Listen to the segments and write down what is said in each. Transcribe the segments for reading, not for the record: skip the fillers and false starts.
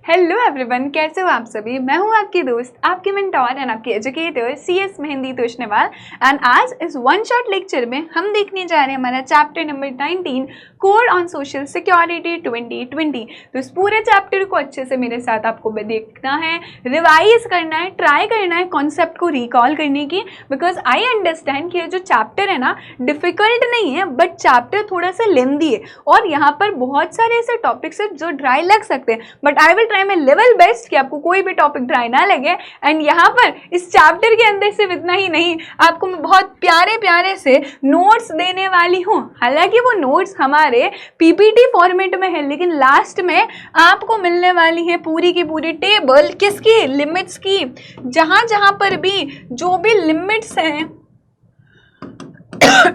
Hello everyone, कैसे हो आप सभी। मैं हूं आपकी दोस्त, आपकी मेंटोर एंड आपकी एजुकेटर सीएस मेहंदी तोशनेवाल। एंड आज इस वन शॉट लेक्चर में हम देखने जा रहे हैं हमारा chapter number 19 code on social security 2020। तो इस पूरे चैप्टर को अच्छे से मेरे साथ आपको देखना है, रिवाइज करना है, ट्राई करना है कॉन्सेप्ट को रिकॉल करने की। बिकॉज आई अंडरस्टैंड कि ये जो चैप्टर है ना डिफिकल्ट नहीं है, बट चैप्टर थोड़ा सा लेंदी है और यहाँ पर बहुत सारे ऐसे टॉपिक्स है जो ड्राई लग सकते हैं, but I will try my level best कि आपको कोई भी टॉपिक ड्राई ना लगे। एंड यहाँ पर इस चैप्टर के अंदर सिर्फ इतना ही नहीं, आपको मैं बहुत प्यारे प्यारे से नोट्स देने वाली हूँ। हालांकि वो नोट्स हमारे पीपीटी फॉर्मेट में है, लेकिन लास्ट में आपको मिलने वाली है पूरी की पूरी टेबल किसकी, लिमिट्स की। जहाँ जहाँ पर भी जो भी लिमिट्स हैं,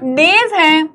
डेज हैं,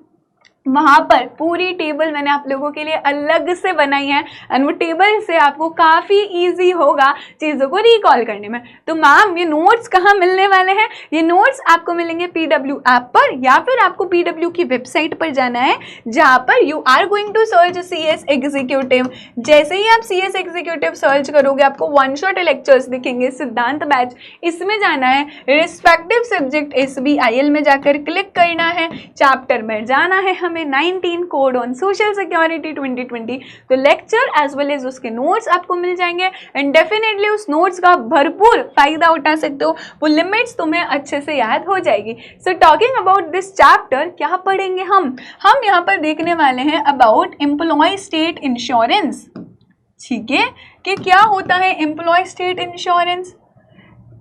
वहाँ पर पूरी टेबल मैंने आप लोगों के लिए अलग से बनाई है। एंड वो टेबल से आपको काफ़ी इजी होगा चीज़ों को रिकॉल करने में। तो मैम ये नोट्स कहाँ मिलने वाले हैं? ये नोट्स आपको मिलेंगे पीडब्ल्यू ऐप पर, या फिर आपको पीडब्ल्यू की वेबसाइट पर जाना है, जहाँ पर you are going to search CS executive. जैसे ही आप सीएस एग्जीक्यूटिव सर्च करोगे आपको वन शॉट लेक्चर्स दिखेंगे, सिद्धांत बैच, इसमें जाना है। रिस्पेक्टिव सब्जेक्ट SBIL में जाकर क्लिक करना है, चैप्टर में जाना है हमें 19 कोड ऑन सोशल सिक्योरिटी 2020। तो लेक्चर एज वेल एज उसके नोट्स आपको मिल जाएंगे एंड डेफिनेटली उस नोट्स का भरपूर फायदा उठा सकते हो। वो लिमिट्स तुम्हें अच्छे से याद हो जाएगी। So talking about this chapter, क्या पढ़ेंगे हम यहाँ पर देखने वाले हैं अबाउट एम्प्लॉय स्टेट इंश्योरेंस। ठीक है, कि क्या होता है एम्प्लॉय स्टेट इंश्योरेंस,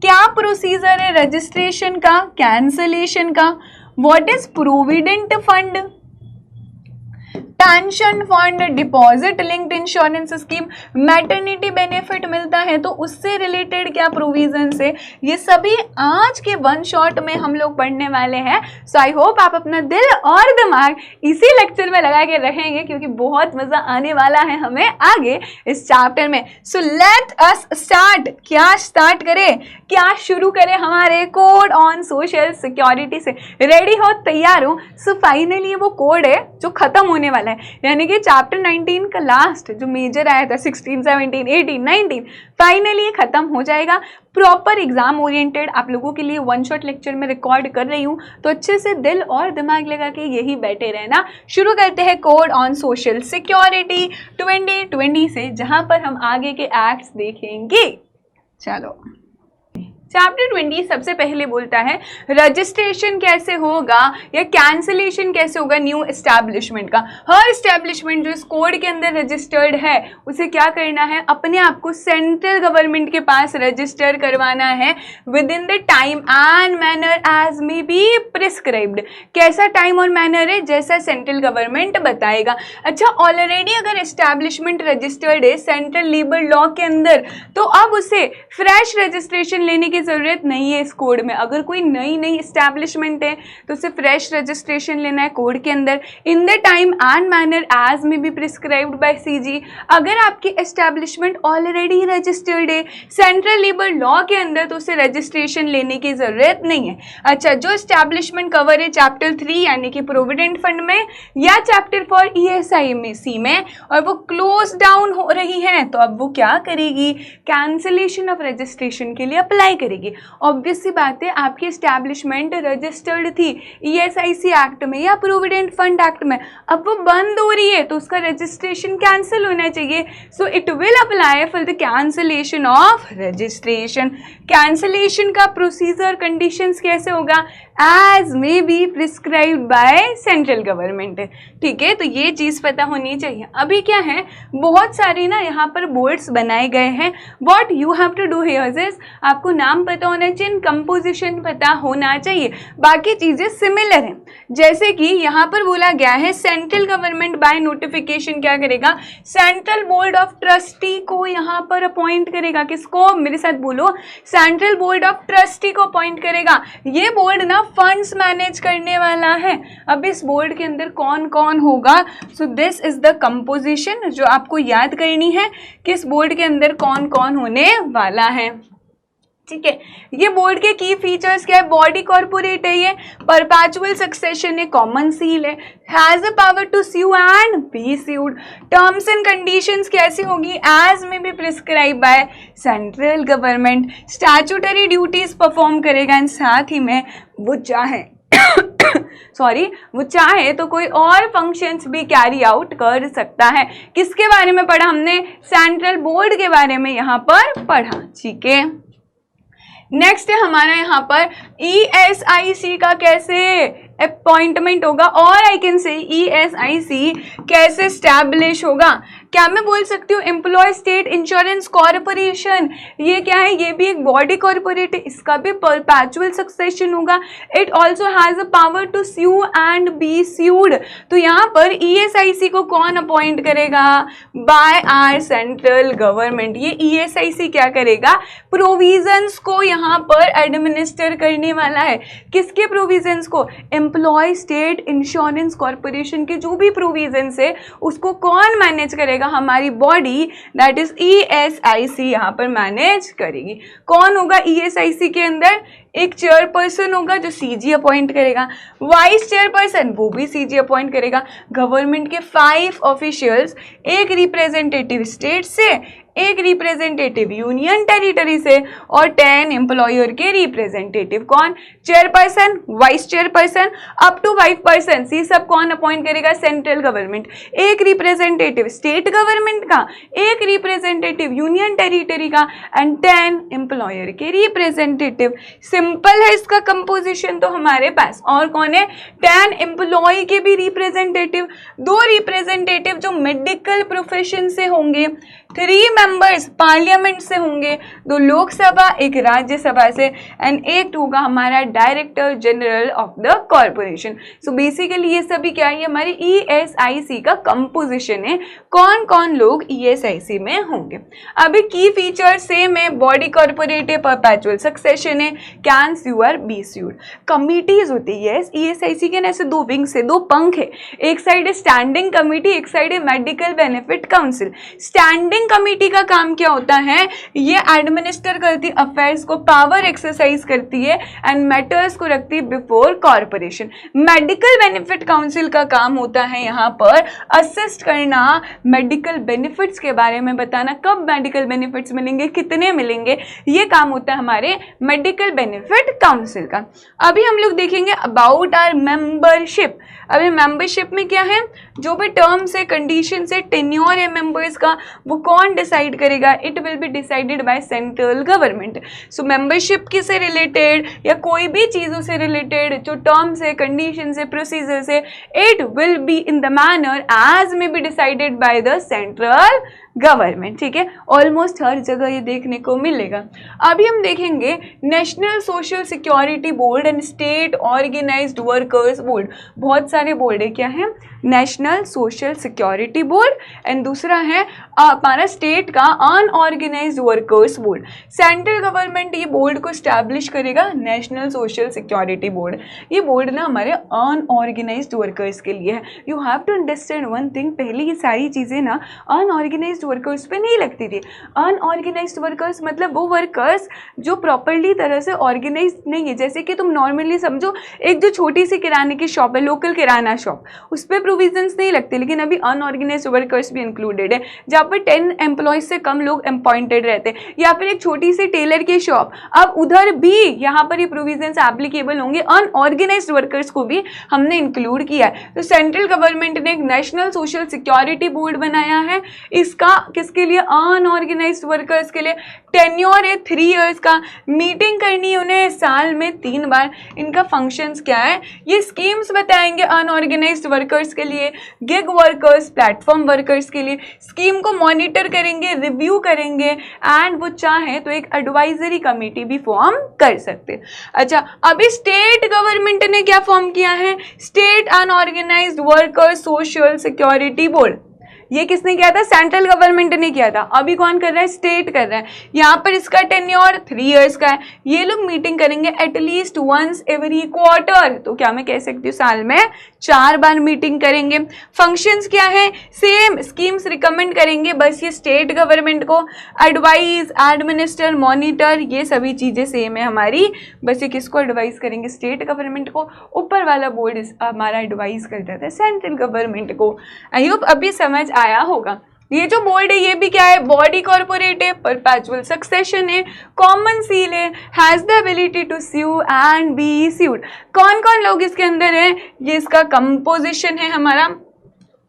क्या प्रोसीजर है रजिस्ट्रेशन का, कैंसलेशन का, what is provident fund, pension fund, deposit linked insurance scheme, maternity benefit मिलता है तो उससे रिलेटेड क्या प्रोविजंस है, ये सभी आज के वन शॉट में हम लोग पढ़ने वाले हैं। सो आई होप आप अपना दिल और दिमाग इसी लेक्चर में लगा के रहेंगे, क्योंकि बहुत मजा आने वाला है हमें आगे इस चैप्टर में। So let us start. क्या स्टार्ट करें, क्या शुरू करें हमारे कोड ऑन सोशल सिक्योरिटी से। रेडी हो, तैयार हो? सो फाइनली वो कोड है जो खत्म होने वाला है, यानी कि चैप्टर 19 का लास्ट जो मेजर आया था 16, 17, 18, 19 फाइनली खत्म हो जाएगा। प्रॉपर एग्जाम ओरिएंटेड आप लोगों के लिए वन शॉट लेक्चर में रिकॉर्ड कर रही हूँ, तो अच्छे से दिल और दिमाग लगा के यही बैठे रहना। शुरू करते हैं कोड ऑन सोशल सिक्योरिटी 2020 से, जहां पर हम आगे के एक्ट्स देखेंगे। चलो, चैप्टर 20 सबसे पहले बोलता है रजिस्ट्रेशन कैसे होगा या कैंसिलेशन कैसे होगा न्यू एस्टैब्लिशमेंट का। हर एस्टैब्लिशमेंट जो इस कोड के अंदर रजिस्टर्ड है उसे क्या करना है, अपने आप को सेंट्रल गवर्नमेंट के पास रजिस्टर करवाना है within the time and manner as may be prescribed. कैसा टाइम और मैनर है, जैसा सेंट्रल गवर्नमेंट बताएगा। अच्छा, ऑलरेडी अगर एस्टैब्लिशमेंट रजिस्टर्ड है सेंट्रल लेबर लॉ के अंदर, तो अब उसे फ्रेश रजिस्ट्रेशन लेने की जरूरत नहीं है इस कोड में। अगर कोई नई एस्टैब्लिशमेंट है तो उसे फ्रेश रजिस्ट्रेशन लेना है कोड के अंदर in the time and manner as may be prescribed by CG। अगर आपकी एस्टैब्लिशमेंट ऑलरेडी रजिस्टर्ड है सेंट्रल लेबर लॉ के अंदर, तो उसे रजिस्ट्रेशन लेने की जरूरत नहीं है। अच्छा, जो एस्टैब्लिशमेंट कवर है चैप्टर 3 यानी कि प्रोविडेंट फंड में, या चैप्टर 4 ESI में, सी में, और वो क्लोज डाउन हो रही है, तो अब वो क्या करेगी, कैंसिलेशन ऑफ रजिस्ट्रेशन के लिए अप्लाई करेगी। ऑब्वियस सी बात है, आपकी एस्टैब्लिशमेंट रजिस्टर्ड थी ESIC एक्ट में या प्रोविडेंट फंड एक्ट में, अब वो बंद हो रही है तो उसका रजिस्ट्रेशन कैंसिल होना चाहिए। So it will apply for the cancellation of registration. Cancellation का प्रोसीजर कंडीशंस कैसे होगा, as may be prescribed by central government. ठीक है, तो ये चीज पता होनी चाहिए। अभी क्या है, बहुत सारी ना यहाँ पर बोर्ड्स बनाए गए हैं। What you have to do here is, आपको नाम पता होना चाहिए, कंपोजिशन पता होना चाहिए, बाकी चीजें सिमिलर हैं। जैसे कि यहाँ पर बोला गया है सेंट्रल गवर्नमेंट बाय नोटिफिकेशन क्या करेगा, सेंट्रल बोर्ड ऑफ ट्रस्टी को यहाँ पर अपॉइंट करेगा। किसको, मेरे साथ बोलो, सेंट्रल बोर्ड ऑफ ट्रस्टी को अपॉइंट करेगा। ये बोर्ड ना फंड्स मैनेज करने वाला है। अब इस बोर्ड के अंदर कौन कौन होगा, so this is the composition जो आपको याद करनी है, किस बोर्ड के अंदर कौन कौन होने वाला है। ठीक है। ये बोर्ड के की फीचर्स क्या है? बॉडी कॉर्पोरेट है, ये परपेचुअल सक्सेशन है, कॉमन सील है, has a power to sue and be sued. Terms and conditions कैसी होगी? As may be prescribe by central government, statutory duties perform करेगा एंड साथ ही में वो चाहे वो चाहे तो कोई और फंक्शंस भी कैरी आउट कर सकता है। किसके बारे में पढ़ा हमने? सेंट्रल बोर्ड के बारे में यहाँ पर पढ़ा। ठीक है, नेक्स्ट है हमारा यहाँ पर ESIC का कैसे अपॉइंटमेंट होगा, और आई कैन से ESIC कैसे स्टैब्लिश होगा। क्या मैं बोल सकती हूँ एम्प्लॉय स्टेट इंश्योरेंस कॉर्पोरेशन, ये क्या है? ये भी एक बॉडी कॉर्पोरेट है, इसका भी परपेचुअल सक्सेशन होगा। It also has a power to sue and be sued. तो यहाँ पर ESIC को कौन अपॉइंट करेगा? By our central government. ये ESIC क्या करेगा? प्रोविजंस को यहाँ पर एडमिनिस्टर करने वाला है। किसके प्रोविजंस को? एम्प्लॉय स्टेट इंश्योरेंस कॉर्पोरेशन के जो भी प्रोविजंस है उसको कौन मैनेज करेगा? हमारी बॉडी, दैट इज ESIC यहाँ पर मैनेज करेगी। कौन होगा ESIC के अंदर? एक चेयरपर्सन होगा जो CG अपॉइंट करेगा, वाइस चेयरपर्सन वो भी CG अपॉइंट करेगा। गवर्नमेंट के 5 ऑफिशियल्स, एक रिप्रेजेंटेटिव स्टेट से, एक रिप्रेजेंटेटिव यूनियन टेरिटरी से और 10 एम्प्लॉयर के रिप्रेजेंटेटिव। कौन? Chairperson, vice chairperson, up to 5 person, ये सब कौन अपॉइंट करेगा? Central government. एक रिप्रेजेंटेटिव स्टेट गवर्नमेंट का, एक रिप्रेजेंटेटिव यूनियन टेरिटरी का एंड 10 एम्प्लॉयर के रिप्रेजेंटेटिव। सिंपल है इसका कंपोजिशन तो हमारे पास। और कौन है? 10 एम्प्लॉय के भी रिप्रेजेंटेटिव, 2 रिप्रेजेंटेटिव जो मेडिकल प्रोफेशन से होंगे, 3 मेंबर्स पार्लियामेंट से होंगे, 2 लोकसभा, 1 राज्यसभा से एंड 1 होगा हमारा director general of the corporation. So basically ये सभी क्या है? हमारी ESIC का कंपोजिशन है। कौन कौन लोग ESIC में होंगे? अभी की फीचर सेम है, बॉडी कॉर्पोरेट है, परपेचुअल सक्सेशन है, कैन स्यू और बी स्यूड। कमिटीज होती है ESIC के, ऐसे 2 विंग्स है, 2 पंख है। एक साइड है स्टैंडिंग कमिटी, एक साइड है medical benefit council. Standing committee का काम क्या होता है? ये एडमिनिस्टर करती अफेयर्स को, पावर एक्सरसाइज करती है एंड मैटर्स को रखती है before corporation. Medical benefit council का काम होता है यहाँ पर असिस्ट करना, मेडिकल बेनिफिट्स के बारे में बताना, कब मेडिकल बेनिफिट्स मिलेंगे, कितने मिलेंगे, ये काम होता है हमारे मेडिकल बेनिफिट काउंसिल का। अभी हम लोग देखेंगे अबाउट आवर मेंबरशिप। अभी मेंबरशिप में क्या है? जो भी टर्म्स है, कंडीशन है, टेन्योर है मेंबर्स का, वो कौन डिसाइड करेगा? It will B decided bye central government. So membership से रिलेटेड या कोई भी चीज़ों से रिलेटेड जो टर्म्स है, कंडीशन है, प्रोसीजर्स है, it will be in the manner as may be decided by the central government. ठीक है, ऑलमोस्ट हर जगह ये देखने को मिलेगा। अभी हम देखेंगे national social security board and state organized workers board. बहुत सारे बोर्ड है, क्या है? National social security board and दूसरा है हमारा स्टेट का unorganized workers board. Central government ये बोर्ड को स्टैब्लिश करेगा, नेशनल सोशल सिक्योरिटी बोर्ड। ये बोर्ड ना हमारे अनऑर्गेनाइज्ड वर्कर्स के लिए है। You have to understand one thing, पहले ये सारी चीज़ें ना अनऑर्गेनाइज्ड वर्कर्स पे नहीं लगती थी। अनऑर्गेनाइज्ड वर्कर्स मतलब वो वर्कर्स जो प्रॉपर्ली तरह से ऑर्गेनाइज नहीं है। जैसे कि तुम नॉर्मली समझो एक जो छोटी सी किराने की शॉप है, लोकल किराना शॉप, उस पर प्रोविजंस नहीं लगते, लेकिन अभी अनऑर्गेनाइज्ड वर्कर्स भी इंक्लूडेड है जहाँ पर 10 एम्प्लॉयज से कम लोग अपॉइंटेड रहते हैं। या फिर एक छोटी सी टेलर की शॉप, अब उधर भी यहाँ पर ये प्रोविजंस एप्लीकेबल होंगे। अनऑर्गेनाइज्ड वर्कर्स को भी हमने इंक्लूड किया है। तो सेंट्रल गवर्नमेंट ने एक नेशनल सोशल सिक्योरिटी बोर्ड बनाया है। इसका किसके लिए? अनऑर्गेनाइज्ड वर्कर्स के लिए। टेन्योर है 3 इयर्स का, मीटिंग करनी है उन्हें साल में 3 बार। इनका फंक्शंस क्या है? ये स्कीम्स बताएंगे अनऑर्गेनाइज्ड वर्कर्स के लिए, गिग वर्कर्स, प्लेटफॉर्म वर्कर्स के लिए। स्कीम को मॉनिटर करेंगे, रिव्यू करेंगे एंड वो चाहे तो एक एडवाइजरी कमेटी भी फॉर्म कर सकते। अच्छा, अभी स्टेट गवर्नमेंट ने क्या फॉर्म किया है? State unorganised workers social security board. ये किसने किया था? सेंट्रल गवर्नमेंट ने किया था। अभी कौन कर रहा है? स्टेट कर रहा है। यहाँ पर इसका टेन्योर 3 इयर्स का है। ये लोग मीटिंग करेंगे एटलीस्ट वंस एवरी क्वार्टर, तो क्या मैं कह सकती हूँ साल में 4 बार मीटिंग करेंगे। फंक्शंस क्या है? सेम, स्कीम्स रिकमेंड करेंगे, बस ये स्टेट गवर्नमेंट को, एडवाइज, एडमिनिस्टर, मॉनिटर, ये सभी चीजें सेम है हमारी, बस ये किसको एडवाइस करेंगे? स्टेट गवर्नमेंट को। ऊपर वाला बोर्ड हमारा एडवाइस करता था सेंट्रल गवर्नमेंट को। आई होप अभी समझ आया होगा। ये जो बोर्ड है ये भी क्या है? बॉडी कॉर्पोरेट है, परपेचुअल सक्सेशन है, कॉमन सील है, has the ability to sue and be sued. कौन कौन लोग इसके अंदर है? ये इसका कंपोजिशन है हमारा।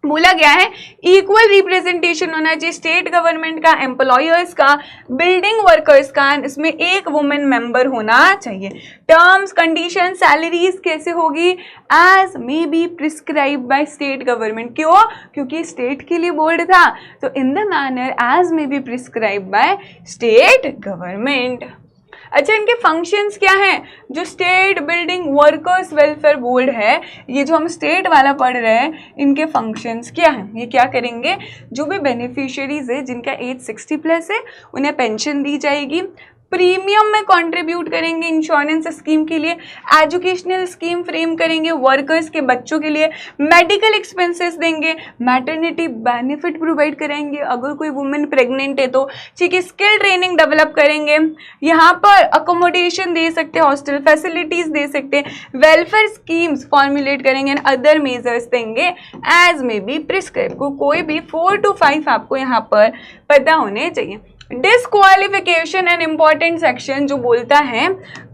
बोला गया है इक्वल रिप्रेजेंटेशन होना चाहिए स्टेट गवर्नमेंट का, एम्प्लॉयर्स का, बिल्डिंग वर्कर्स का, इसमें एक वुमेन मेंबर होना चाहिए। टर्म्स, कंडीशन, सैलरीज कैसे होगी? As may be prescribe by state government. क्यों? क्योंकि स्टेट के लिए बोर्ड था, तो in the manner as may be prescribe by state government. अच्छा, इनके फंक्शंस क्या हैं? जो state building workers welfare board है, ये जो हम स्टेट वाला पढ़ रहे हैं, इनके फंक्शंस क्या हैं? ये क्या करेंगे? जो भी बेनिफिशियरीज है जिनका एज 60+ है उन्हें पेंशन दी जाएगी, प्रीमियम में कंट्रीब्यूट करेंगे इंश्योरेंस स्कीम के लिए, एजुकेशनल स्कीम फ्रेम करेंगे वर्कर्स के बच्चों के लिए, मेडिकल एक्सपेंसेस देंगे, मैटरनिटी बेनिफिट प्रोवाइड कराएंगे अगर कोई वुमेन प्रेग्नेंट है तो, ठीक है, स्किल ट्रेनिंग डेवलप करेंगे, यहाँ पर अकोमोडेशन दे सकते हैं, हॉस्टल फैसिलिटीज दे सकते हैं, वेलफेयर स्कीम्स फॉर्मुलेट करेंगे एंड अदर मेजर्स देंगे एज मे बी प्रिस्क्राइब। को कोई भी 4 to 5 आपको यहाँ पर पता होने चाहिए। डिस्क्वालिफिकेशन एंड इम्पॉर्टेंट सेक्शन जो बोलता है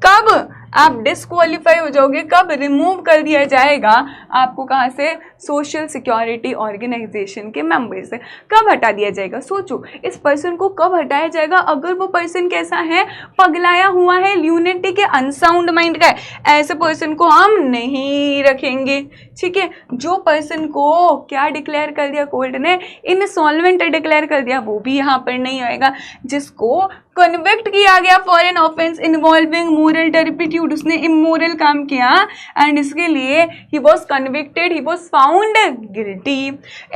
कब आप डिस्क्वालीफाई हो जाओगे, कब रिमूव कर दिया जाएगा आपको, कहाँ से? सोशल सिक्योरिटी ऑर्गेनाइजेशन के मेंबर से कब हटा दिया जाएगा। सोचो इस पर्सन को कब हटाया जाएगा? अगर वो पर्सन कैसा है? पगलाया हुआ है, ल्यूनेटिक है, अनसाउंड माइंड का है, ऐसे पर्सन को हम नहीं रखेंगे। ठीक है, जो पर्सन को क्या डिक्लेयर कर दिया कोर्ट ने? इनसॉल्वेंट डिक्लेयर कर दिया, वो भी यहाँ पर नहीं आएगा। जिसको कन्विक्ट किया गया for an offence involving moral turpitude, उसने इमोरल काम किया एंड इसके लिए he was convicted, he was found guilty.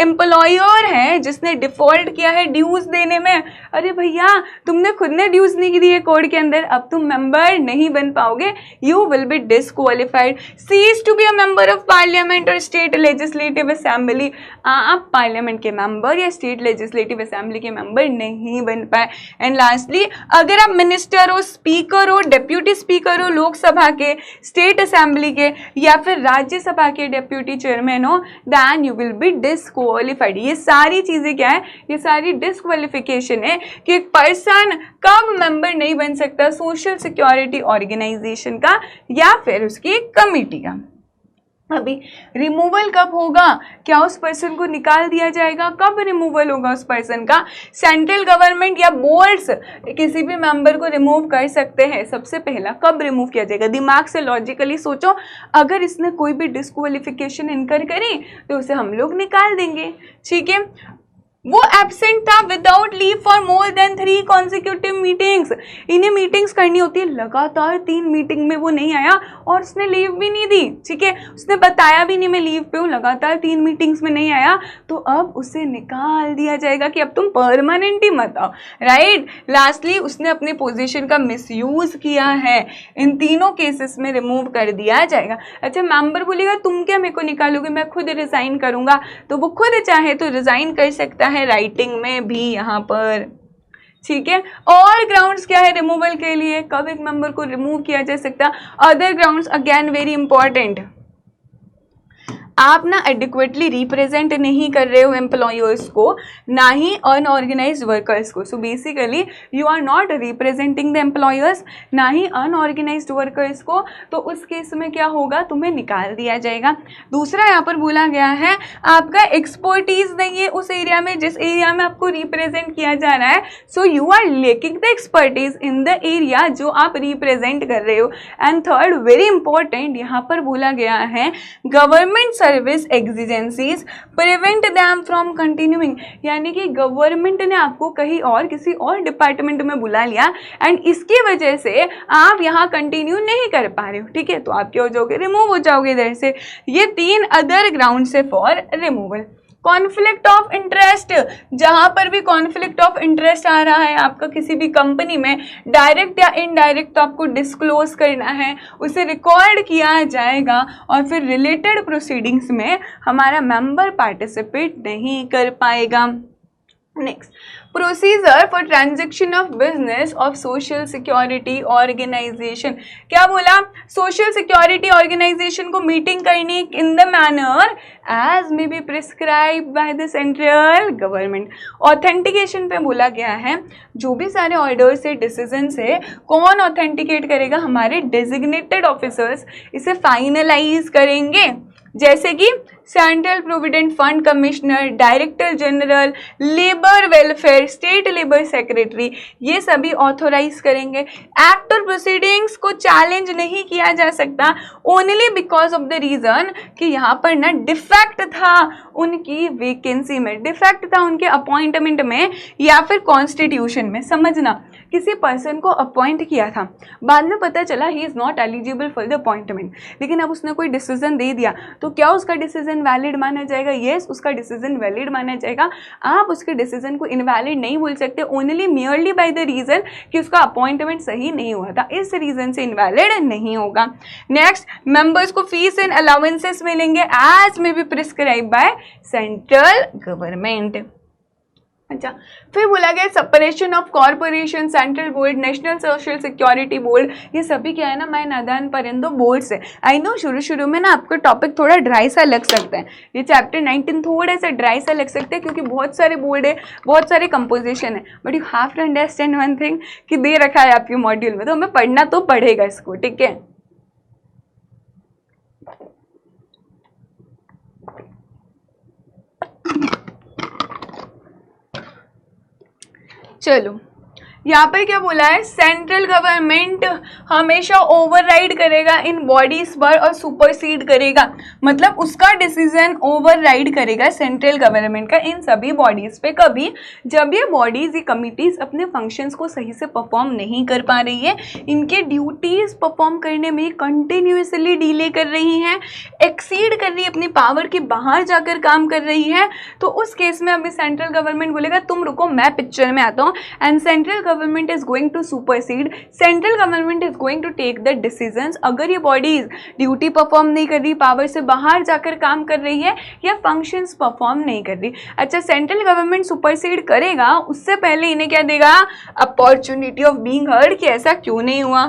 Employer है जिसने डिफॉल्ट किया है ड्यूज देने में, अरे भैया तुमने खुद ने ड्यूज नहीं दी है कोर्ट के अंदर, अब तुम मेंबर नहीं बन पाओगे, you will be disqualified. Cease to be a member of parliament और स्टेट लेजिस्लेटिव असेंबली, आप पार्लियामेंट के मेंबर या स्टेट लेजिस्लेटिव असेंबली के मेंबर नहीं बन पाए। एंड लास्टली, अगर आप मिनिस्टर हो, स्पीकर हो, डेप्यूटी स्पीकर हो लोकसभा के, स्टेट असेंबली के या फिर राज्यसभा के डेप्यूटी चेयरमैन हो, then you will be disqualified. ये सारी चीजें क्या है? ये सारी डिस्क्वालिफिकेशन है कि एक पर्सन कब मेंबर नहीं बन सकता सोशल सिक्योरिटी ऑर्गेनाइजेशन का या फिर उसकी कमिटी का। अभी रिमूवल कब होगा? क्या उस पर्सन को निकाल दिया जाएगा? कब रिमूवल होगा उस पर्सन का? सेंट्रल गवर्नमेंट या बोर्ड्स किसी भी मेंबर को रिमूव कर सकते हैं। सबसे पहला कब रिमूव किया जाएगा? दिमाग से लॉजिकली सोचो, अगर इसने कोई भी डिस्क्वालिफिकेशन इनकर करी तो उसे हम लोग निकाल देंगे। ठीक है, वो एब्सेंट था without leave for more than 3 consecutive meetings, इन्हें मीटिंग्स करनी होती है, लगातार 3 मीटिंग में वो नहीं आया और उसने लीव भी नहीं दी। ठीक है, उसने बताया भी नहीं मैं लीव पे हूँ, लगातार 3 मीटिंग्स में नहीं आया, तो अब उसे निकाल दिया जाएगा कि अब तुम परमानेंट ही मत आओ। राइट, लास्टली उसने अपने पोजीशन का मिसयूज किया है, इन तीनों केसेस में रिमूव कर दिया जाएगा। अच्छा, मेंबर बोलेगा तुम क्या मेरे को निकालोगे, मैं खुद रिजाइन करूंगा, तो वो खुद चाहे तो रिजाइन कर सकता है राइटिंग में भी यहाँ पर। ठीक है, और ग्राउंड्स क्या है रिमूवल के लिए, कब एक मेंबर को रिमूव किया जा सकता? Other grounds again very important, आप ना एडिक्वेटली रिप्रेजेंट नहीं कर रहे हो एम्प्लॉयर्स को, ना ही अनऑर्गेनाइज्ड वर्कर्स को। So basically you are not representing the employers, ना ही अनऑर्गेनाइज्ड वर्कर्स को, तो उस केस में क्या होगा? तुम्हें निकाल दिया जाएगा। दूसरा यहाँ पर बोला गया है आपका एक्सपर्टीज नहीं है उस एरिया में जिस एरिया में आपको रिप्रेजेंट किया जा रहा है, so you are lacking the expertise in the area जो आप रिप्रेजेंट कर रहे हो। एंड थर्ड वेरी इंपॉर्टेंट, यहाँ पर बोला गया है government service exigencies prevent them from continuing, यानी कि गवर्नमेंट ने आपको कहीं और किसी और डिपार्टमेंट में बुला लिया एंड इसकी वजह से आप यहाँ कंटिन्यू नहीं कर पा रहे हो। ठीक है, तो आप क्या हो जाओगे? रिमूव हो जाओगे इधर से। ये 3 अदर ग्राउंड से for removal. Conflict of interest, जहां पर भी कॉन्फ्लिक्ट ऑफ इंटरेस्ट आ रहा है आपका किसी भी कंपनी में, डायरेक्ट या इनडायरेक्ट, तो आपको डिस्क्लोज करना है, उसे रिकॉर्ड किया जाएगा और फिर रिलेटेड प्रोसीडिंग्स में हमारा मेंबर पार्टिसिपेट नहीं कर पाएगा। Next, procedure for transaction of business of social security organization. क्या बोला? सोशल सिक्योरिटी ऑर्गेनाइजेशन को मीटिंग करनी in the manner as may be prescribe by the central government. Authentication पे बोला गया है जो भी सारे ऑर्डर से डिसीजन से कौन ऑथेंटिकेट करेगा? हमारे डेजिग्नेटेड ऑफिसर्स इसे फाइनलाइज करेंगे, जैसे कि central provident fund commissioner, director general, labour welfare, state labour secretary, ये सभी ऑथोराइज करेंगे। एक्ट और प्रोसीडिंग्स को चैलेंज नहीं किया जा सकता only because of the reason कि यहाँ पर ना डिफेक्ट था उनकी वैकेंसी में, डिफेक्ट था उनके अपॉइंटमेंट में या फिर कॉन्स्टिट्यूशन में। समझना, किसी पर्सन को अपॉइंट किया था, बाद में पता चला he is not eligible for the appointment, लेकिन अब उसने कोई डिसीजन दे दिया, तो क्या उसका डिसीजन वैलिड माना जाएगा? यस, उसका डिसीजन वैलिड माना जाएगा। आप उसके डिसीजन को इनवैलिड नहीं बोल सकते only merely by the reason कि उसका अपॉइंटमेंट सही नहीं हुआ था, इस रीजन से इनवैलिड नहीं होगा। नेक्स्ट, मेंबर्स को फीस एंड अलाउंसेस मिलेंगे as may be prescribe by central government. अच्छा, फिर बोला गया separation of corporation, central board, national social security board, ये सभी क्या है ना, मैं नादान परिंदो बोर्ड से। आई नो शुरू में ना आपको टॉपिक थोड़ा ड्राई सा लग सकता है, ये चैप्टर 19 थोड़ा सा ड्राई सा लग सकता है क्योंकि बहुत सारे बोर्ड है, बहुत सारे कंपोजिशन है, but you have to understand one thing कि दे रखा है आपके मॉड्यूल में, तो हमें पढ़ना तो पड़ेगा इसको, ठीक है। चलो, यहाँ पर क्या बोला है? सेंट्रल गवर्नमेंट हमेशा ओवरराइड करेगा इन बॉडीज पर और सुपरसीड करेगा, मतलब उसका डिसीजन ओवरराइड करेगा सेंट्रल गवर्नमेंट का इन सभी बॉडीज पे। कभी जब ये बॉडीज, ये कमिटीज अपने फंक्शंस को सही से परफॉर्म नहीं कर पा रही है, इनके ड्यूटीज परफॉर्म करने में कंटिन्यूसली डिले कर रही हैं, एक्सीड कर रही है, अपनी पावर के बाहर जाकर काम कर रही है, तो उस केस में अभी सेंट्रल गवर्नमेंट बोलेगा तुम रुको, मैं पिक्चर में आता हूँ, and central government is going to supersede, central government is going to take the decisions. अगर ये बॉडीज ड्यूटी परफॉर्म नहीं कर रही, पावर से बाहर जाकर काम कर रही है या फंक्शंस परफॉर्म नहीं कर रही, अच्छा सेंट्रल गवर्नमेंट सुपरसीड करेगा, उससे पहले इन्हें क्या देगा? अपॉर्चुनिटी ऑफ बीइंग हर्ड कि ऐसा क्यों नहीं हुआ।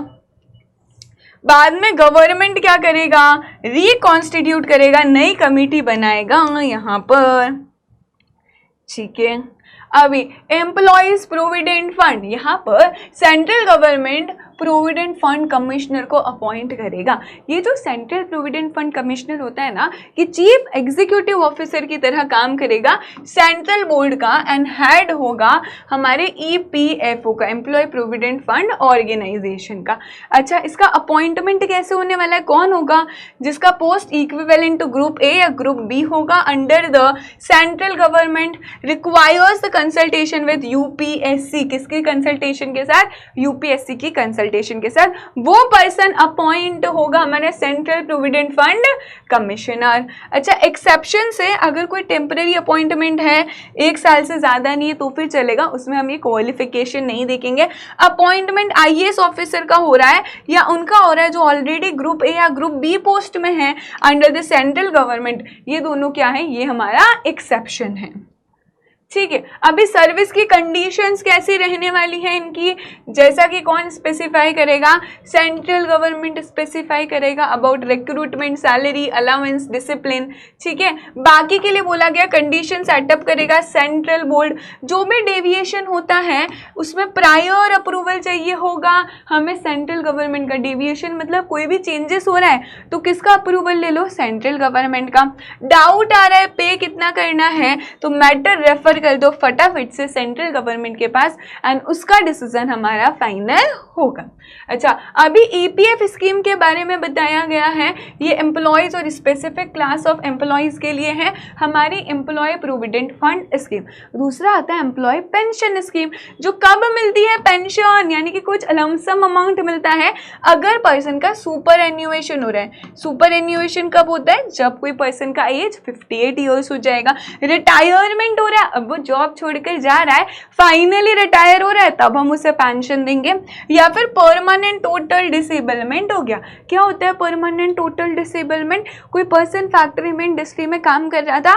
बाद में गवर्नमेंट क्या करेगा? रिकॉन्स्टिट्यूट करेगा, नई कमेटी बनाएगा यहाँ पर, ठीक है। अभी एम्प्लॉयज प्रोविडेंट फंड, यहाँ पर central government provident fund commissioner को अपॉइंट करेगा। ये जो सेंट्रल प्रोविडेंट फंड कमिश्नर होता है ना, कि चीफ एग्जीक्यूटिव ऑफिसर की तरह काम करेगा सेंट्रल बोर्ड का, एंड हेड होगा हमारे EPFO का, एम्प्लॉय प्रोविडेंट फंड ऑर्गेनाइजेशन का। अच्छा, इसका अपॉइंटमेंट कैसे होने वाला है? कौन होगा? जिसका post equivalent to group A या ग्रुप B होगा under the central government, requires the consultation with UPSC। किसकी कंसल्टेशन के साथ? UPSC की कंसल्टेशन के साथ। वो पर्सन अपॉइंट होगा हमारे सेंट्रल प्रोविडेंट फंड कमिश्नर। अच्छा, एक्सेप्शन से अगर कोई टेम्पररी अपॉइंटमेंट है, 1 साल से ज़्यादा नहीं है, तो फिर चलेगा, उसमें हम ये क्वालिफिकेशन नहीं देखेंगे। अपॉइंटमेंट IAS ऑफिसर का हो रहा है या उनका हो रहा है जो ऑलरेडी ग्रुप A या ग्रुप B पोस्ट में है अंडर द सेंट्रल गवर्नमेंट, ये दोनों क्या है? ये हमारा एक्सेप्शन है, ठीक है। अभी सर्विस की कंडीशंस कैसी रहने वाली है इनकी, जैसा कि कौन स्पेसिफाई करेगा? सेंट्रल गवर्नमेंट स्पेसिफाई करेगा about recruitment, salary, allowance, discipline, ठीक है। बाकी के लिए बोला गया कंडीशन सेटअप करेगा सेंट्रल बोर्ड। जो भी डेविएशन होता है उसमें प्रायर अप्रूवल चाहिए होगा हमें सेंट्रल गवर्नमेंट का। डेविएशन मतलब कोई भी चेंजेस हो रहा है तो किसका अप्रूवल ले लो? सेंट्रल गवर्नमेंट का। डाउट आ रहा है पे कितना करना है, तो मैटर रेफर कर दो फटाफट से सेंट्रल गवर्नमेंट के पास एंड उसका डिसीजन हमारा फाइनल होगा। अच्छा, अभी ईपीएफ स्कीम के बारे में बताया गया है, ये एम्प्लॉयज और स्पेसिफिक क्लास ऑफ एम्प्लॉयज के लिए है, हमारी एम्प्लॉय प्रोविडेंट फंड स्कीम। दूसरा आता है एम्प्लॉय पेंशन स्कीम, जो कब मिलती है पेंशन, यानी कि कुछ लमसम अमाउंट मिलता है अगर पर्सन का सुपर एन्यूएशन हो रहा है। सुपर एन्यूएशन कब होता है? जब कोई पर्सन का एज 58 ईयर्स हो जाएगा, रिटायरमेंट हो रहा है, अब वो जॉब छोड़कर जा रहा है, फाइनली रिटायर हो रहा है, तब हम उसे पेंशन देंगे। या फिर परमानेंट टोटल डिसेबलमेंट हो गया। क्या होता है परमानेंट टोटल डिसेबलमेंट? कोई पर्सन फैक्ट्री में इंडस्ट्री में काम कर रहा था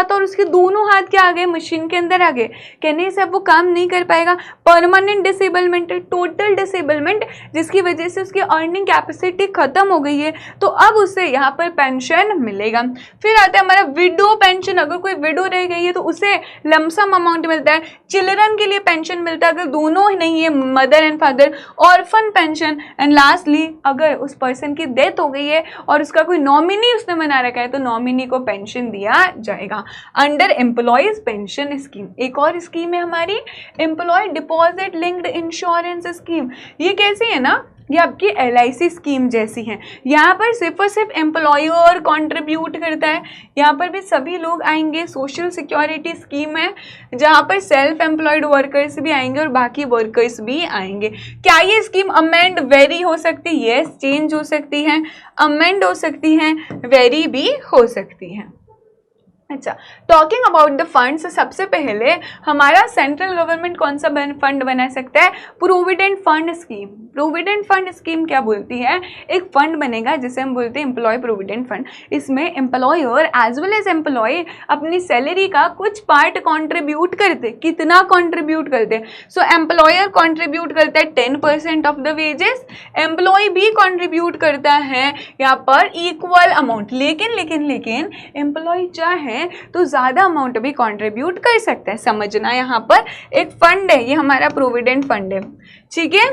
और उसके दोनों हाथ क्या आ गए, मशीन के अंदर आ गए, कहने से अब वो काम नहीं कर पाएगा। परमानेंट डिसेबलमेंट, टोटल डिसेबलमेंट, जिसकी वजह से उसकी अर्निंग कैपेसिटी खत्म हो गई है, तो अब उसे यहाँ पर पेंशन मिलेगा। फिर आता है हमारा विडो पेंशन, अगर कोई विडो रह गई है तो उसे लमसम अमाउंट मिलता है। चिल्ड्रन के लिए पेंशन मिलता है अगर दोनों नहीं है, mother and father, orphan pension. And lastly अगर उस पर्सन की डेथ हो गई है और उसका कोई नॉमिनी उसने बना रखा है तो नॉमिनी को पेंशन दिया जाएगा अंडर एम्प्लॉयज पेंशन स्कीम। एक और स्कीम है हमारी employee deposit linked insurance scheme. ये कैसी है ना, ये आपकी LIC स्कीम जैसी है। यहाँ पर सिर्फ और सिर्फ एम्प्लॉयर कंट्रीब्यूट करता है, यहाँ पर भी सभी लोग आएंगे। सोशल सिक्योरिटी स्कीम है जहाँ पर सेल्फ एम्प्लॉयड वर्कर्स भी आएंगे और बाकी वर्कर्स भी आएंगे। क्या ये स्कीम अमेंड वेरी हो सकती है? यस, चेंज हो सकती है, अमेंड हो सकती है, वेरी भी हो सकती है। अच्छा, टॉकिंग अबाउट द फंड्स, सबसे पहले हमारा सेंट्रल गवर्नमेंट कौन सा फंड बना सकता है? Provident fund scheme. Provident fund scheme क्या बोलती है? एक फंड बनेगा जिसे हम बोलते हैं एम्प्लॉय प्रोविडेंट फंड। इसमें employer as well as employee अपनी सैलरी का कुछ पार्ट कंट्रीब्यूट करते। कितना कंट्रीब्यूट करते? सो एम्प्लॉयर कंट्रीब्यूट करता है 10% ऑफ द वेजेस, एम्प्लॉय भी कंट्रीब्यूट करता है यहाँ पर इक्वल अमाउंट। लेकिन एम्प्लॉय चाहे तो ज्यादा अमाउंट भी कंट्रीब्यूट कर सकता है। समझना, यहाँ पर एक फंड है, ये हमारा प्रोविडेंट फंड है, ठीक है।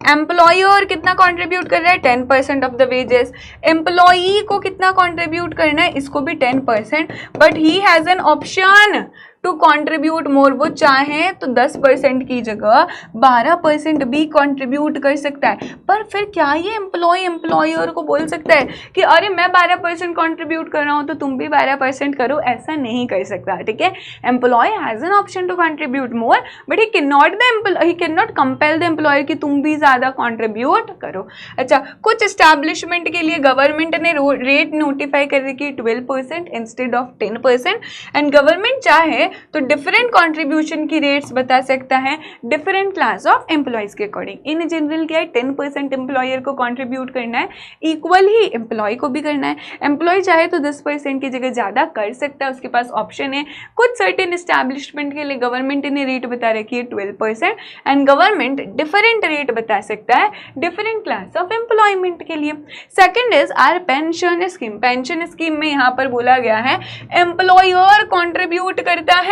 एम्प्लॉयर कितना कंट्रीब्यूट कर रहा है? 10% ऑफ द वेजेस। एम्प्लॉई को कितना कंट्रीब्यूट करना है? इसको भी 10%, but he has an option to contribute more. वो चाहे तो 10% की जगह 12% भी कंट्रीब्यूट कर सकता है। पर फिर क्या ये एम्प्लॉयर को बोल सकता है कि अरे मैं 12% कंट्रीब्यूट कर रहा हूँ तो तुम भी 12% करो? ऐसा नहीं कर सकता, ठीक है। Employee has an option to contribute more, but he can not compel the employer कि तुम भी ज्यादा कंट्रीब्यूट करो। अच्छा, कुछ एस्टैब्लिशमेंट के लिए गवर्नमेंट ने रेट नोटिफाई कर दी कि 12% इंस्टेड ऑफ 10%, एंड गवर्नमेंट चाहे तो डिफरेंट कंट्रीब्यूशन की रेट्स बता सकता है डिफरेंट क्लास ऑफ एम्प्लॉयज के अकॉर्डिंग। इन जनरल क्या है, 10% एम्प्लॉयर को कंट्रीब्यूट करना है, इक्वल ही एम्प्लॉय को भी करना है। एम्प्लॉय चाहे तो 10% की जगह ज़्यादा कर सकता है, उसके पास ऑप्शन है। कुछ सर्टेन एस्टैब्लिशमेंट के लिए गवर्नमेंट ने रेट बता रखी है 12%, एंड गवर्नमेंट डिफरेंट रेट बता सकता है डिफरेंट क्लास ऑफ एम्प्लॉयमेंट के लिए। Second is our pension scheme. Pension scheme में यहाँ पर बोला गया है एम्प्लॉयर कॉन्ट्रीब्यूट करता है।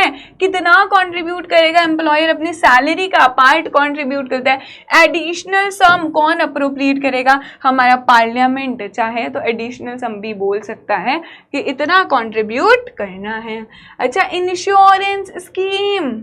कितना कंट्रीब्यूट करेगा? एम्प्लॉयर अपनी सैलरी का पार्ट कंट्रीब्यूट करता है। एडिशनल सम कौन अप्रोप्रिएट करेगा? हमारा पार्लियामेंट चाहे तो एडिशनल सम भी बोल सकता है कि इतना कंट्रीब्यूट करना है। अच्छा, इंश्योरेंस स्कीम।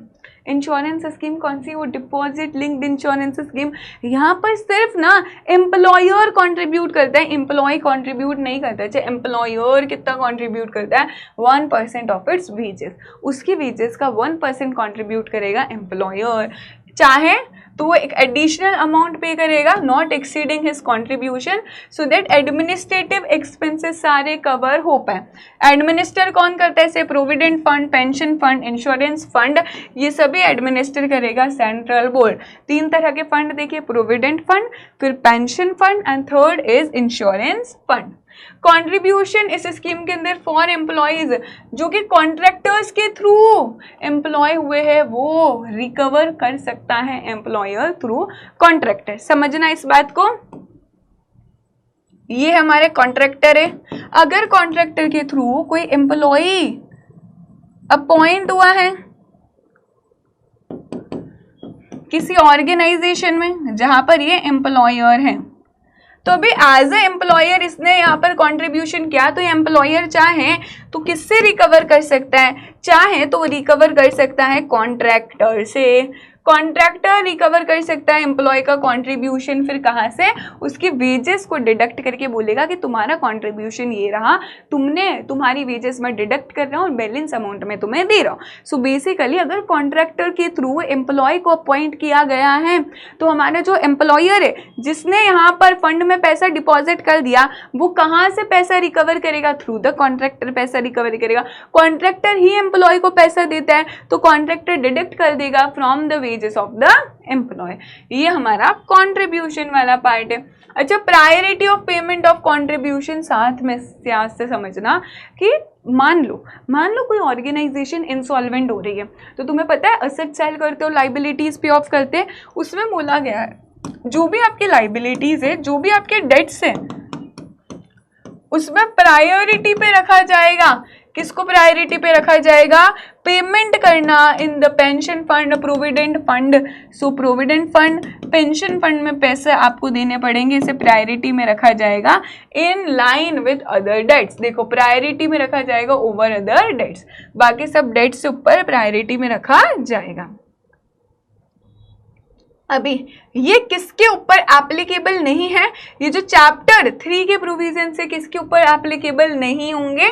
इंश्योरेंस स्कीम कौन सी? वो डिपॉजिट लिंक्ड इंश्योरेंस स्कीम। यहाँ पर सिर्फ ना एम्प्लॉयर कंट्रीब्यूट करता है, एम्प्लॉय कंट्रीब्यूट नहीं करता है। एम्प्लॉयर कितना कंट्रीब्यूट करता है? 1% ऑफ इट्स वेजेस। उसकी वेजेस का 1% कंट्रीब्यूट करेगा एम्प्लॉयर। चाहे तो वो एक एडिशनल अमाउंट पे करेगा, not exceeding his contribution, so that administrative expenses सारे कवर हो पाए। एडमिनिस्टर कौन करता है? से provident fund, pension fund, insurance fund, ये सभी एडमिनिस्टर करेगा सेंट्रल बोर्ड। 3 तरह के फंड देखिए, प्रोविडेंट फंड, फिर pension fund, and third is insurance fund. Contribution इस स्कीम के अंदर फॉर एम्प्लॉयज जो कि कॉन्ट्रैक्टर्स के थ्रू एम्प्लॉय हुए हैं वो रिकवर कर सकता है एम्प्लॉयर थ्रू कॉन्ट्रैक्टर। समझना इस बात को, ये हमारे कॉन्ट्रैक्टर है। अगर कॉन्ट्रैक्टर के थ्रू कोई एम्प्लॉय अपॉइंट हुआ है किसी ऑर्गेनाइजेशन में जहां पर ये एम्प्लॉयर है, तो अभी एज ए एम्प्लॉयर इसने यहाँ पर कंट्रीब्यूशन किया, तो ये एम्प्लॉयर चाहे तो किससे रिकवर कर सकता है, चाहे तो रिकवर कर सकता है कॉन्ट्रैक्टर से। कॉन्ट्रैक्टर रिकवर कर सकता है एम्प्लॉय का कंट्रीब्यूशन, फिर कहाँ से, उसकी वेजेस को डिडक्ट करके बोलेगा कि तुम्हारा कंट्रीब्यूशन ये रहा, तुम्हारी वेजेस मैं डिडक्ट कर रहा हूँ और बैलेंस अमाउंट में तुम्हें दे रहा हूँ। सो बेसिकली अगर कॉन्ट्रैक्टर के थ्रू एम्प्लॉय को अपॉइंट किया गया है तो हमारा जो एम्प्लॉयर है जिसने यहाँ पर फंड में पैसा डिपॉजिट कर दिया, वो कहाँ से पैसा रिकवर करेगा, थ्रू द कॉन्ट्रैक्टर पैसा रिकवर करेगा। कॉन्ट्रैक्टर ही एम्प्लॉय को पैसा देता है तो कॉन्ट्रैक्टर डिडक्ट कर देगा from the wages of the employee. ये हमारा कंट्रीब्यूशन वाला पार्ट है। अच्छा, priority of payment of contribution साथ में से समझना कि मान लो कोई ऑर्गेनाइजेशन इंसॉल्वेंट हो रही है, तो तुम्हें पता है असेट सेल करते हो, लाइबिलिटीज पे ऑफ करते हैं, उसमें बोला गया है जो भी आपकी लाइबिलिटीज है, जो भी आपके डेट्स है, उसमें प्रायोरिटी पे रखा जाएगा। किसको प्रायोरिटी पे रखा जाएगा, पेमेंट करना in the pension fund, provident fund. So provident fund, pension fund में पैसे आपको देने पड़ेंगे, इसे प्रायोरिटी में रखा जाएगा in line with other debts. देखो प्रायोरिटी में रखा जाएगा ओवर अदर डेट्स, बाकी सब डेट्स से ऊपर प्रायोरिटी में रखा जाएगा। अभी ये किसके ऊपर एप्लीकेबल नहीं है, ये जो चैप्टर 3 के प्रोविजन से किसके ऊपर एप्लीकेबल नहीं होंगे,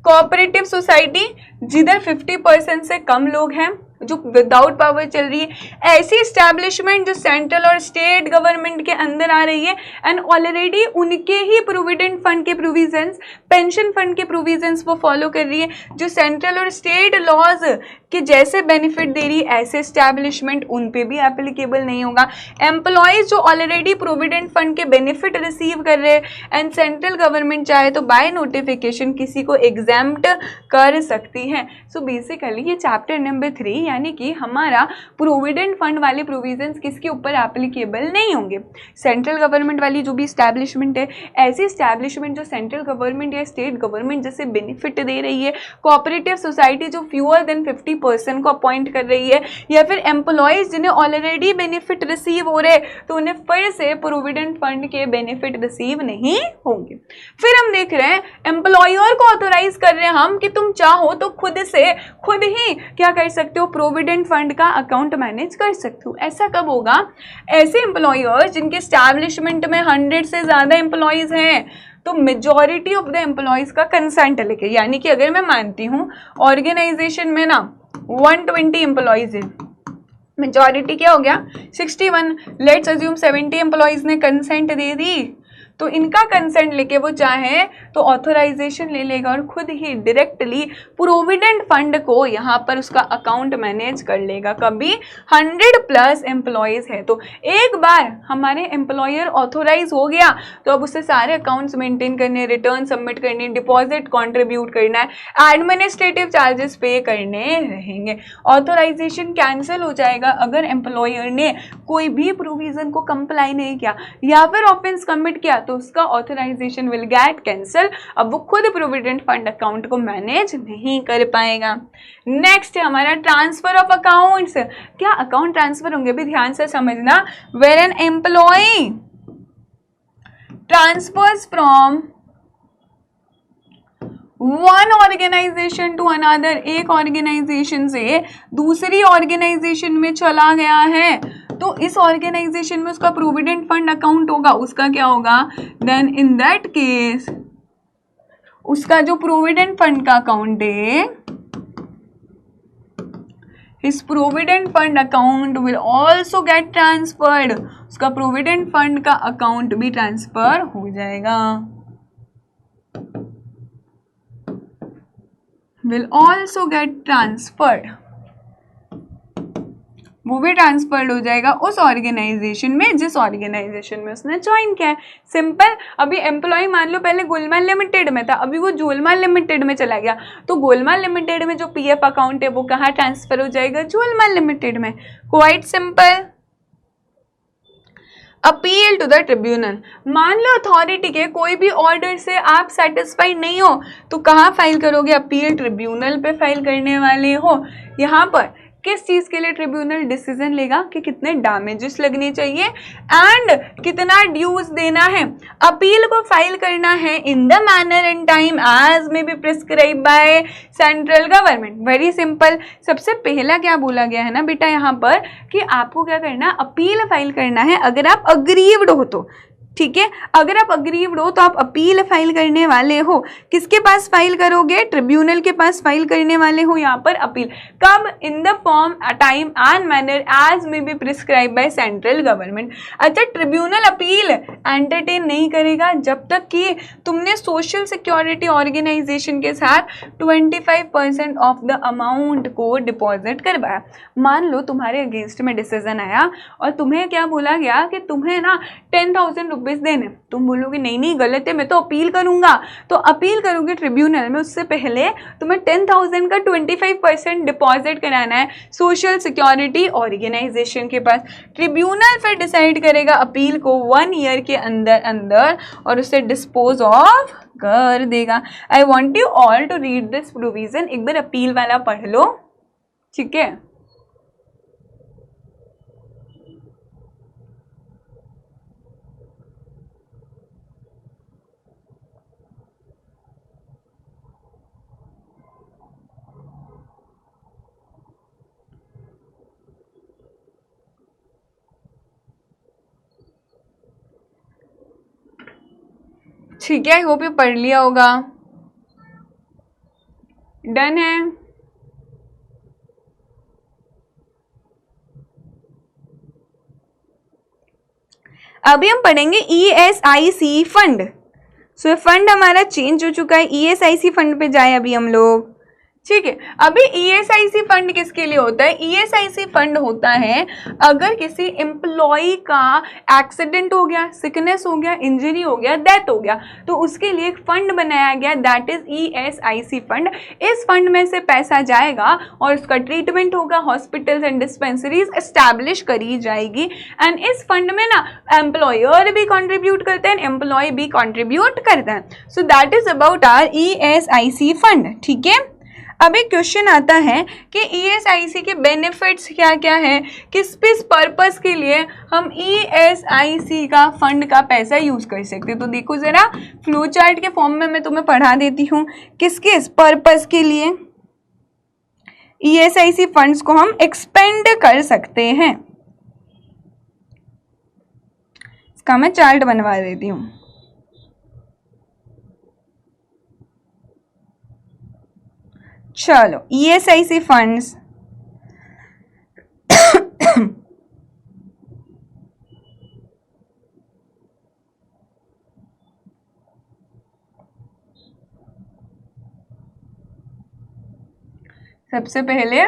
कोऑपरेटिव सोसाइटी जिधर 50% से कम लोग हैं, जो विदाउट पावर चल रही है, ऐसी एस्टैब्लिशमेंट जो सेंट्रल और स्टेट गवर्नमेंट के अंदर आ रही है एंड ऑलरेडी उनके ही प्रोविडेंट फंड के प्रोविजंस, पेंशन फंड के प्रोविजंस वो फॉलो कर रही है, जो सेंट्रल और स्टेट लॉज के जैसे बेनिफिट दे रही है, ऐसे एस्टैब्लिशमेंट उन पे भी एप्लीकेबल नहीं होगा। एम्प्लॉयज जो ऑलरेडी प्रोविडेंट फंड के बेनिफिट रिसीव कर रहे हैं एंड सेंट्रल गवर्नमेंट चाहे तो बाय नोटिफिकेशन किसी को एग्जैम्प्ट कर सकती है। सो बेसिकली ये चैप्टर नंबर 3 यानी कि हमारा प्रोविडेंट फंड वाले प्रोविजंस किसके ऊपर एप्लीकेबल नहीं होंगे, सेंट्रल गवर्नमेंट वाली जो भी स्टैब्लिशमेंट है, ऐसी स्टैब्लिशमेंट जो सेंट्रल गवर्नमेंट या स्टेट गवर्नमेंट जैसे बेनिफिट दे रही है, कोऑपरेटिव सोसाइटी जो फ्यूअर देन 50% को अपॉइंट कर रही है, या फिर एम्प्लॉयज जिन्हें ऑलरेडी बेनिफिट रिसीव हो रहे तो उन्हें फिर से प्रोविडेंट फंड के बेनिफिट रिसीव नहीं होंगे। फिर हम देख रहे हैं एम्प्लॉयर को ऑथोराइज कर रहे हैं हम कि तुम चाहो तो खुद ही क्या कर सकते हो, प्रोविडेंट फंड का अकाउंट मैनेज कर सकते हो। ऐसा कब होगा, ऐसे एम्प्लॉयर्स जिनके एस्टैब्लिशमेंट में 100 से ज़्यादा एम्प्लॉयज़ हैं, तो मेजॉरिटी ऑफ द एम्प्लॉयज़ का कंसेंट लेके, यानी कि अगर मैं मानती हूँ ऑर्गेनाइजेशन में ना 120 एम्प्लॉयज़ है, मेजॉरिटी क्या हो गया 61, लेट्स अज्यूम 70 एम्प्लॉयज़ ने कंसेंट दे दी, तो इनका कंसेंट लेके वो चाहे तो ऑथोराइजेशन ले लेगा और खुद ही डायरेक्टली प्रोविडेंट फंड को यहाँ पर उसका अकाउंट मैनेज कर लेगा। कभी 100+ एम्प्लॉयज़ है तो एक बार हमारे एम्प्लॉयर ऑथोराइज हो गया तो अब उससे सारे अकाउंट्स मेंटेन करने, रिटर्न सबमिट करने, डिपॉजिट कंट्रीब्यूट करना है, एडमिनिस्ट्रेटिव चार्जेस पे करने रहेंगे। ऑथोराइजेशन कैंसिल हो जाएगा अगर एम्प्लॉयर ने कोई भी प्रोविजन को कंप्लाई नहीं किया या फिर ऑफेंस कमिट किया, तो उसका ऑथराइजेशन विल गेट कैंसिल। अब वो खुद प्रोविडेंट फंड अकाउंट को मैनेज नहीं कर पाएगा। नेक्स्ट है हमारा ट्रांसफर ऑफ अकाउंट्स। क्या अकाउंट ट्रांसफर होंगे, भी ध्यान से समझना। Where an employee transfers from one organization to another, एक ऑर्गेनाइजेशन से दूसरी ऑर्गेनाइजेशन में चला गया है, तो इस ऑर्गेनाइजेशन में उसका प्रोविडेंट फंड अकाउंट होगा, उसका क्या होगा, देन इन दैट केस उसका जो प्रोविडेंट फंड का अकाउंट है, his provident fund account will also get transferred, उसका प्रोविडेंट फंड का अकाउंट भी ट्रांसफर हो जाएगा, will also get transferred, वो भी ट्रांसफर्ड हो जाएगा उस ऑर्गेनाइजेशन में जिस ऑर्गेनाइजेशन में उसने ज्वाइन किया है। सिंपल। अभी एम्प्लॉय मान लो पहले गोलमाल लिमिटेड में था, अभी वो जोलमाल लिमिटेड में चला गया, तो गोलमाल लिमिटेड में जो पीएफ अकाउंट है वो कहाँ ट्रांसफर हो जाएगा, जोलमाल लिमिटेड में। Quite simple. Appeal to the tribunal, मान लो अथॉरिटी के कोई भी ऑर्डर से आप सेटिस्फाइड नहीं हो तो कहाँ फाइल करोगे, अपील ट्रिब्यूनल पे फाइल करने वाले हो। यहाँ पर किस चीज के लिए ट्रिब्यूनल डिसीजन लेगा कि कितने डैमेजेस लगने चाहिए एंड कितना ड्यूज देना है। अपील को फाइल करना है in the manner and time as may be prescribe by central government. Very simple. सबसे पहला क्या बोला गया है ना बेटा यहाँ पर कि आपको क्या करना, अपील फाइल करना है अगर आप अग्रीव्ड हो तो। ठीक है, अगर आप अग्रीव्ड हो तो आप अपील फाइल करने वाले हो। किसके पास फाइल करोगे? ट्रिब्यूनल के पास फाइल करने वाले हो यहाँ पर अपील। कब? In the form, time and manner as may be prescribe by central government. अच्छा, ट्रिब्यूनल अपील एंटरटेन नहीं करेगा जब तक कि तुमने सोशल सिक्योरिटी ऑर्गेनाइजेशन के साथ 25% ऑफ द अमाउंट को डिपॉजिट करवाया। मान लो तुम्हारे अगेंस्ट में डिसीजन आया और तुम्हें क्या बोला गया कि तुम्हें ना 10,000 रुपीज देने। तुम बोलोगे नहीं नहीं गलत है, मैं तो अपील करूंगा। तो अपील करोगे ट्रिब्यूनल में, उससे पहले तुम्हें 10,000 का 25% डिपॉजिट कराना है सोशल सिक्योरिटी ऑर्गेनाइजेशन के पास। ट्रिब्यूनल फिर डिसाइड करेगा अपील को 1 ईयर के अंदर अंदर और उसे डिस्पोज ऑफ कर देगा। I want you all to read this provision. एक बार अपील वाला पढ़ लो, ठीक है। ठीक है, आई होप ये पढ़ लिया होगा। डन है। अभी हम पढ़ेंगे ESIC फंड। सो फंड हमारा चेंज हो चुका है, ESIC फंड पे जाए अभी हम लोग। ठीक है, अभी ESIC फंड किसके लिए होता है? ESIC फंड होता है अगर किसी एम्प्लॉय का एक्सीडेंट हो गया, सिकनेस हो गया, इंजरी हो गया, डेथ हो गया, तो उसके लिए एक फंड बनाया गया, दैट इज ESIC फंड। इस फंड में से पैसा जाएगा और उसका ट्रीटमेंट होगा, हॉस्पिटल्स एंड डिस्पेंसरीज एस्टैब्लिश करी जाएगी। एंड इस फंड में ना एम्प्लॉयर भी कंट्रीब्यूट करते हैं, एम्प्लॉय भी कंट्रीब्यूट करते हैं। So that is about our ESIC fund. ठीक है, अब एक क्वेश्चन आता है कि ESIC के बेनिफिट्स क्या क्या है, किस किस पर्पस के लिए हम ESIC का फंड का पैसा यूज कर सकते हैं। तो देखो जरा, फ्लो चार्ट के फॉर्म में मैं तुम्हें पढ़ा देती हूँ किस किस पर्पस के लिए ESIC फंड्स को हम एक्सपेंड कर सकते हैं। इसका मैं चार्ट बनवा देती हूँ। चलो, ESIC फंड्स सबसे पहले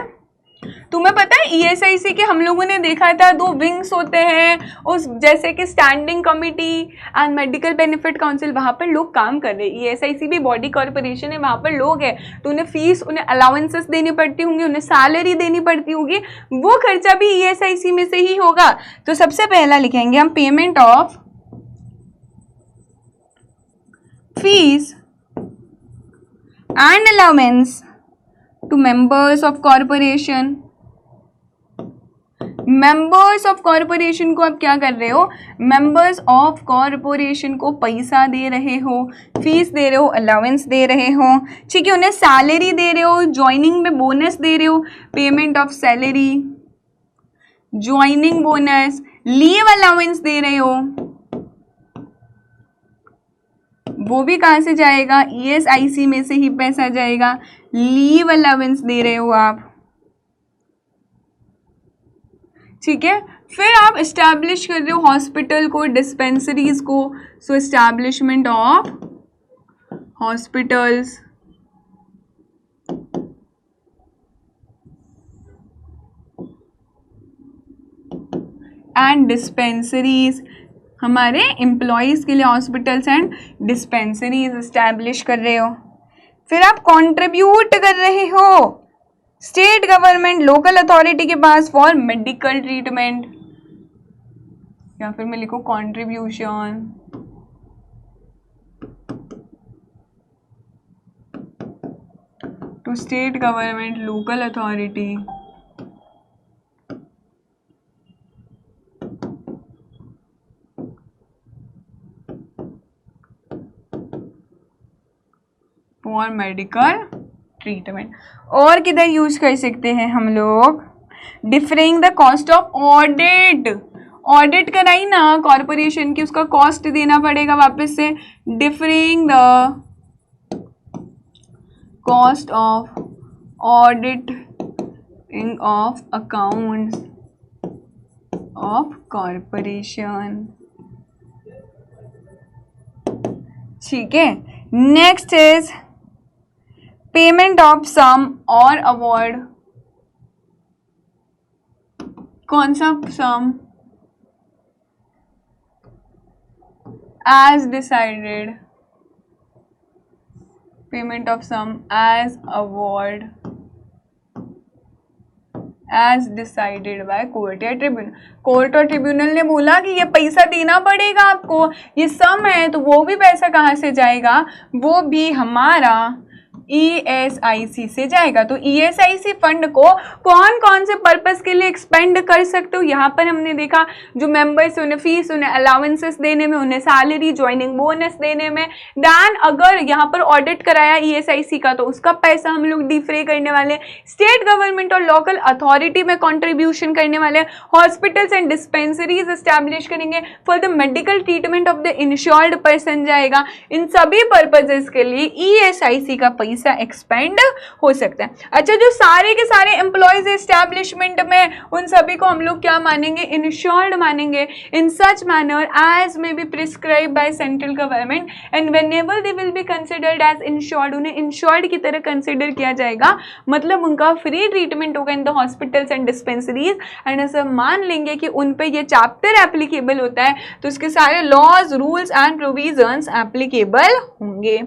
तुम्हें पता है ESIC के हम लोगों ने देखा था 2 विंग्स होते हैं, उस जैसे कि standing committee and medical benefit council. वहां पर लोग काम कर रहे हैं। ESIC भी बॉडी कॉर्पोरेशन है, वहां पर लोग हैं, तो उन्हें फीस, उन्हें अलाउंसेस देनी पड़ती होंगी, उन्हें सैलरी देनी पड़ती होगी, वो खर्चा भी ESIC में से ही होगा। तो सबसे पहला लिखेंगे हम payment of fees and allowance to members of corporation। Members of corporation को आप क्या कर रहे हो? मेंबर्स ऑफ कॉरपोरेशन को पैसा दे रहे हो, फीस दे रहे हो, अलाउंस दे रहे हो, ठीक है, उन्हें सैलरी दे रहे हो, ज्वाइनिंग में बोनस दे रहे हो, payment of salary, joining bonus, leave allowance दे रहे हो, वो भी कहाँ से जाएगा? ESIC में से ही पैसा जाएगा। लीव अलाउंस दे रहे हो आप, ठीक है। फिर आप एस्टैब्लिश कर रहे हो हॉस्पिटल को, डिस्पेंसरीज को। So establishment of hospitals and dispensaries, हमारे एम्प्लॉयज के लिए हॉस्पिटल्स एंड डिस्पेंसरीज एस्टैब्लिश कर रहे हो। फिर आप कंट्रीब्यूट कर रहे हो स्टेट गवर्नमेंट, लोकल अथॉरिटी के पास फॉर मेडिकल ट्रीटमेंट, या फिर मैं लिखूं contribution to state government, local authority for medical treatment. और किधर यूज कर सकते हैं हम लोग, defraying the cost of audit. Audit कराई ना कॉरपोरेशन की, उसका कॉस्ट देना पड़ेगा वापस से, deferring the cost of auditing of accounts of corporation. ठीक है, next is payment of sum और अवार्ड। कौन सा sum? As decided, payment of sum as award as decided by court या ट्रिब्यूनल। कोर्ट और ट्रिब्यूनल ने बोला कि ये पैसा देना पड़ेगा आपको, ये सम है, तो वो भी पैसा कहाँ से जाएगा, वो भी हमारा ESIC से जाएगा। तो ESIC फंड को कौन कौन से पर्पस के लिए एक्सपेंड कर सकते हो, यहाँ पर हमने देखा जो मेंबर्स उन्हें फीस, उन्हें अलाउंसेस देने में, उन्हें सैलरी, ज्वाइनिंग बोनस देने में। दैन अगर यहाँ पर ऑडिट कराया ESIC का तो उसका पैसा हम लोग डिफ्रे करने वाले, स्टेट गवर्नमेंट और लोकल अथॉरिटी में कॉन्ट्रीब्यूशन करने वाले, हॉस्पिटल्स एंड डिस्पेंसरीज एस्टैब्लिश करेंगे for the medical treatment of the insured person जाएगा। इन सभी पर्पजेस के लिए ESIC का पैसा एक्सपेंड हो सकता है। अच्छा, जो सारे के सारे एम्प्लॉयज एस्टैब्लिशमेंट में, उन सभी को हम लोग क्या मानेंगे, इंश्योर्ड मानेंगे, in such manner as may be prescribe by central government and whenever they will be considered as insured, उन्हें इंश्योर्ड की तरह कंसिडर किया जाएगा, मतलब उनका फ्री ट्रीटमेंट होगा in the hospitals and dispensaries. And ऐसा मान लेंगे कि उन पे ये चैप्टर एप्लीकेबल होता है तो उसके सारे laws, rules and provisions applicable होंगे।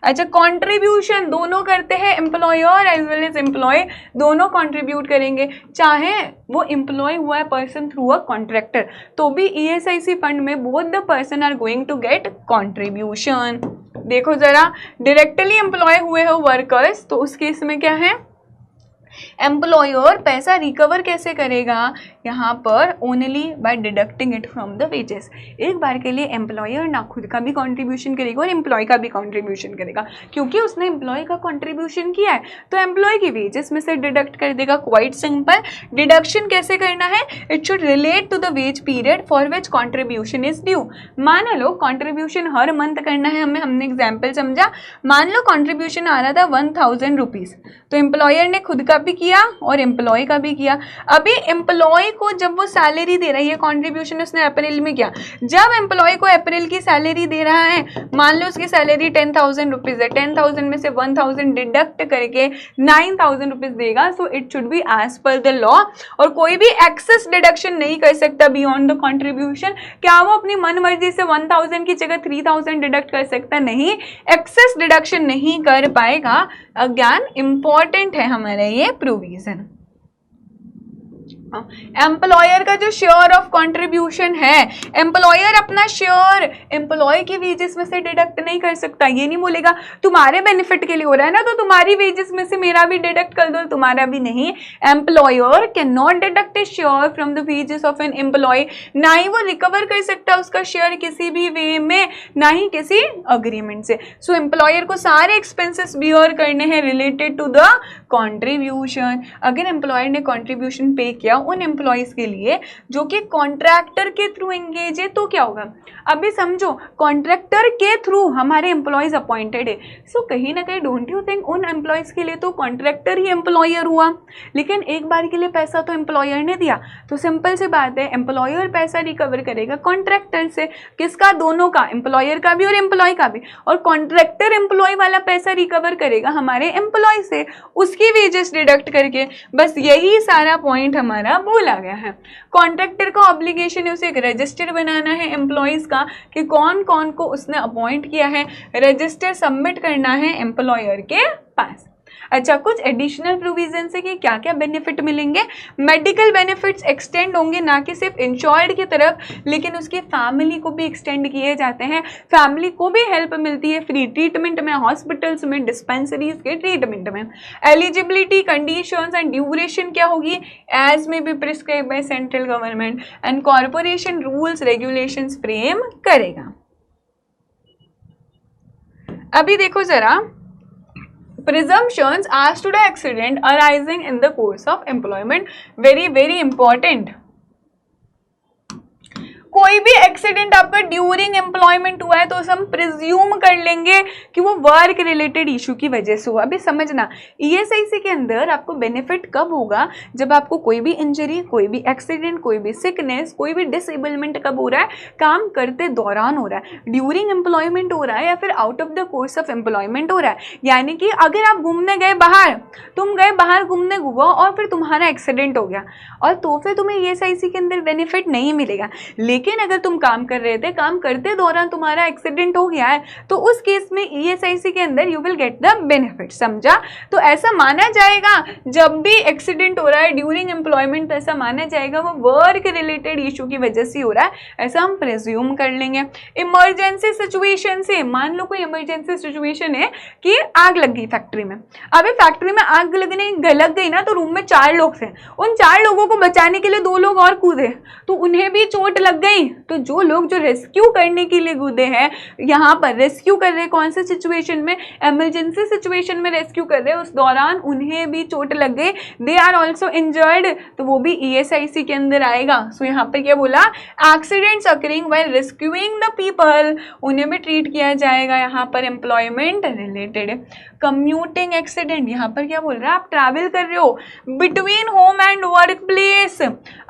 अच्छा, कंट्रीब्यूशन दोनों करते हैं, employer as well as employee दोनों कंट्रीब्यूट करेंगे, चाहे वो एम्प्लॉय हुआ है पर्सन थ्रू अ कॉन्ट्रैक्टर, तो भी ESIC फंड में both the person are going to get contribution. देखो जरा, डायरेक्टली एम्प्लॉय हुए हो वर्कर्स, तो उस केस में क्या है, एम्प्लॉयर पैसा रिकवर कैसे करेगा, यहाँ पर only by deducting it from the wages. एक बार के लिए एम्प्लॉयर ना खुद का भी कंट्रीब्यूशन करेगा और एम्प्लॉय का भी कंट्रीब्यूशन करेगा, क्योंकि उसने एम्प्लॉय का कंट्रीब्यूशन किया है तो एम्प्लॉय की वेजेस में से डिडक्ट कर देगा। Quite simple. डिडक्शन कैसे करना है, it should relate to the wage period for which contribution is due. मान लो कॉन्ट्रीब्यूशन हर मंथ करना है हमें, हमने एग्जाम्पल समझा, मान लो कॉन्ट्रीब्यूशन आ रहा था 1000 रुपीज़, तो एम्प्लॉयर ने खुद का भी किया और एम्प्लॉय का भी किया। अभी एम्प्लॉय को जब वो सैलरी दे रही है, कंट्रीब्यूशन उसने अप्रैल में किया, जब एम्प्लॉय को अप्रैल की सैलरी दे रहा है, मान लो उसकी सैलरी 10,000 रुपीज़ है, 10,000 में से 1,000 डिडक्ट करके 9,000 रुपीज़ देगा। So it should be as per the law, और कोई भी एक्सेस डिडक्शन नहीं कर सकता बियॉन्ड द कंट्रीब्यूशन। क्या वो अपनी मन मर्जी से 1,000 की जगह 3,000 डिडक्ट कर सकता? नहीं, एक्सेस डिडक्शन नहीं कर पाएगा। अगेन इंपॉर्टेंट है हमारे ये प्रोविजन। एम्प्लॉयर का जो शेयर ऑफ कंट्रीब्यूशन है, एम्प्लॉयर अपना शेयर एम्प्लॉय की वेजेस में से डिडक्ट नहीं कर सकता। ये नहीं बोलेगा तुम्हारे बेनिफिट के लिए हो रहा है ना, तो तुम्हारी वेजेस में से मेरा भी डिडक्ट कर दो, तुम्हारा भी नहीं। Employer can not deduct a share from the wages of an employee. ना ही वो रिकवर कर सकता उसका शेयर किसी भी वे में, ना ही किसी अग्रीमेंट से। सो एम्प्लॉयर को सारे एक्सपेंसेस बियर करने हैं रिलेटेड टू द कंट्रीब्यूशन। अगर एम्प्लॉयर ने कंट्रीब्यूशन पे किया उन एम्प्लॉयज के लिए जो कि कॉन्ट्रैक्टर के थ्रू एंगेज है, तो क्या होगा? अभी समझो कॉन्ट्रैक्टर के थ्रू हमारे एम्प्लॉयज अपॉइंटेड है, सो कहीं ना कहीं डोंट यू थिंक उन एम्प्लॉयज के लिए तो कॉन्ट्रैक्टर ही एम्प्लॉयर हुआ। लेकिन एक बार के लिए पैसा तो एम्प्लॉयर ने दिया, तो सिंपल सी बात है, एम्प्लॉयर पैसा रिकवर करेगा कॉन्ट्रैक्टर से। किसका? दोनों का, एम्प्लॉयर का भी और एम्प्लॉय का भी। और कॉन्ट्रैक्टर एम्प्लॉय वाला पैसा रिकवर करेगा हमारे एम्प्लॉय से, उसकी वेजेस डिडक्ट करके। बस यही सारा पॉइंट हमारा बोला गया है। कॉन्ट्रैक्टर का ऑब्लिगेशन है उसे एक रजिस्टर बनाना है एम्प्लॉयज का कि कौन कौन को उसने अपॉइंट किया है, रजिस्टर सबमिट करना है एम्प्लॉयर के पास। अच्छा, कुछ एडिशनल प्रोविजन है कि क्या क्या बेनिफिट मिलेंगे। मेडिकल बेनिफिट्स एक्सटेंड होंगे, ना कि सिर्फ इंश्योर्ड की तरफ, लेकिन उसकी फैमिली को भी एक्सटेंड किए जाते हैं। फैमिली को भी हेल्प मिलती है फ्री ट्रीटमेंट में, हॉस्पिटल्स में, डिस्पेंसरीज के ट्रीटमेंट में। एलिजिबिलिटी, कंडीशंस एंड ड्यूरेशन क्या होगी? As may be prescribe by central government and corporation rules regulations frame करेगा। अभी देखो जरा, presumptions as to the accident arising in the course of employment, very very important। कोई भी accident आपका during employment हुआ है तो हम प्रिज्यूम कर लेंगे कि वो वर्क रिलेटेड इशू की वजह से हुआ। अभी समझना, ईएसआईसी के अंदर आपको बेनिफिट कब होगा, जब आपको कोई भी इंजरी, कोई भी एक्सीडेंट, कोई भी सिकनेस, कोई भी डिसेबलमेंट कब हो रहा है, काम करते दौरान हो रहा है, ड्यूरिंग एम्प्लॉयमेंट हो रहा है या फिर out of the course of employment हो रहा है। यानी कि अगर आप घूमने गए बाहर, तुम गए बाहर घूमने हुआ और फिर तुम्हारा एक्सीडेंट हो गया और तो फिर तुम्हें ईएसआईसी के अंदर बेनिफिट नहीं मिलेगा। लेकिन अगर तुम काम कर रहे थे, काम करते दौरान तुम्हारा एक्सीडेंट हो गया है, तो उस केस में ईएसआईसी के अंदर you will get the benefit. समझा? तो ऐसा माना जाएगा जब भी एक्सीडेंट हो रहा है ड्यूरिंग एम्प्लॉयमेंट, तो ऐसा माना जाएगा वो वर्क रिलेटेड इशू की वजह से हो रहा है, ऐसा हम प्रिज्यूम कर लेंगे। इमरजेंसी सिचुएशन से, मान लो कोई इमरजेंसी सिचुएशन है कि आग लग गई फैक्ट्री में। अभी फैक्ट्री में आग लग गई ना, तो रूम में 4 लोग थे, उन 4 लोगों को बचाने के लिए 2 लोग और कूदे तो उन्हें भी चोट लग गई। तो जो लोग जो रेस्क्यू करने के लिए कूदे हैं, यहाँ पर रेस्क्यू कर रहे हैं, कौन से सिचुएशन में, इमरजेंसी सिचुएशन में रेस्क्यू कर रहे हैं, उस दौरान उन्हें भी चोट लग गई, दे आर ऑल्सो इंजर्ड, तो वो भी ईएसआईसी के अंदर आएगा। सो यहाँ पे क्या बोला, accidents occurring while rescuing the people, उन्हें भी ट्रीट किया जाएगा यहाँ पर एम्प्लॉयमेंट रिलेटेड। कम्यूटिंग एक्सीडेंट, यहाँ पर क्या बोल रहा है, आप ट्रैवल कर रहे हो between home and work place,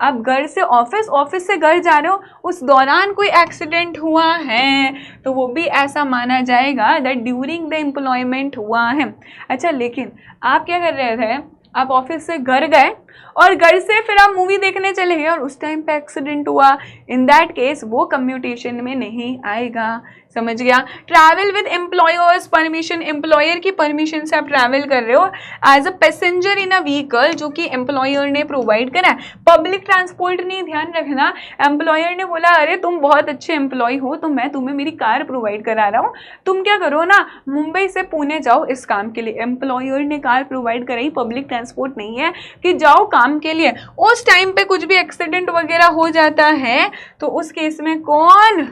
आप घर से ऑफिस, ऑफिस से घर जा रहे हो, उस दौरान कोई एक्सीडेंट हुआ है तो वो भी ऐसा माना जाएगा दैट ड्यूरिंग द एम्प्लॉयमेंट हुआ है। अच्छा, लेकिन आप क्या कर रहे थे, आप ऑफिस से घर गए और घर से फिर आप मूवी देखने चले गए और उस टाइम पे एक्सीडेंट हुआ, इन दैट केस वो कम्यूटेशन में नहीं आएगा। समझ गया? Travel with employer's permission, employer की परमिशन से आप ट्रैवल कर रहे हो as a passenger in a vehicle जो कि एम्प्लॉयर ने प्रोवाइड करा है। पब्लिक ट्रांसपोर्ट नहीं, ध्यान रखना, एम्प्लॉयर ने बोला अरे तुम बहुत अच्छे एम्प्लॉय हो तो मैं तुम्हें मेरी कार प्रोवाइड करा रहा हूँ, तुम क्या करो ना, मुंबई से पुणे जाओ इस काम के लिए। एम्प्लॉयर ने कार प्रोवाइड कराई, पब्लिक ट्रांसपोर्ट नहीं है कि जाओ काम के लिए। उस टाइम पे कुछ भी एक्सीडेंट वगैरह हो जाता है तो उस केस में कौन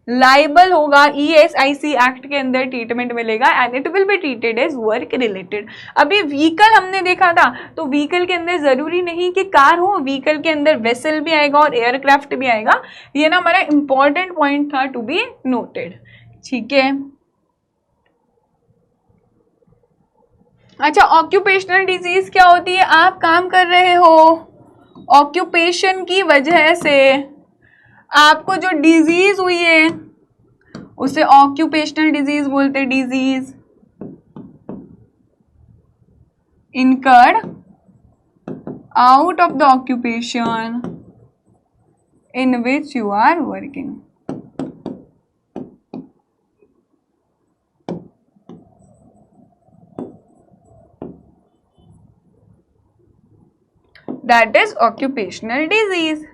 लाइबल होगा, ईएसआईसी एक्ट के अंदर ट्रीटमेंट मिलेगा and it will be treated as work related. अभी व्हीकल हमने देखा था, तो व्हीकल के अंदर जरूरी नहीं कि कार हो, व्हीकल के अंदर वेसल भी आएगा और एयरक्राफ्ट भी आएगा। ये ना हमारा इंपॉर्टेंट पॉइंट था टू बी नोटेड। ठीक है, अच्छा, ऑक्यूपेशनल डिजीज क्या होती है, आप काम कर रहे हो, ऑक्यूपेशन की वजह से आपको जो डिजीज हुई है उसे ऑक्यूपेशनल डिजीज बोलते हैं। Disease incurred out of the occupation in which you are working. That is occupational disease.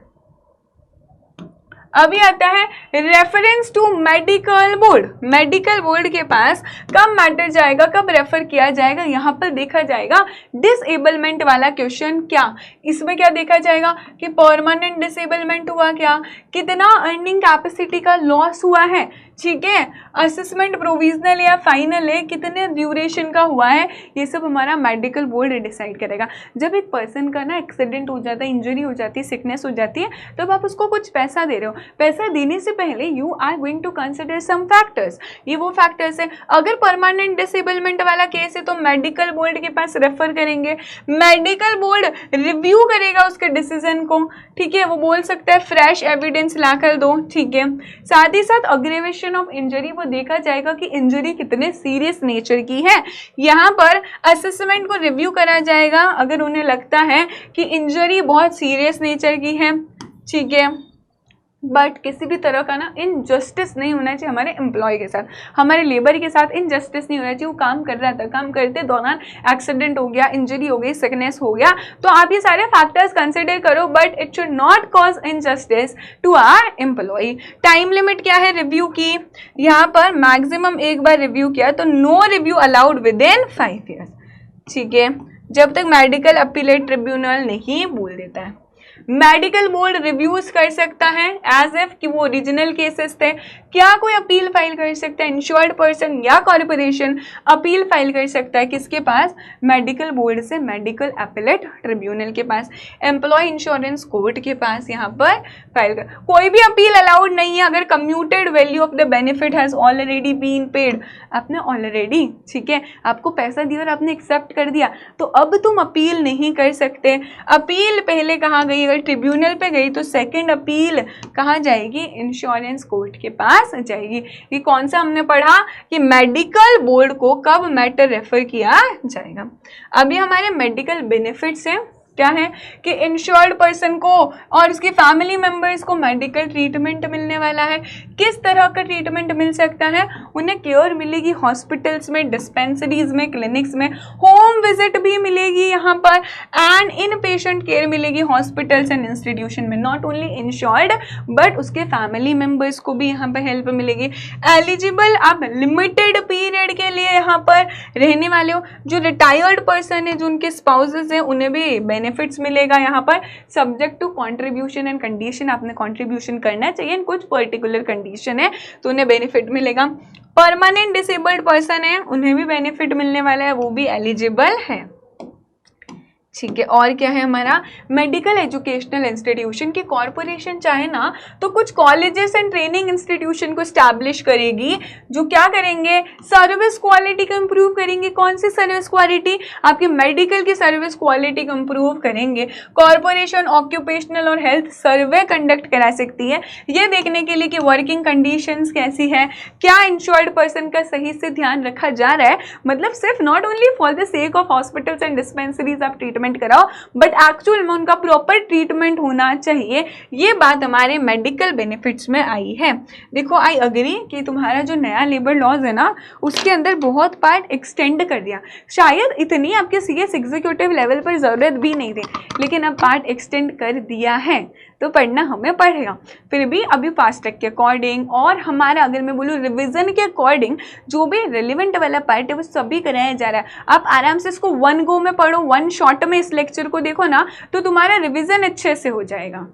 अभी आता है reference to medical board. Medical board के पास कब मैटर जाएगा, कब रेफर किया जाएगा, यहाँ पर देखा जाएगा डिसेबलमेंट वाला क्वेश्चन। क्या इसमें क्या देखा जाएगा कि परमानेंट डिसेबलमेंट हुआ क्या, कितना अर्निंग कैपेसिटी का लॉस हुआ है, ठीक है, असेसमेंट प्रोविजनल या फाइनल है, कितने ड्यूरेशन का हुआ है, ये सब हमारा मेडिकल बोर्ड डिसाइड करेगा। जब एक पर्सन का ना एक्सीडेंट हो जाता है, इंजरी हो जाती है, सिकनेस हो जाती है, तब आप उसको कुछ पैसा दे रहे हो, पैसा देने से पहले you are going to consider some factors. ये वो फैक्टर्स है, अगर परमानेंट डिसेबलमेंट वाला केस है तो मेडिकल बोर्ड के पास रेफर करेंगे, मेडिकल बोर्ड रिव्यू करेगा उसके डिसीजन को, ठीक है, वो बोल सकता है फ्रेश एविडेंस लाकर दो, ठीक है। साथ ही साथ अग्रेवेशन ऑफ इंजरी, वो देखा जाएगा कि इंजरी कितने सीरियस नेचर की है। यहाँ पर असेसमेंट को रिव्यू करा जाएगा अगर उन्हें लगता है कि इंजरी बहुत सीरियस नेचर की है, ठीक है, बट किसी भी तरह का ना इनजस्टिस नहीं होना चाहिए हमारे एम्प्लॉय के साथ, हमारे लेबर के साथ इनजस्टिस नहीं होना चाहिए। वो काम कर रहा था, काम करते दौरान एक्सीडेंट हो गया, इंजरी हो गई, सिकनेस हो गया, तो आप ये सारे फैक्टर्स कंसिडर करो, but it should not cause injustice to our employee. Time limit क्या है रिव्यू की, यहाँ पर मैक्सिमम एक बार रिव्यू किया तो no review allowed within 5 years, ठीक है, जब तक मेडिकल अपीलेट ट्रिब्यूनल नहीं बोल देता है। मेडिकल बोर्ड रिव्यूज कर सकता है एज इफ कि वो ओरिजिनल केसेस थे। क्या कोई अपील फाइल कर सकता है? इंश्योर्ड पर्सन या कॉर्पोरेशन अपील फाइल कर सकता है किसके पास? मेडिकल बोर्ड से मेडिकल अपीलेट ट्रिब्यूनल के पास, एम्प्लॉय इंश्योरेंस कोर्ट के पास यहाँ पर फाइल कर। कोई भी अपील अलाउड नहीं है अगर commuted value of the benefit has already been paid. आपने ऑलरेडी, ठीक है, आपको पैसा दिया और आपने एक्सेप्ट कर दिया, तो अब तुम अपील नहीं कर सकते। अपील पहले कहाँ गई? अगर ट्रिब्यूनल पे गई तो सेकंड अपील कहाँ जाएगी? इंश्योरेंस कोर्ट के पास जाएगी। ये कौन सा हमने पढ़ा कि मेडिकल बोर्ड को कब मैटर रेफर किया जाएगा। अभी हमारे मेडिकल बेनिफिट्स हैं क्या है कि इंश्योर्ड पर्सन को और उसकी फैमिली मेंबर्स को मेडिकल ट्रीटमेंट मिलने वाला है। किस तरह का ट्रीटमेंट मिल सकता है? उन्हें केयर मिलेगी हॉस्पिटल्स में, डिस्पेंसरीज में, क्लिनिक्स में, होम विजिट भी मिलेगी यहाँ पर, एंड इन पेशेंट केयर मिलेगी हॉस्पिटल्स एंड इंस्टीट्यूशन में। नॉट ओनली इंश्योर्ड बट उसके फैमिली मेंबर्स को भी यहाँ पर हेल्प मिलेगी। एलिजिबल आप लिमिटेड पीरियड के लिए यहाँ पर रहने वाले हो। जो रिटायर्ड पर्सन है, जो उनके स्पाउसेस हैं, उन्हें भी बेनिफिट्स मिलेगा यहाँ पर, subject to contribution and condition. आपने कंट्रीब्यूशन करना चाहिए, कुछ पर्टिकुलर कंडीशन है तो उन्हें बेनिफिट मिलेगा। परमानेंट डिसेबल्ड पर्सन है, उन्हें भी बेनिफिट मिलने वाला है, वो भी एलिजिबल है, ठीक है। और क्या है हमारा? मेडिकल एजुकेशनल इंस्टीट्यूशन की कॉरपोरेशन चाहे ना तो कुछ कॉलेजेस एंड ट्रेनिंग इंस्टीट्यूशन को स्टैब्लिश करेगी, जो क्या करेंगे? सर्विस क्वालिटी को इम्प्रूव करेंगे। कौन सी सर्विस क्वालिटी? आपकी मेडिकल की सर्विस क्वालिटी को इम्प्रूव करेंगे। कॉरपोरेशन ऑक्यूपेशनल और हेल्थ सर्वे कंडक्ट करा सकती है, ये देखने के लिए कि वर्किंग कंडीशंस कैसी है, क्या इंश्योर्ड पर्सन का सही से ध्यान रखा जा रहा है। मतलब सिर्फ not only for the sake of hospitals and dispensaries आप ट्रीटमेंट कराओ, बट एक्चुअल में उनका प्रॉपर ट्रीटमेंट होना चाहिए। ये बात हमारे मेडिकल बेनिफिट्स में आई है। देखो, आई अग्री कि तुम्हारा जो नया लेबर लॉज है ना, उसके अंदर बहुत पार्ट एक्सटेंड कर दिया। शायद इतनी आपके सीएस एग्जीक्यूटिव लेवल पर जरूरत भी नहीं थी, लेकिन अब पार्ट एक्सटेंड कर दिया है तो पढ़ना हमें पड़ेगा। फिर भी अभी फास्ट ट्रैक के अकॉर्डिंग और हमारा अगर मैं बोलूँ रिवीजन के अकॉर्डिंग जो भी रिलेवेंट वाला पार्ट है वो सभी कराया जा रहा है। आप आराम से इसको वन गो में पढ़ो, वन शॉट में इस लेक्चर को देखो ना, तो तुम्हारा रिवीजन अच्छे से हो जाएगा।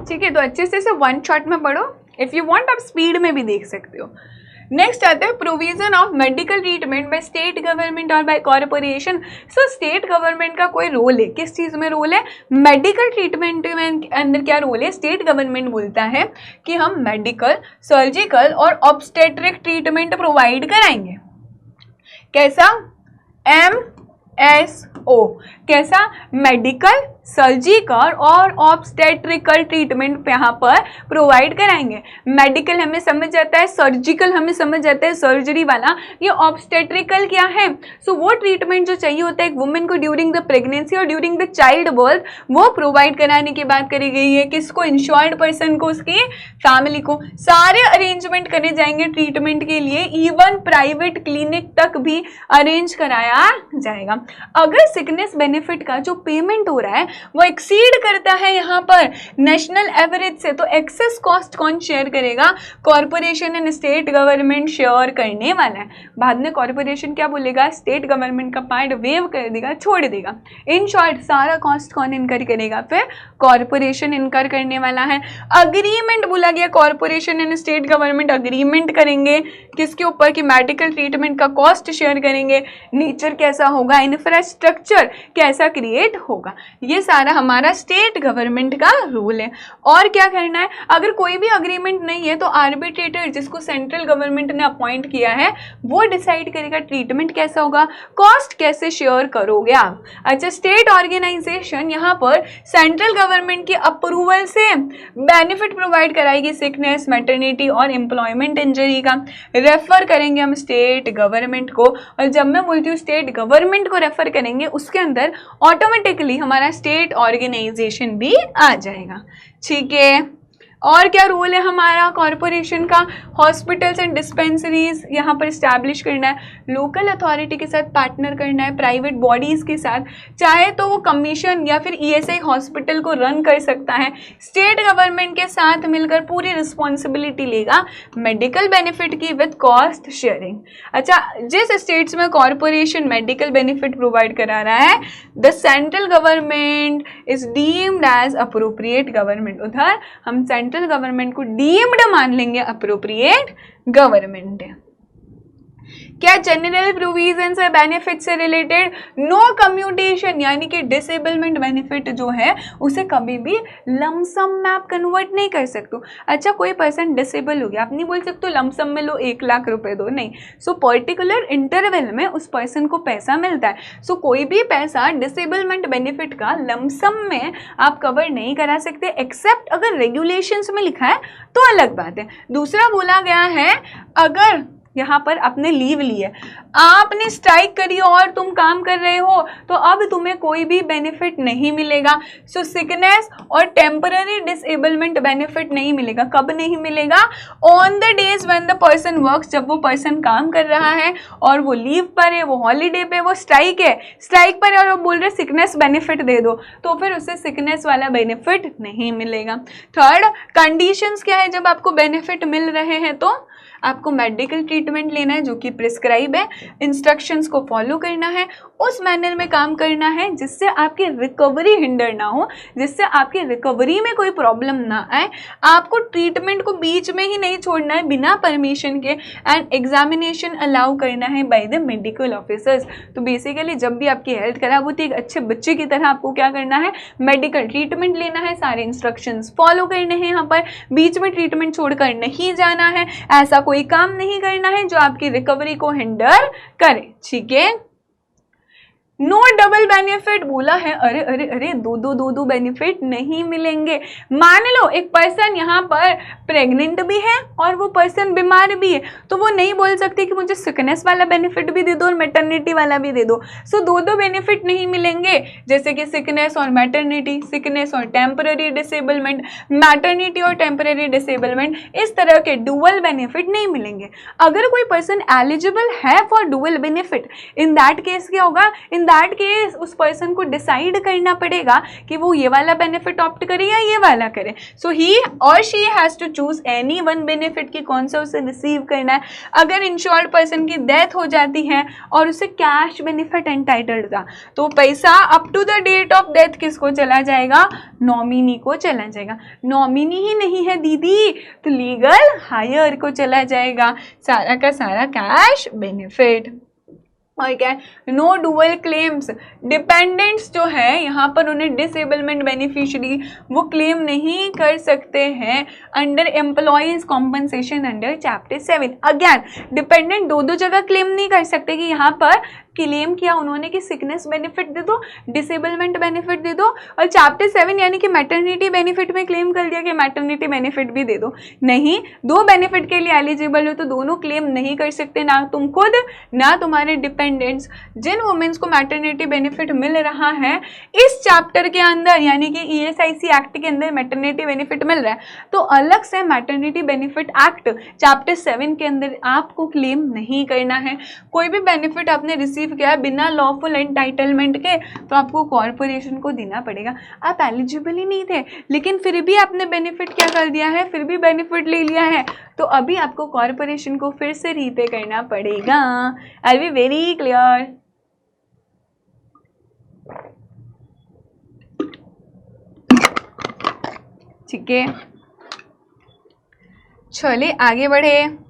ठीक है, तो अच्छे से इसे वन शॉट में पढ़ो। इफ यू वांट आप स्पीड में भी देख सकते हो। नेक्स्ट आता है provision of medical treatment bye state government और बाय कॉर्पोरेशन। सो स्टेट गवर्नमेंट का कोई रोल है, किस चीज़ में रोल है? मेडिकल ट्रीटमेंट में अंदर क्या रोल है? स्टेट गवर्नमेंट बोलता है कि हम मेडिकल, सर्जिकल और ऑब्स्टेट्रिक ट्रीटमेंट प्रोवाइड कराएंगे। कैसा? MSO। कैसा? मेडिकल, सर्जिकल और ऑब्स्टेट्रिकल ट्रीटमेंट यहाँ पर प्रोवाइड कराएंगे। मेडिकल हमें समझ जाता है, सर्जिकल हमें समझ जाता है सर्जरी वाला, ये ऑब्स्टेट्रिकल क्या है? सो वो ट्रीटमेंट जो चाहिए होता है एक वुमेन को ड्यूरिंग द प्रेगनेंसी और ड्यूरिंग द चाइल्ड बर्थ, वो प्रोवाइड कराने की बात करी गई है। किसको? इंश्योर्ड पर्सन को, उसकी फैमिली को। सारे अरेंजमेंट करे जाएंगे ट्रीटमेंट के लिए, इवन प्राइवेट क्लिनिक तक भी अरेंज कराया जाएगा। अगर सिकनेस बेनिफिट का जो पेमेंट हो रहा है वो एक्सीड करता है यहाँ पर नेशनल एवरेज से, तो एक्सेस कॉस्ट कौन शेयर करेगा? Corporation and state government share करने वाला है। बाद में कॉर्पोरेशन क्या बोलेगा? स्टेट गवर्नमेंट का पार्ट वेव कर देगा, छोड़ देगा। इन शॉर्ट सारा कॉस्ट कौन इनकर करेगा? फिर कॉर्पोरेशन इनकर करने वाला है। अग्रीमेंट बोला गया, corporation and state government agreement करेंगे किसके ऊपर? कि मेडिकल ट्रीटमेंट का कॉस्ट शेयर करेंगे। नेचर कैसा होगा? इंफ्रास्ट्रक्चर कैसा क्रिएट होगा? ये सारा हमारा स्टेट गवर्नमेंट का रूल है। और क्या करना है? अगर कोई भी अग्रीमेंट नहीं है तो आर्बिट्रेटर जिसको सेंट्रल गवर्नमेंट ने अपॉइंट किया है वो डिसाइड करेगा ट्रीटमेंट कैसा होगा, कॉस्ट कैसे शेयर करोगे आप। अच्छा, स्टेट ऑर्गेनाइजेशन यहाँ पर सेंट्रल गवर्नमेंट की अप्रूवल से बेनिफिट प्रोवाइड कराएगी सिकनेस, मैटरनिटी और एम्प्लॉयमेंट इंजरी का। रेफर करेंगे हम स्टेट गवर्नमेंट को, और जब मैं बोलती हूँ स्टेट गवर्नमेंट को रेफर करेंगे उसके अंदर ऑटोमेटिकली हमारा स्टेट ऑर्गेनाइजेशन भी आ जाएगा। ठीक है, और क्या रोल है हमारा कॉरपोरेशन का? हॉस्पिटल्स एंड डिस्पेंसरीज यहाँ पर इस्टेब्लिश करना है, लोकल अथॉरिटी के साथ पार्टनर करना है, प्राइवेट बॉडीज़ के साथ, चाहे तो वो कमीशन या फिर ईएसआई हॉस्पिटल को रन कर सकता है, स्टेट गवर्नमेंट के साथ मिलकर पूरी रिस्पॉन्सिबिलिटी लेगा मेडिकल बेनिफिट की विद कॉस्ट शेयरिंग। अच्छा, जिस स्टेट्स में कॉरपोरेशन मेडिकल बेनिफिट प्रोवाइड करा रहा है, the central government is deemed age appropriate government, उधर हम सेंट्रल गवर्नमेंट को डीम्ड मान लेंगे अप्रोप्रिएट गवर्नमेंट है। क्या जनरल प्रोविजंस है बेनिफिट से रिलेटेड? नो कम्यूटेशन, यानी कि डिसेबलमेंट बेनिफिट जो है उसे कभी भी लमसम में आप कन्वर्ट नहीं कर सकते। अच्छा, कोई पर्सन डिसेबल हो गया, आप नहीं बोल सकते लमसम में लो 1 लाख रुपए दो, नहीं। सो पर्टिकुलर इंटरवल में उस पर्सन को पैसा मिलता है। सो कोई भी पैसा डिसेबलमेंट बेनिफिट का लमसम में आप कवर नहीं करा सकते, एक्सेप्ट अगर रेगुलेशंस में लिखा है तो अलग बात है। दूसरा बोला गया है, अगर यहाँ पर आपने लीव ली है, आपने स्ट्राइक करी और तुम काम कर रहे हो, तो अब तुम्हें कोई भी बेनिफिट नहीं मिलेगा। सो सिकनेस और टेम्पररी डिसेबलमेंट बेनिफिट नहीं मिलेगा। कब नहीं मिलेगा? On the days when the person works, जब वो पर्सन काम कर रहा है और वो लीव पर है, वो हॉलीडे पे, वो स्ट्राइक है, स्ट्राइक पर है और वो बोल रहे सिकनेस बेनिफिट दे दो, तो फिर उसे सिकनेस वाला बेनिफिट नहीं मिलेगा। थर्ड, कंडीशंस क्या है जब आपको बेनिफिट मिल रहे हैं? तो आपको मेडिकल ट्रीटमेंट लेना है जो कि प्रिस्क्राइब है, इंस्ट्रक्शंस को फॉलो करना है, उस मैनर में काम करना है जिससे आपकी रिकवरी हिंडर ना हो, जिससे आपकी रिकवरी में कोई प्रॉब्लम ना आए। आपको ट्रीटमेंट को बीच में ही नहीं छोड़ना है बिना परमिशन के, एंड एग्जामिनेशन अलाउ करना है बाय द मेडिकल ऑफिसर्स। तो बेसिकली जब भी आपकी हेल्थ खराब होती है, एक अच्छे बच्चे की तरह आपको क्या करना है? मेडिकल ट्रीटमेंट लेना है, सारे इंस्ट्रक्शंस फॉलो करने हैं, यहाँ पर बीच में ट्रीटमेंट छोड़कर नहीं जाना है, ऐसा कोई काम नहीं करना है जो आपकी रिकवरी को हिंडर करे। ठीक है, नो डबल बेनिफिट बोला है। अरे अरे अरे, दो बेनिफिट नहीं मिलेंगे। मान लो एक पर्सन यहाँ पर प्रेग्नेंट भी है और वो पर्सन बीमार भी है, तो वो नहीं बोल सकती कि मुझे सिकनेस वाला बेनिफिट भी दे दो और मैटरनिटी वाला भी दे दो। सो दो बेनिफिट नहीं मिलेंगे, जैसे कि सिकनेस और मैटरनिटी, सिकनेस और टेम्पररी डिसेबलमेंट, मैटरनिटी और टेम्पररी डिसेबलमेंट, इस तरह के डुअल बेनिफिट नहीं मिलेंगे। अगर कोई पर्सन एलिजिबल है for dual benefit, in that case क्या होगा? इन दैट केस उस पर्सन को डिसाइड करना पड़ेगा कि वो ये वाला बेनिफिट ऑप्ट करे या ये वाला करे। सो ही और she has to choose any one benefit की कौन सा उसे रिसीव करना है। अगर इंश्योर्ड पर्सन की डेथ हो जाती है और उसे कैश बेनिफिट एंटाइटल्ड था, तो पैसा up to the date of death किसको चला जाएगा? नॉमिनी को चला जाएगा। नॉमिनी ही नहीं है दीदी, तो लीगल हायर को चला जाएगा सारा का सारा कैश बेनिफिट। और क्या है? No dual claims. डिपेंडेंट्स जो है यहाँ पर उन्हें डिसेबलमेंट बेनिफिशियरी वो क्लेम नहीं कर सकते हैं under employees compensation under chapter 7। Again dependent दो जगह क्लेम नहीं कर सकते कि यहाँ पर क्लेम किया उन्होंने कि सिकनेस बेनिफिट दे दो, डिसेबलमेंट बेनिफिट दे दो, और चैप्टर 7 यानी कि मैटरनिटी बेनिफिट में क्लेम कर दिया कि मैटरनिटी बेनिफिट भी दे दो। नहीं, दो बेनिफिट के लिए एलिजिबल हो तो दोनों क्लेम नहीं कर सकते, ना तुम खुद ना तुम्हारे डिपेंडेंट्स। जिन वुमेन्स को मैटरनिटी बेनिफिट मिल रहा है इस चैप्टर के अंदर, यानी कि ESIC एक्ट के अंदर मैटरनिटी बेनिफिट मिल रहा है, तो अलग से मैटरनिटी बेनिफिट एक्ट चैप्टर 7 के अंदर आपको क्लेम नहीं करना है। कोई भी बेनिफिट आपने रिसीव किया है बिना लॉफुल एंटाइटलमेंट के, तो आपको कॉर्पोरेशन को देना पड़ेगा। आप एलिजिबल ही नहीं थे, लेकिन फिर भी आपने बेनिफिट क्या कर दिया है? फिर भी बेनिफिट ले लिया है, तो अभी आपको कॉर्पोरेशन को फिर से रीपे करना पड़ेगा। आई बी वेरी क्लियर? ठीक है, चलिए आगे बढ़े।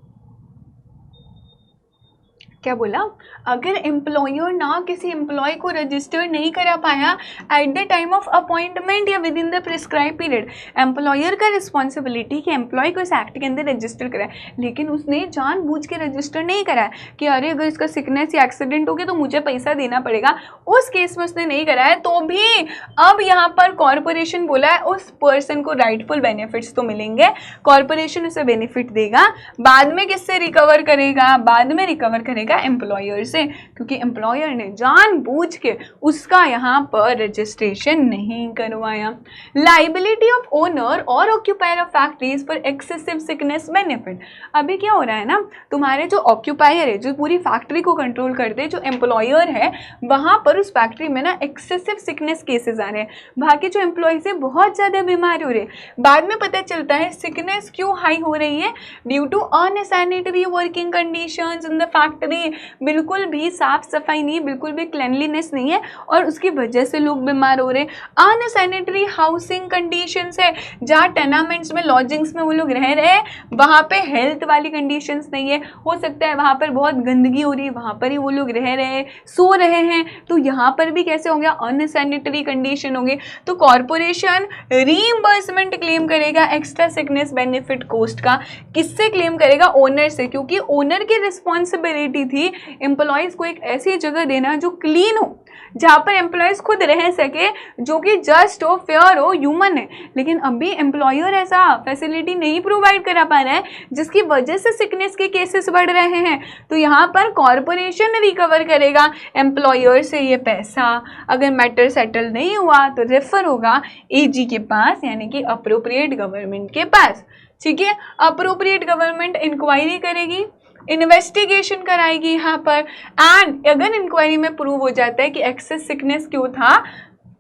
क्या बोला? अगर एम्प्लॉयर ना किसी एम्प्लॉय को रजिस्टर नहीं करा पाया at the time of appointment या within the prescribe period, employer का रिस्पॉन्सिबिलिटी कि एम्प्लॉय को इस एक्ट के अंदर रजिस्टर कराए, लेकिन उसने जानबूझ के रजिस्टर नहीं कराया कि अरे अगर इसका सिकनेस या एक्सीडेंट हो गया तो मुझे पैसा देना पड़ेगा, उस केस में उसने नहीं कराया, तो भी अब यहाँ पर कॉर्पोरेशन बोला है उस पर्सन को राइटफुल बेनिफिट्स तो मिलेंगे, कॉर्पोरेशन उसे बेनिफिट देगा। बाद में किससे रिकवर करेगा? बाद में रिकवर करेगा एम्प्लॉयर से, क्योंकि एम्प्लॉयर ने जानबूझ के उसका यहाँ पर रजिस्ट्रेशन नहीं करवाया। लाइबिलिटी ऑफ ओनर और occupier of factories for excessive sickness benefit. अभी क्या हो रहा है ना, तुम्हारे जो ऑक्यूपायर है, जो पूरी फैक्ट्री को कंट्रोल करते हैं, जो एम्प्लॉयर है, वहाँ पर उस फैक्ट्री में ना एक्सेसिव सिकनेस केसेस आ रहे हैं, वहाँ के जो एम्प्लॉयज है बहुत ज़्यादा बीमार हो रहे हैं। बाद में पता चलता है सिकनेस क्यों हाई हो रही है, due to unsanitary working conditions in the factory. बिल्कुल भी साफ सफाई नहीं, बिल्कुल भी क्लेनलीनेस नहीं है और उसकी वजह से लोग बीमार हो रहे हैं। अनसैनिटरी हाउसिंग कंडीशंस है, जहाँ टेनामेंट्स में, लॉजिंग्स में वो लोग रह रहे हैं, वहाँ पे हेल्थ वाली कंडीशंस नहीं है, हो सकता है वहाँ पर बहुत गंदगी हो रही है, वहाँ पर ही वो लोग रह रहे हैं, सो रहे हैं, तो यहाँ पर भी कैसे हो गया, अनसैनिटरी कंडीशन हो गई। तो कॉर्पोरेशन रीइंबर्समेंट क्लेम करेगा एक्स्ट्रा सिकनेस बेनिफिट कॉस्ट का। किससे क्लेम करेगा? ओनर से, क्योंकि ओनर की रिस्पॉन्सिबिलिटी थी एम्प्लॉयज़ को एक ऐसी जगह देना जो क्लीन हो, जहाँ पर एम्प्लॉयज़ खुद रह सके, जो कि जस्ट हो, फेयर हो, ह्यूमन है। लेकिन अभी एम्प्लॉयर ऐसा फैसिलिटी नहीं प्रोवाइड करा पा रहा है, जिसकी वजह से सिकनेस के केसेस बढ़ रहे हैं। तो यहाँ पर कॉर्पोरेशन रिकवर करेगा एम्प्लॉयर से ये पैसा। अगर मैटर सेटल नहीं हुआ तो रेफर होगा एजी के पास, यानी कि अप्रोप्रिएट गवर्नमेंट के पास। ठीक है, अप्रोप्रिएट गवर्नमेंट इंक्वायरी करेगी, इन्वेस्टिगेशन कराएगी यहाँ पर, एंड अगर इंक्वायरी में प्रूव हो जाता है कि एक्सेस सिकनेस क्यों था,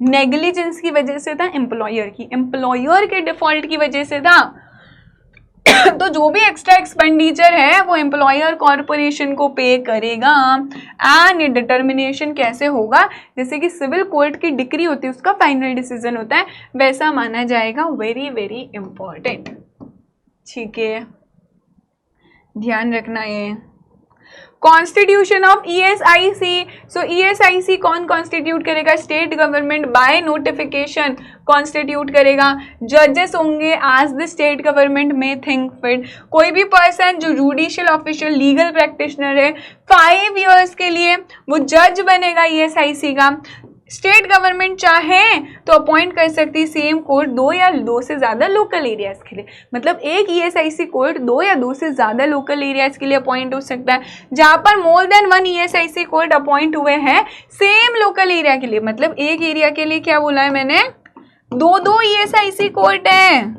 नेग्लिजेंस की वजह से था, एम्प्लॉयर के डिफॉल्ट की वजह से था, तो जो भी एक्स्ट्रा एक्सपेंडिचर है वो एम्प्लॉयर कॉर्पोरेशन को पे करेगा। एंड ये डिटर्मिनेशन कैसे होगा, जैसे कि सिविल कोर्ट की डिक्री होती है, उसका फाइनल डिसीजन होता है, वैसा माना जाएगा। वेरी वेरी इंपॉर्टेंट, ठीक है, ध्यान रखना ये। Constitution of ESIC। So ESIC कौन कॉन्स्टिट्यूट करेगा? State government by notification constitute करेगा। जजेस होंगे एज द स्टेट गवर्नमेंट में थिंक फिट। कोई भी पर्सन जो जुडिशियल ऑफिशियल लीगल प्रैक्टिशनर है 5 years के लिए वो जज बनेगा ESIC का। स्टेट गवर्नमेंट चाहे तो अपॉइंट कर सकती है सेम कोर्ट 2 या 2 से ज़्यादा लोकल एरियाज़ के लिए, मतलब एक ESIC कोर्ट 2 या 2 से ज़्यादा लोकल एरियाज़ के लिए अपॉइंट हो सकता है। जहाँ पर more than 1 ESIC court appoint हुए हैं सेम लोकल एरिया के लिए, मतलब एक एरिया के लिए क्या बोला है मैंने, 2 ESIC कोर्ट हैं।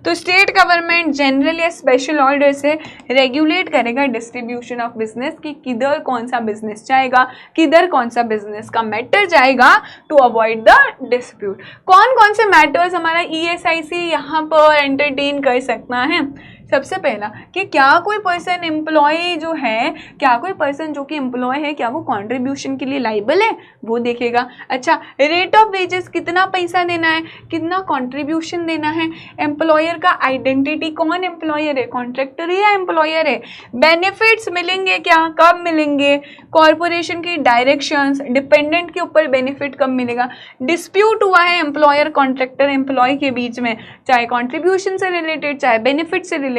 तो स्टेट गवर्नमेंट जनरल या स्पेशल ऑर्डर से रेगुलेट करेगा डिस्ट्रीब्यूशन ऑफ बिजनेस, कि किधर कौन सा बिजनेस जाएगा, किधर कौन सा बिजनेस का मैटर जाएगा, टू अवॉइड द डिस्प्यूट। कौन कौन से मैटर्स हमारा ESIC यहाँ पर एंटरटेन कर सकता है? सबसे पहला कि क्या कोई पर्सन एम्प्लॉय जो है, क्या कोई पर्सन जो कि एम्प्लॉय है, क्या वो कंट्रीब्यूशन के लिए लाइबल है, वो देखेगा। अच्छा, रेट ऑफ वेजेस, कितना पैसा देना है, कितना कंट्रीब्यूशन देना है, एम्प्लॉयर का आइडेंटिटी, कौन एम्प्लॉयर है, कॉन्ट्रैक्टर है या एम्प्लॉयर है, बेनिफिट्स मिलेंगे क्या, कब मिलेंगे, कॉर्पोरेशन की डायरेक्शंस, डिपेंडेंट के ऊपर बेनिफिट कब मिलेगा, डिस्प्यूट हुआ है एम्प्लॉयर कॉन्ट्रैक्टर एम्प्लॉय के बीच में, चाहे कॉन्ट्रीब्यूशन से रिलेटेड चाहे बेनिफिट से रिलेटेड,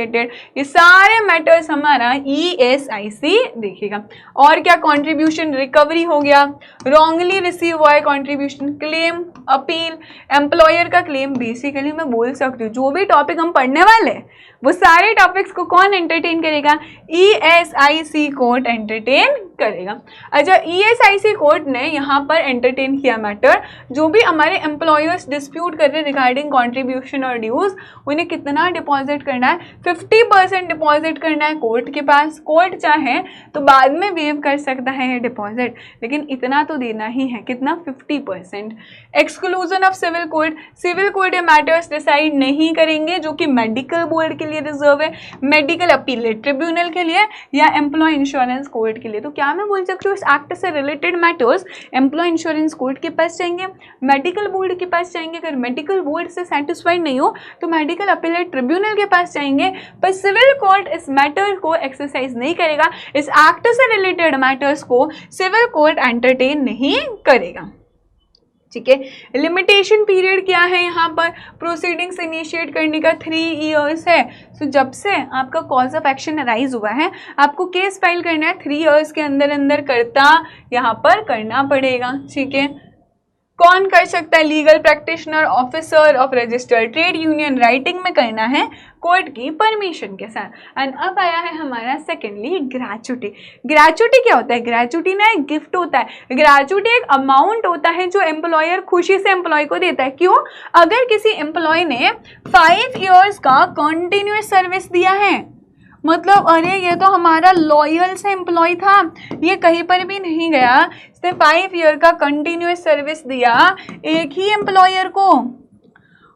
ये सारे मैटर्स हमारा ESIC देखेगा। और क्या, कंट्रीब्यूशन रिकवरी हो गया, रॉन्गली रिसीव हुआ है कंट्रीब्यूशन, क्लेम, अपील, एम्प्लॉयर का क्लेम। बेसिकली मैं बोल सकती हूँ जो भी टॉपिक हम पढ़ने वाले हैं वो सारे टॉपिक्स को कौन एंटरटेन करेगा? ESIC कोर्ट एंटरटेन करेगा। अच्छा, ESIC कोर्ट ने यहाँ पर एंटरटेन किया मैटर, जो भी हमारे एम्प्लॉयर्स डिस्प्यूट कर रहे हैं रिगार्डिंग कंट्रीब्यूशन और ड्यूज, उन्हें कितना डिपॉजिट करना है, 50% डिपॉजिट करना है कोर्ट के पास। कोर्ट चाहे तो बाद में वेव कर सकता है डिपॉजिट, लेकिन इतना तो देना ही है, कितना, 50%। Exclusion of civil court, civil court ये मैटर्स डिसाइड नहीं करेंगे जो कि मेडिकल बोर्ड के लिए रिजर्व है, मेडिकल अपीलेट ट्रिब्यूनल के लिए या एम्प्लॉय इंश्योरेंस कोर्ट के लिए। तो क्या मैं बोल सकती हूँ इस एक्ट से related matters employee insurance court के पास जाएंगे, मेडिकल बोर्ड के पास जाएंगे, अगर मेडिकल बोर्ड से सेटिस्फाइड नहीं हो तो मेडिकल अपीलेट ट्रिब्यूनल के पास जाएंगे, पर सिविल कोर्ट इस मैटर को एक्सरसाइज नहीं करेगा, इस एक्ट से रिलेटेड मैटर्स को सिविल कोर्ट एंटरटेन नहीं करेगा। ठीक है, लिमिटेशन पीरियड क्या है यहाँ पर? प्रोसीडिंग्स इनिशिएट करने का 3 years है। सो जब से आपका कॉज ऑफ एक्शन अराइज हुआ है, आपको केस फाइल करना है, 3 years के अंदर अंदर करता यहाँ पर करना पड़ेगा। ठीक है, कौन कर सकता है? Legal practitioner, officer of registered trade union, writing में करना है कोर्ट की परमिशन के साथ। एंड अब आया है हमारा सेकेंडली ग्रेचुटी। ग्रेचुटी क्या होता है? ग्रेचुटी ना एक गिफ्ट होता है। ग्रेचुटी एक अमाउंट होता है जो एम्प्लॉयर खुशी से एम्प्लॉय को देता है। क्यों? अगर किसी एम्प्लॉय ने 5 इयर्स का कंटिन्यूअस सर्विस दिया है, मतलब अरे ये तो हमारा लॉयल से एम्प्लॉय था, ये कहीं पर भी नहीं गया, इसने 5 ईयर का कंटिन्यूअस सर्विस दिया एक ही एम्प्लॉयर को,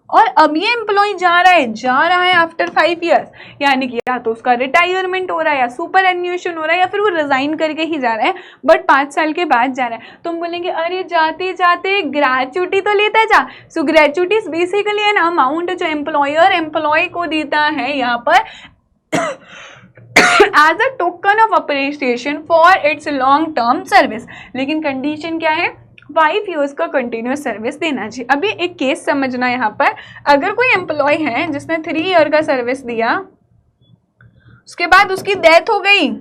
और अब ये एम्प्लॉय जा रहा है आफ्टर 5 इयर्स, यानी कि या तो उसका रिटायरमेंट हो रहा है या सुपर एन्यूएशन हो रहा है या फिर वो रिजाइन करके ही जा रहा है, बट 5 साल के बाद जा रहा है। तुम बोलेंगे अरे जाते जाते ग्रेचुटी तो लेता जा। सो gratuity is basically an amount जो एम्प्लॉयर एम्प्लॉय को देता है यहाँ पर as a token of appreciation for its long term service। लेकिन कंडीशन क्या है? 5 इयर्स का कंटिन्यूस सर्विस देना चाहिए। अभी एक केस समझना यहाँ पर, अगर कोई एम्प्लॉय है जिसने 3 ईयर का सर्विस दिया, उसके बाद उसकी डेथ हो गई,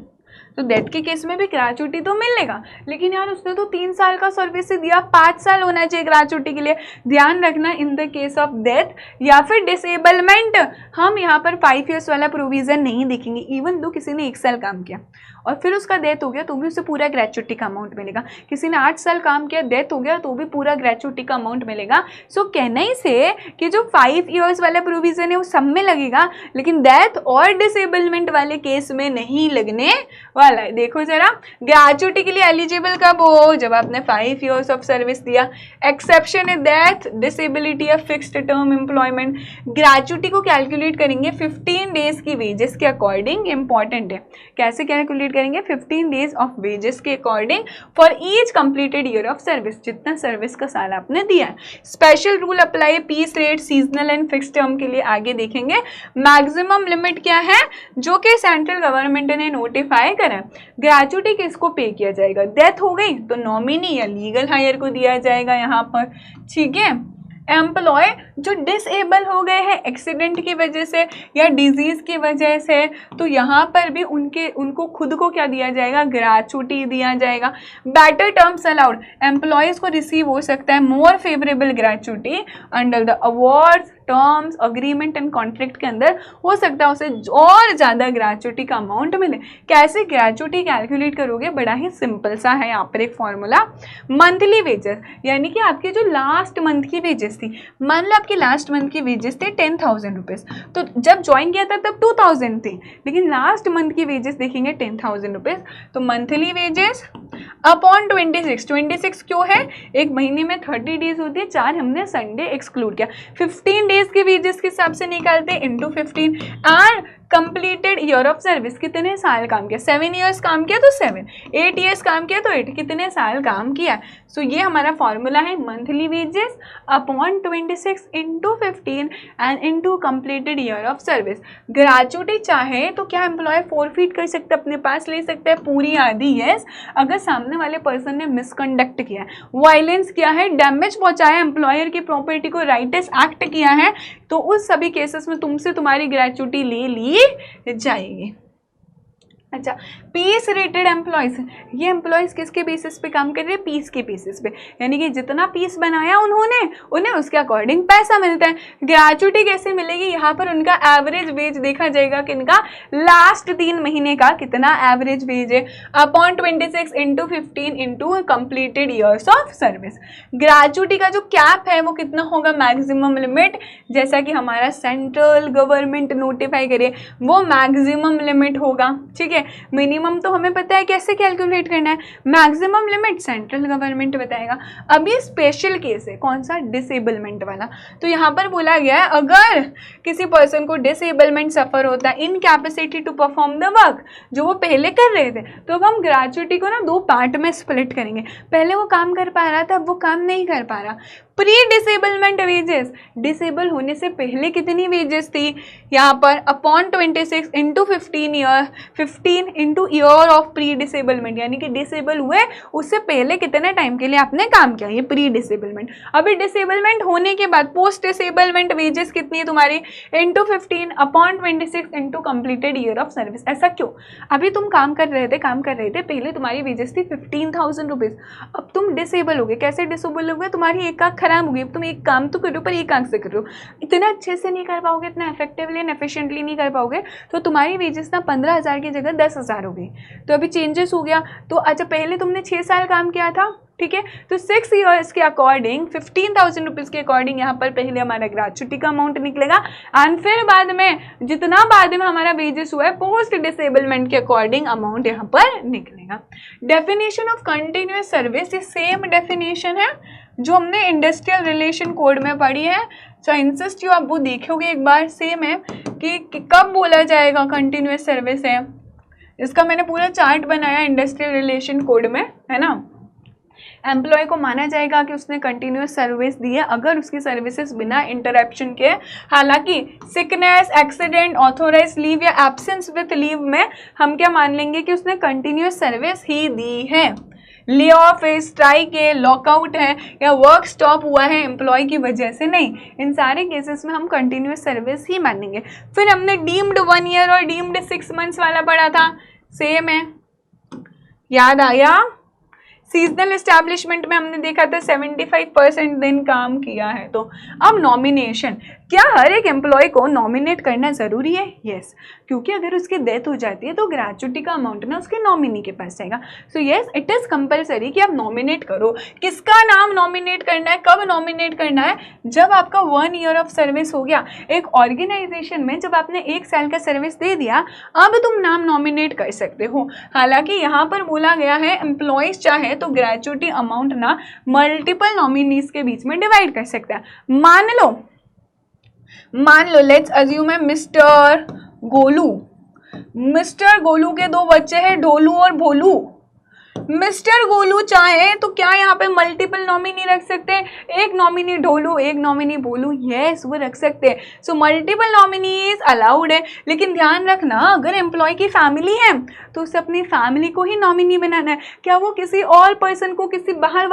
तो डेथ के केस में भी ग्रेचुटी तो मिलेगा, लेकिन यार उसने तो 3 साल का सर्विस दिया, 5 साल होना चाहिए ग्रेचुटी के लिए। ध्यान रखना, in the case of death या फिर डिसेबलमेंट हम यहाँ पर 5 इयर्स वाला प्रोविजन नहीं देखेंगे। इवन दो किसी ने 1 साल काम किया और फिर उसका डेथ हो गया तो भी उसे पूरा ग्रेचुटी का अमाउंट मिलेगा। किसी ने 8 साल काम किया, डेथ हो गया तो भी पूरा ग्रेचुटी का अमाउंट मिलेगा। सो कहना ही से कि जो 5 इयर्स वाला प्रोविजन है वो सब में लगेगा, लेकिन डेथ और डिसेबलमेंट वाले केस में नहीं लगने वाला है। देखो जरा, ग्रेचुटी के लिए एलिजिबल कब हो? जब आपने 5 इयर्स ऑफ सर्विस दिया। एक्सेप्शन है डेथ, डिसेबिलिटी या फिक्स्ड टर्म एम्प्लॉयमेंट। ग्रेचुटी को कैलकुलेट करेंगे 15 डेज की वेजेस के अकॉर्डिंग। इंपॉर्टेंट है, कैसे कैलकुलेट करेंगे? 15 डेज ऑफ वेजेस के according for each completed year of service, जितना सर्विस का साल आपने दिया है। Special rule apply piece rate, seasonal and fixed term के लिए आगे देखेंगे। मैक्सिमम लिमिट क्या है? जो कि सेंट्रल गवर्नमेंट ने नोटिफाई करा। ग्रेचुटी किसको पे किया जाएगा? डेथ हो गई तो नॉमिनी या लीगल हायर को दिया जाएगा यहाँ पर, ठीक है। एम्प्लॉय जो डिसेबल हो गए हैं एक्सीडेंट की वजह से या डिजीज की वजह से, तो यहाँ पर भी उनको खुद को क्या दिया जाएगा? ग्रेचुटी दिया जाएगा। बेटर टर्म्स अलाउड, एम्प्लॉयज को रिसीव हो सकता है more favourable gratuity under the awards, terms, agreement and contract के अंदर हो सकता है उसे और ज़्यादा ग्रेचुटी का अमाउंट मिले। कैसे ग्रेचुटी कैलकुलेट करोगे? बड़ा ही सिंपल सा है यहाँ पर एक फॉर्मूला। मंथली वेजेस, यानी कि आपके जो लास्ट मंथ की वेजेस थी, मान लो आपकी लास्ट मंथ की वेजेस थे 10,000 रुपीज़, तो जब ज्वाइन किया था तब 2,000 थी, लेकिन लास्ट मंथ की वेजेस देखेंगे 10,000 रुपीज़, तो मंथली वेजेस अपॉन 26 क्यों है? एक महीने में 30 डेज होती है, 4 हमने संडे एक्सक्लूड किया, 15 डेज के वेजेस के हिसाब से निकालते हैं into 15। And completed year of service, कितने साल काम किया? 7 इयर्स काम किया तो 7, 8 इयर्स काम किया तो 8, कितने साल काम किया? सो ये हमारा फॉर्मूला है monthly wages upon 26 into 15 and into completed year of service. Gratuity चाहे तो क्या एम्प्लॉय फोरफीट कर सकता है, अपने पास ले सकता है पूरी आधी? यस, अगर सामने वाले पर्सन ने मिसकंडक्ट किया है, वायलेंस किया है, डैमेज पहुंचाया एम्प्लॉयर की प्रॉपर्टी को, राइटस एक्ट किया है, तो उस सभी केसेस में तुमसे तुम्हारी ग्रेचुटी ले ली जाएगी। अच्छा, पीस रेटेड एम्प्लॉयज, ये एम्प्लॉयज किसके बेसिस पे काम कर रहे हैं? पीस के बेसिस पे, यानी कि जितना पीस बनाया उन्हें उसके अकॉर्डिंग पैसा मिलता है। ग्रेचुटी कैसे मिलेगी? यहाँ पर उनका एवरेज वेज देखा जाएगा कि इनका लास्ट 3 महीने का कितना एवरेज वेज है, upon 26 into 15 into completed years of service. Gratuity का जो कैप है वो कितना होगा? मैक्सिमम लिमिट, जैसा कि हमारा सेंट्रल गवर्नमेंट नोटिफाई करे वो मैक्सिमम लिमिट होगा, ठीक है। मिनिमम तो हमें पता है कैसे कैलकुलेट करना है, मैक्सिमम लिमिट सेंट्रल गवर्नमेंट बताएगा। अब ये स्पेशल केस है, कौन सा? डिसेबलमेंट वाला। तो यहाँ पर बोला गया है अगर किसी पर्सन को डिसेबलमेंट सफर होता है, incapacity to perform the work, जो वो पहले कर रहे थे, तो अब हम ग्रेचुटी को ना 2 पार्ट में स्प्लिट करेंगे। पहले वो काम कर पा रहा था, अब वो काम नहीं कर पा रहा। प्री डिसेबलमेंट वेजेस, डिसेबल होने से पहले कितनी वेजेस थी? यहाँ पर upon 26 into 15 year, 50 15 into year of pre disablement, यानी कि डिसेबल हुए उससे पहले कितने टाइम के लिए आपने काम किया, ये प्री डिसेबलमेंट। अभी डिसेबलमेंट होने के बाद पोस्ट डिसेबलमेंट वेजेस कितनी है तुम्हारी, into 15 upon 26 into completed year of service. ऐसा क्यों, अभी तुम काम कर रहे थे, पहले तुम्हारी वेजेस थी 15,000 रुपीज, अब तुम डिसेबल हो गए। कैसे डिसेबल हो गए, तुम्हारी एक आंख खराब हो गई, तुम एक काम तो करो पर एक आंख से करो, इतना अच्छे से नहीं कर पाओगे, इतना इफेक्टिवली एंड एफिशिएंटली नहीं कर पाओगे, तो तुम्हारी वेजेस ना 15,000 की जगह 10,000 हो गई। तो अभी चेंजेस हो गया। तो अच्छा पहले तुमने 6 साल काम किया था, ठीक है, तो 6 ईयर्स के अकॉर्डिंग 15,000 रुपीज़ के अकॉर्डिंग यहाँ पर पहले हमारा ग्रेचुटी का अमाउंट निकलेगा एंड फिर बाद में जितना बाद में हमारा वेजेस हुआ है पोस्ट डिसेबलमेंट के अकॉर्डिंग अमाउंट यहाँ पर निकलेगा। डेफिनेशन ऑफ कंटिन्यूअस सर्विस, ये सेम डेफिनेशन है जो हमने इंडस्ट्रियल रिलेशन कोड में पढ़ी है। सो इंसिस्ट यू, आप वो देखोगे एक बार, सेम है कि कब बोला जाएगा कंटिन्यूअस सर्विस है। इसका मैंने पूरा चार्ट बनाया इंडस्ट्रियल रिलेशन कोड में, है ना। एम्प्लॉय को माना जाएगा कि उसने कंटिन्यूअस सर्विस दी है अगर उसकी सर्विसेज बिना इंटरप्शन के, हालांकि सिकनेस, एक्सीडेंट, ऑथोराइज लीव या एब्सेंस विथ लीव में हम क्या मान लेंगे कि उसने कंटिन्यूअस सर्विस ही दी है। ले ऑफ है, स्ट्राइक है, लॉकआउट है या वर्क स्टॉप हुआ है एम्प्लॉय की वजह से, नहीं, इन सारे केसेस में हम कंटिन्यूअस सर्विस ही मानेंगे। फिर हमने डीम्ड 1 ईयर और डीम्ड 6 मंथ्स वाला पढ़ा था, सेम है, याद आया। सीजनल एस्टैब्लिशमेंट में हमने देखा था 75% दिन काम किया है। तो अब नॉमिनेशन, क्या हर एक एम्प्लॉय को नॉमिनेट करना ज़रूरी है? यस, क्योंकि अगर उसकी डेथ हो जाती है तो ग्रेचुटी का अमाउंट ना उसके नॉमिनी के पास जाएगा। So yes, it is compulsory कि आप नॉमिनेट करो। किसका नाम नॉमिनेट करना है, कब नॉमिनेट करना है? जब आपका 1 ईयर ऑफ सर्विस हो गया एक ऑर्गेनाइजेशन में, जब आपने 1 साल का सर्विस दे दिया, अब तुम नाम नॉमिनेट कर सकते हो। हालांकि यहाँ पर बोला गया है एम्प्लॉयज चाहे तो ग्रेचुटी अमाउंट ना मल्टीपल नॉमिनीज के बीच में डिवाइड कर सकता है। मान लो लेट्स अज्यूम है मिस्टर गोलू के 2 बच्चे हैं, ढोलू और भोलू। मिस्टर गोलू चाहे तो क्या यहाँ पे मल्टीपल नॉमिनी रख सकते हैं, एक नॉमिनी ढोलू, एक नॉमिनी भोलू, यस वो रख सकते हैं। सो मल्टीपल नॉमिनीज अलाउड है, लेकिन ध्यान रखना अगर एम्प्लॉय की फैमिली है तो उसे अपनी फैमिली को ही नॉमिनी बनाना है। क्या वो किसी और पर्सन को, किसी बाहर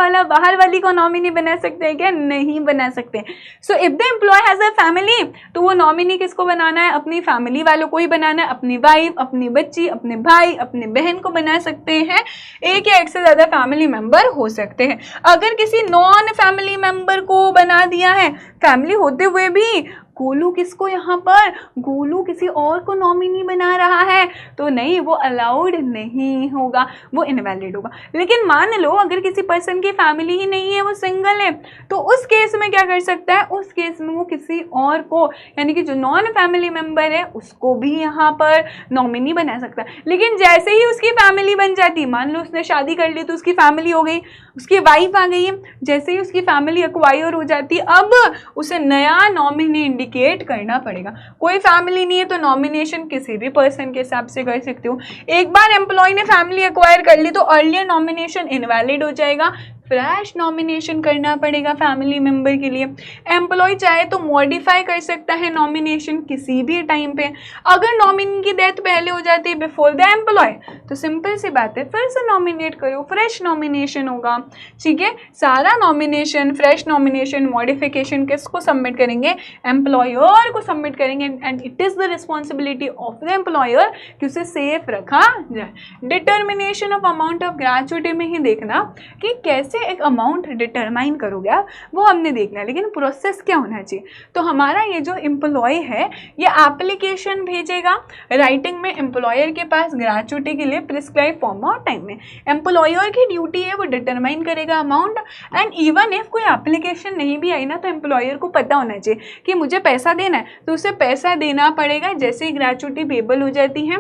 वाली को नॉमिनी बना सकते हैं क्या? नहीं बना सकते। So if the employee has a family तो वो नॉमिनी किसको बनाना है? अपनी फैमिली वालों को ही बनाना है, अपनी वाइफ, अपनी बच्ची, अपने भाई, अपने बहन को बना सकते हैं, एक या एक से ज्यादा फैमिली मेंबर हो सकते हैं। अगर किसी नॉन फैमिली मेंबर को बना दिया है, फैमिली होते हुए भी गोलू किसको, यहाँ पर गोलू किसी और को नॉमिनी बना रहा है, तो नहीं, वो अलाउड नहीं होगा, वो इनवैलिड होगा। लेकिन मान लो अगर किसी पर्सन की फैमिली ही नहीं है, वो सिंगल है, तो उस केस में क्या कर सकता है? उस केस में वो किसी और को, यानी कि जो नॉन फैमिली मेंबर है उसको भी यहाँ पर नॉमिनी बना सकता है। लेकिन जैसे ही उसकी फैमिली बन जाती, मान लो उसने शादी कर ली तो उसकी फैमिली हो गई, उसकी वाइफ आ गई, जैसे ही उसकी फैमिली एक्वायर हो जाती, अब उसे नया नॉमिनी इंडिकेट करना पड़ेगा। कोई फैमिली नहीं है तो नॉमिनेशन किसी भी पर्सन के हिसाब से कर सकते हो। एक बार एम्प्लॉय ने फैमिली एक्वायर कर ली तो अर्लियर नॉमिनेशन इनवैलिड हो जाएगा, फ्रेश नॉमिनेशन करना पड़ेगा फैमिली मेंबर के लिए। एम्प्लॉय चाहे तो मॉडिफाई कर सकता है नॉमिनेशन किसी भी टाइम पे। अगर नॉमिनी की डेथ पहले हो जाती है बिफोर द एम्प्लॉय तो सिंपल सी बात है, फिर से नॉमिनेट करो, फ्रेश नॉमिनेशन होगा। ठीक है, सारा नॉमिनेशन, फ्रेश नॉमिनेशन, मॉडिफिकेशन किसको सबमिट करेंगे? एम्प्लॉयर को सबमिट करेंगे and it is the responsibility of the employer कि उसे सेफ रखा जाए। Determination of amount of gratuity में ही देखना कि कैसे एक अमाउंट डिटरमाइन करोगे आप, वो हमने देखना है, लेकिन प्रोसेस क्या होना चाहिए? तो हमारा ये जो एम्प्लॉय है ये एप्लीकेशन भेजेगा राइटिंग में एम्प्लॉयर के पास ग्रेचुटी के लिए प्रिस्क्राइब फॉर्म और टाइम में। एम्प्लॉयर की ड्यूटी है वो डिटरमाइन करेगा अमाउंट, एंड इवन इफ कोई एप्लीकेशन नहीं भी आई ना तो एम्प्लॉयर को पता होना चाहिए कि मुझे पैसा देना है, तो उसे पैसा देना पड़ेगा। जैसे ही ग्रेचुटी पेबल हो जाती है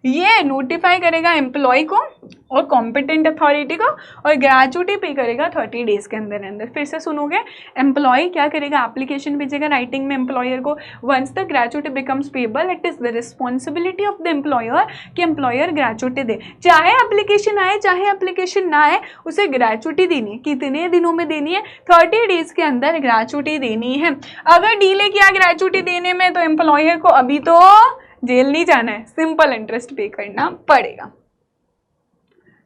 ये नोटिफाई करेगा एम्प्लॉय को और कॉम्पिटेंट अथॉरिटी को, और ग्रेचुटी पे करेगा 30 डेज के अंदर अंदर। फिर से सुनोगे, एम्प्लॉय क्या करेगा? एप्लीकेशन भेजेगा राइटिंग में एम्प्लॉयर को। Once the gratuity becomes payable it is the responsibility of the employer कि एम्प्लॉयर ग्रेचुटी दे, चाहे एप्लीकेशन आए चाहे एप्लीकेशन ना आए, उसे ग्रेचुटी देनी है। कितने दिनों में देनी है? 30 डेज के अंदर ग्रेचुटी देनी है। अगर डीले किया ग्रेचुटी देने में तो एम्प्लॉयर को अभी तो जेल नहीं जाना है, सिंपल इंटरेस्ट पे करना पड़ेगा।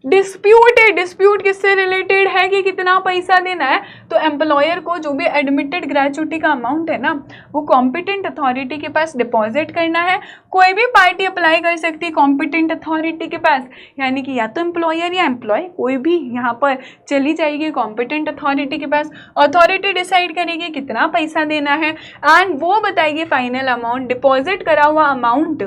डिस्प्यूट है, डिस्प्यूट किससे रिलेटेड है कि कितना पैसा देना है, तो एम्प्लॉयर को जो भी एडमिटेड ग्रेचुटी का अमाउंट है ना वो कॉम्पिटेंट अथॉरिटी के पास डिपॉजिट करना है। कोई भी पार्टी अप्लाई कर सकती है कॉम्पिटेंट अथॉरिटी के पास, यानी कि या तो एम्प्लॉयर या एम्प्लॉय कोई भी यहाँ पर चली जाएगी कॉम्पिटेंट अथॉरिटी के पास। अथॉरिटी डिसाइड करेगी कितना पैसा देना है एंड वो बताएगी फाइनल अमाउंट। डिपॉजिट करा हुआ अमाउंट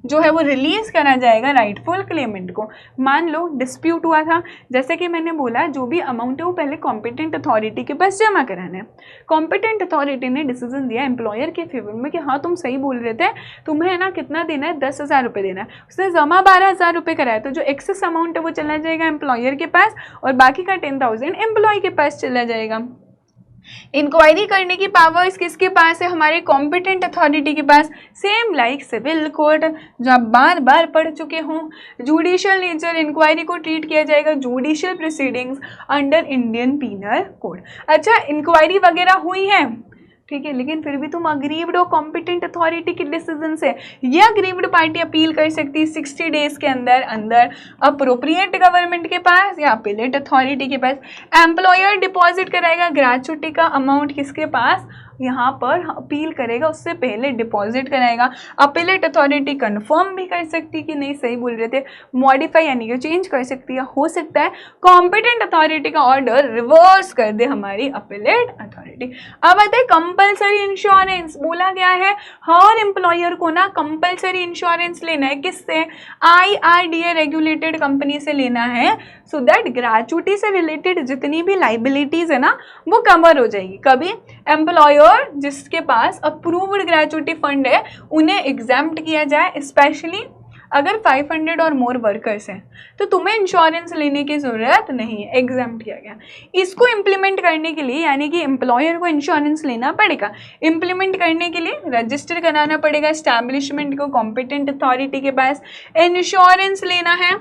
जो है वो रिलीज करा जाएगा राइटफुल क्लेमेंट को। मान लो डिस्प्यूट हुआ था, जैसे कि मैंने बोला जो भी अमाउंट है वो पहले कॉम्पिटेंट अथॉरिटी के पास जमा कराना है। कॉम्पिटेंट अथॉरिटी ने डिसीजन दिया एम्प्लॉयर के फेवर में कि हाँ तुम सही बोल रहे थे, तुम्हें ना कितना देना है, 10,000 रुपये देना है। उसने जमा 12,000 रुपये कराया, तो जो एक्सेस अमाउंट है वो चला जाएगा एम्प्लॉयर के पास और बाकी का 10,000 एम्प्लॉय के पास चला जाएगा। इंक्वायरी करने की पावर्स किसके पास है, हमारे कॉम्पिटेंट अथॉरिटी के पास। सेम लाइक सिविल कोर्ट जो आप बार बार पढ़ चुके हों। जुडिशियल नेचर, इंक्वायरी को ट्रीट किया जाएगा judicial proceedings under Indian penal code. अच्छा इंक्वायरी वगैरह हुई है, ठीक है, लेकिन फिर भी तुम अग्रीव्ड हो कॉम्पिटेंट अथॉरिटी के डिसीजन से, ये अग्रीव्ड पार्टी अपील कर सकती है 60 डेज के अंदर अप्रोप्रिएट गवर्नमेंट के पास या अपीलेट अथॉरिटी के पास। एम्प्लॉयर डिपॉजिट कराएगा ग्रेचुटी का अमाउंट किसके पास, यहाँ पर अपील करेगा उससे पहले डिपॉजिट कराएगा। अपीलेट अथॉरिटी कंफर्म भी कर सकती है कि नहीं सही बोल रहे थे, मॉडिफाई यानी कि चेंज कर सकती है, हो सकता है कॉम्पिटेंट अथॉरिटी का ऑर्डर रिवर्स कर दे हमारी अपीलेट अथॉरिटी। अब आते हैं कंपल्सरी इंश्योरेंस। बोला गया है हर एम्प्लॉयर को ना कंपल्सरी इंश्योरेंस लेना है, किससे, IRDA रेगुलेटेड कंपनी से लेना है, सो दैट ग्रेचुटी से रिलेटेड जितनी भी लाइबिलिटीज है ना वो कवर हो जाएगी। कभी एम्प्लॉयर जिसके पास अप्रूव्ड ग्रेचुटी फंड है उन्हें एग्जाम्प्ट किया जाए, स्पेशली अगर 500 और मोर वर्कर्स हैं तो तुम्हें इंश्योरेंस लेने की ज़रूरत नहीं है, एग्जाम्प्ट किया गया। इसको इम्प्लीमेंट करने के लिए यानी कि एम्प्लॉयर को इंश्योरेंस लेना पड़ेगा, इम्प्लीमेंट करने के लिए रजिस्टर कराना पड़ेगा एस्टैब्लिशमेंट को कॉम्पिटेंट अथॉरिटी के पास, इंश्योरेंस लेना है,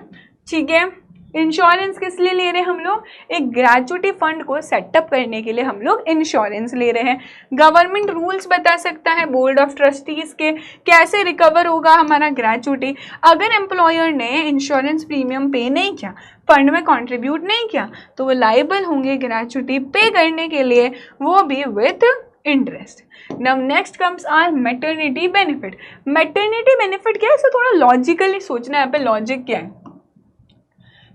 ठीक है। इंश्योरेंस किस लिए ले रहे हैं हम लोग, एक ग्रेचुटी फंड को सेटअप करने के लिए हम लोग इंश्योरेंस ले रहे हैं। गवर्नमेंट रूल्स बता सकता है बोर्ड ऑफ ट्रस्टीज के कैसे रिकवर होगा हमारा ग्रेचुटी। अगर एम्प्लॉयर ने इंश्योरेंस प्रीमियम पे नहीं किया, फंड में कंट्रीब्यूट नहीं किया, तो वो लाइबल होंगे ग्रेचुटी पे करने के लिए, वो भी with interest. Now next comes our maternity benefit. Maternity benefit क्या है, इसे थोड़ा लॉजिकली सोचना है। यहाँ पे लॉजिक क्या है,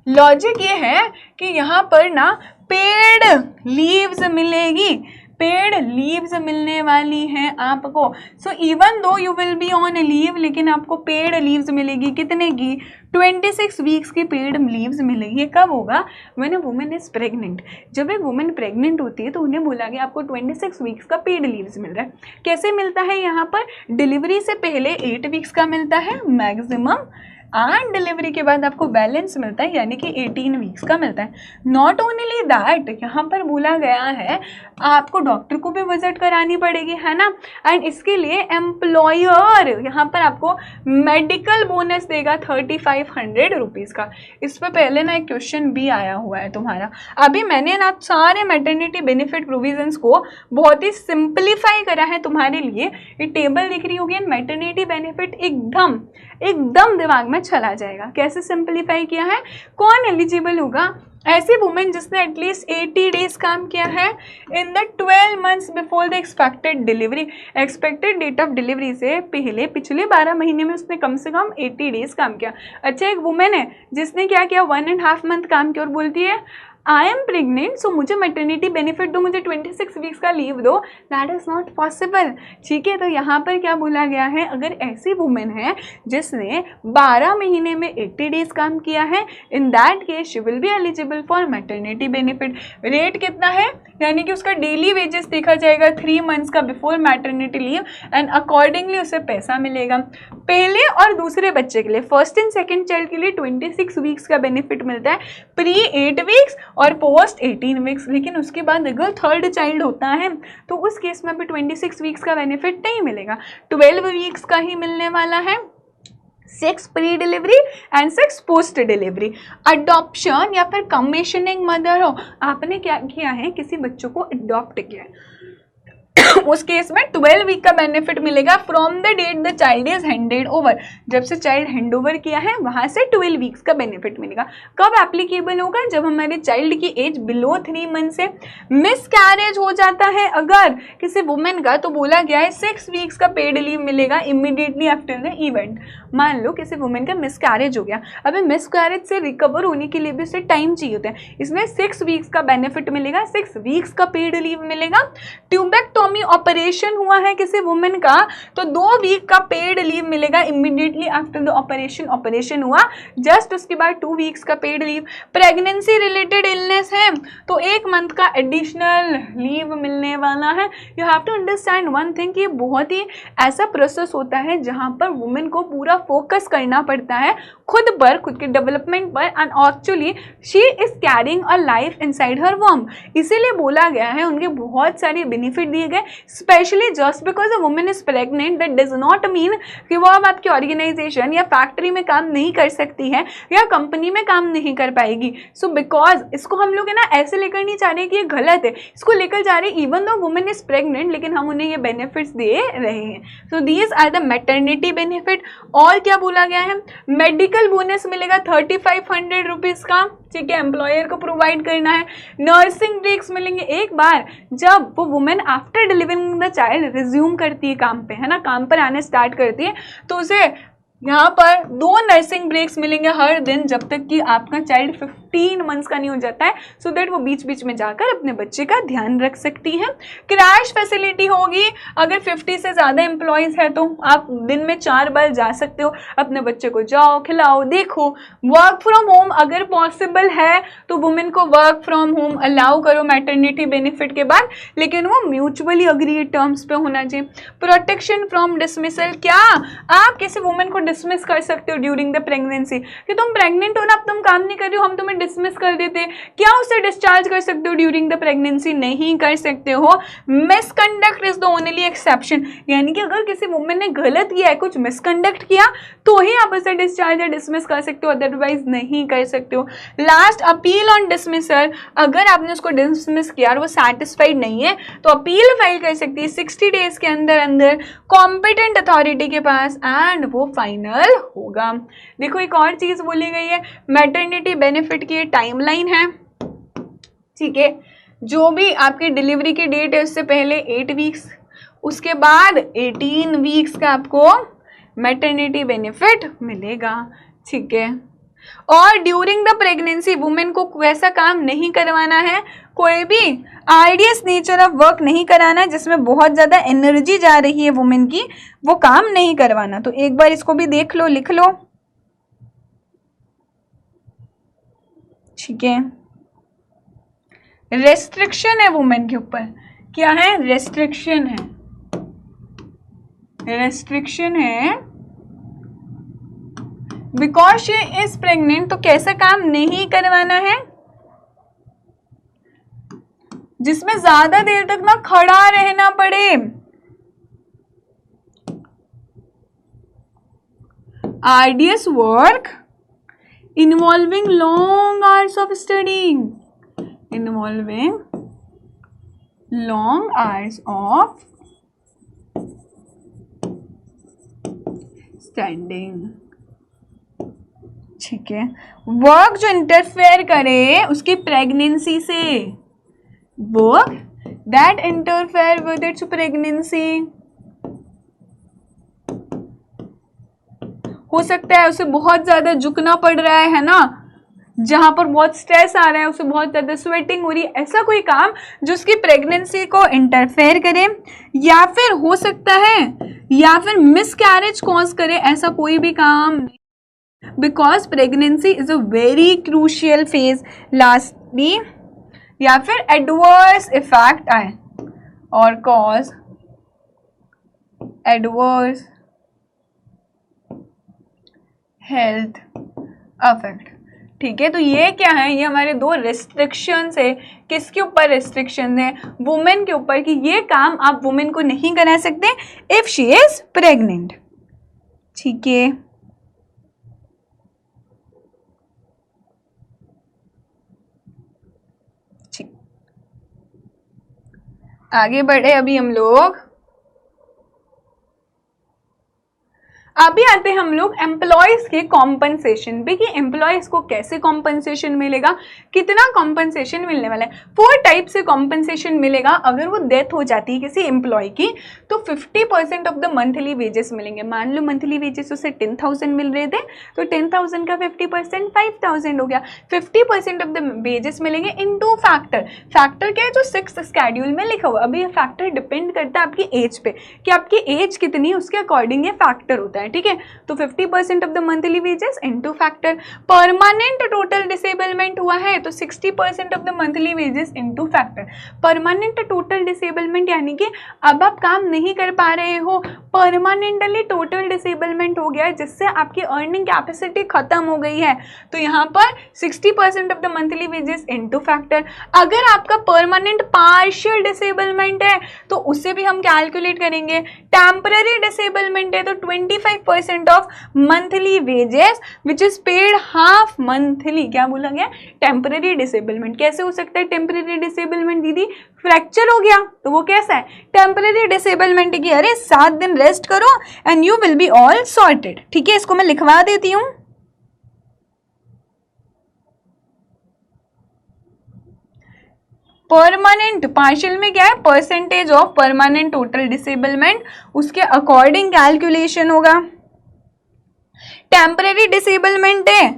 लॉजिक ये है कि यहाँ पर ना पेड लीव्स मिलेगी, पेड लीव्स मिलने वाली हैं आपको। So even though you will be on leave, लेकिन आपको पेड लीव्स मिलेगी, कितने की, 26 वीक्स की पेड लीव्स मिलेगी। ये कब होगा, when a women is pregnant. जब एक वुमेन प्रेग्नेंट होती है तो उन्हें बोला गया आपको 26 वीक्स का पेड लीव्स मिल रहा है। कैसे मिलता है, यहाँ पर डिलीवरी से पहले 8 वीक्स का मिलता है मैक्सिमम, एंड डिलीवरी के बाद आपको बैलेंस मिलता है यानी कि 18 वीक्स का मिलता है। नॉट ओनली दैट, यहाँ पर बोला गया है आपको डॉक्टर को भी विजिट करानी पड़ेगी, है ना, एंड इसके लिए एम्प्लॉयर यहाँ पर आपको मेडिकल बोनस देगा 3500 रुपीज़ का। इस पर पहले ना एक क्वेश्चन भी आया हुआ है तुम्हारा। अभी मैंने ना सारे मैटरनिटी बेनिफिट प्रोविजंस को बहुत ही सिंप्लीफाई करा है तुम्हारे लिए। ये टेबल दिख रही होगी, मैटरनिटी बेनिफिट एकदम दिमाग में चला जाएगा। कैसे सिंप्लीफाई किया है, कौन एलिजिबल होगा, ऐसी वुमेन जिसने एटलीस्ट 80 डेज काम किया है in the 12 months before the expected delivery. Expected date of delivery से पहले पिछले 12 महीने में उसने कम से कम 80 डेज काम किया। अच्छा एक वुमेन है जिसने क्या किया, 1.5 मंथ काम किया और बोलती है आई एम प्रेग्नेंट, सो मुझे मैटरनिटी बेनिफिट दो, मुझे 26 वीक्स का लीव दो, दैट इज़ नॉट पॉसिबल, ठीक है। तो यहाँ पर क्या बोला गया है, अगर ऐसी वुमेन है जिसने 12 महीने में 80 डेज काम किया है, इन that case she will be eligible for maternity benefit. Rate कितना है, यानी कि उसका डेली वेजेस देखा जाएगा 3 मंथ्स का before maternity leave, and accordingly उसे पैसा मिलेगा। पहले और दूसरे बच्चे के लिए, फर्स्ट एंड सेकेंड चाइल्ड के लिए 26 वीक्स का बेनिफिट मिलता है, प्री 8 वीक्स और पोस्ट 18 वीक्स। लेकिन उसके बाद अगर थर्ड चाइल्ड होता है तो उस केस में भी 26 वीक्स का बेनिफिट नहीं मिलेगा, 12 वीक्स का ही मिलने वाला है, 6 pre delivery and 6 post delivery. Adoption या फिर कमीशनिंग मदर हो, आपने क्या किया है, किसी बच्चों को अडॉप्ट किया है उस केस में 12 वीक का बेनिफिट मिलेगा from the date the child is handed over, जब से चाइल्ड हैंड ओवर किया है वहां से 12 वीक्स का बेनिफिट मिलेगा। कब एप्लीकेबल होगा? जब हमारे चाइल्ड की एज बिलो 3 मंथ से मिस कैरेज हो जाता है अगर किसी वुमेन का, तो बोला गया है 6 वीक्स का पेड लीव मिलेगा इमीडिएटली आफ्टर द इवेंट। मान लो किसी वुमेन का मिस कैरेज हो गया, अब मिस कैरेज से रिकवर होने के लिए भी उसे टाइम चाहिए होता है, इसमें 6 वीक्स का बेनिफिट मिलेगा, 6 वीक्स का पेड लीव मिलेगा। ट्यूबेक्टोमी ऑपरेशन हुआ है किसी वुमेन का तो 2 वीक का पेड लीव मिलेगा immediately after the operation, operation हुआ जस्ट उसके बाद 2 वीक्स का paid leave. Pregnancy related illness है तो 1 मंथ का एडिशनल लीव मिलने वाला है। You have to understand one thing कि बहुत ही ऐसा प्रोसेस होता है जहां पर वुमेन को पूरा फोकस करना पड़ता है खुद पर, खुद के डेवलपमेंट पर, and actually she is carrying a life inside her वॉर्म। इसीलिए बोला गया है उनके बहुत सारे बेनिफिट दिए गए, specially just because a women is pregnant that does not mean कि वो अब आपकी ऑर्गेनाइजेशन या फैक्ट्री में काम नहीं कर सकती है या कंपनी में काम नहीं कर पाएगी। सो बिकॉज इसको हम लोग है ना ऐसे लेकर नहीं चाह रहे कि ये गलत है, इसको लेकर जा रहे even though women is pregnant लेकिन हम उन्हें ये बेनिफिट्स दे रहे हैं। So these are the maternity benefit. और क्या बोला गया है? मेडिकल बोनस मिलेगा 3500 रुपीज का, ठीक है, एम्प्लॉयर को प्रोवाइड करना है। नर्सिंग ब्रेक्स मिलेंगे एक बार जब वो women after delivering the child resume करती है काम पे, है ना, काम पर आने स्टार्ट करती है, तो उसे यहाँ पर 2 नर्सिंग ब्रेक्स मिलेंगे हर दिन जब तक कि आपका चाइल्ड 15 मंथ्स का नहीं हो जाता है, सो दैट वो बीच बीच में जाकर अपने बच्चे का ध्यान रख सकती है। क्रैश फैसिलिटी होगी, अगर 50 से ज़्यादा एम्प्लॉयज़ है तो आप दिन में 4 बार जा सकते हो, अपने बच्चे को जाओ, खिलाओ, देखो। वर्क फ्रॉम होम अगर पॉसिबल है तो वुमेन को वर्क फ्रॉम होम अलाउ करो मैटरनिटी बेनिफिट के बाद, लेकिन वो म्यूचुअली अग्रीड टर्म्स पे होना चाहिए। प्रोटेक्शन फ्रॉम डिसमिसल, क्या आप किसी वुमेन को डिसमिस कर सकते हो ड्यूरिंग द प्रेगनेंसी कि तुम प्रेग्नेंट हो ना, अब तुम काम नहीं कर रही हो, हम तुम्हें डिसमिस कर देते, क्या उसे डिस्चार्ज कर सकते हो ड्यूरिंग द प्रेगनेंसी? नहीं कर सकते हो। Misconduct is the only exception, यानी कि अगर किसी वुमेन ने गलत किया है, कुछ मिसकंडक्ट किया, तो ही आप उसे डिस्चार्ज या डिसमिस कर सकते हो, अदरवाइज नहीं कर सकते हो। लास्ट, अपील ऑन डिसमिसल, अगर आपने उसको डिसमिस किया और वो सेटिस्फाइड नहीं है तो अपील फाइल कर सकती है 60 डेज के अंदर अंदर कॉम्पिटेंट अथॉरिटी के पास, एंड वो फाइनल होगा। देखो एक और चीज बोली गई है, मैटरनिटी बेनिफिट की टाइमलाइन है, ठीक है, जो भी आपकी डिलीवरी की डेट है उससे पहले 8 वीक्स, उसके बाद 18 वीक्स का आपको मैटरनिटी बेनिफिट मिलेगा, ठीक है। और ड्यूरिंग द प्रेगनेंसी वुमेन को वैसा काम नहीं करवाना है, कोई भी आर्डियस नेचर ऑफ वर्क नहीं कराना जिसमें बहुत ज़्यादा एनर्जी जा रही है वुमेन की, वो काम नहीं करवाना। तो एक बार इसको भी देख लो, लिख लो, ठीक है। रेस्ट्रिक्शन है वुमेन के ऊपर, क्या है? रेस्ट्रिक्शन है, रेस्ट्रिक्शन है बिकॉज शी इज प्रेग्नेंट, तो कैसा काम नहीं करवाना है जिसमें ज्यादा देर तक ना खड़ा रहना पड़े। Arduous work involving long hours of study, involving long hours of standing, ठीक है। वर्क जो इंटरफेयर करे उसकी प्रेगनेंसी से, work that interfere with its pregnancy, हो सकता है उसे बहुत ज्यादा झुकना पड़ रहा है ना, जहां पर बहुत स्ट्रेस आ रहा है, उसे बहुत ज्यादा स्वेटिंग हो रही है, ऐसा कोई काम जो उसकी प्रेगनेंसी को इंटरफेयर करे, या फिर हो सकता है या फिर मिसकैरेज कॉज करे, ऐसा कोई भी काम नहीं, because pregnancy is a very crucial phase. Lastly, या फिर एडवर्स इफेक्ट आए और कॉज एडवर्स हेल्थ अफेक्ट, ठीक है। तो ये क्या है? ये हमारे 2 रेस्ट्रिक्शंस है। किसके ऊपर रेस्ट्रिक्शन है? वुमेन के ऊपर, कि ये काम आप वुमेन को नहीं करा सकते इफ शी इज प्रेग्नेंट, ठीक है। आगे बढ़े अभी हम लोग। अभी आते हैं हम लोग एम्प्लॉयज के कॉम्पनसेशन पे कि एम्प्लॉयज को कैसे कॉम्पनसेशन मिलेगा, कितना कॉम्पनसेशन मिलने वाला है। 4 टाइप से कॉम्पनसेशन मिलेगा। अगर वो डेथ हो जाती है किसी एम्प्लॉय की तो 50% ऑफ द मंथली वेजेस मिलेंगे। मान लो मंथली वेजेस उसे 10,000 मिल रहे थे तो 10,000 का 50% 5,000 हो गया। 50% ऑफ द वेजेस मिलेंगे इनटू फैक्टर। फैक्टर क्या है, जो 6th शेड्यूल में लिखा हुआ। अभी ये फैक्टर डिपेंड करता है आपकी एज पे कि आपकी एज कितनी है, उसके अकॉर्डिंग ये फैक्टर होता है, ठीक है। तो 50% of the monthly wages into factor. Permanent total disablement हुआ है तो 60% of the monthly wages into factor. Permanent total disablement यानी कि अब आप काम नहीं कर पा रहे हो, परमानेंटली टोटल डिसेबलमेंट हो गया है जिससे आपकी अर्निंग कैपेसिटी खत्म हो गई है, तो यहाँ पर 60% of the monthly wages into factor. अगर आपका परमानेंट पार्शियल डिसेबलमेंट है तो उसे भी हम कैलकुलेट करेंगे। टेम्पररी डिसेबलमेंट है तो 25% of monthly wages which is paid half monthly. क्या बोला गया, टेम्पररी डिसेबलमेंट। कैसे हो सकता है टेम्पररी डिसेबलमेंट दीदी, फ्रैक्चर हो गया तो वो कैसा है, टेम्पररी डिसेबलमेंट की अरे 7 दिन रेस्ट करो and you will be all sorted, ठीक है। इसको मैं लिखवा देती हूं। परमानेंट पार्शियल में क्या है, percentage of permanent total disablement, उसके अकॉर्डिंग कैलकुलेशन होगा। टेम्पररी डिसेबलमेंट है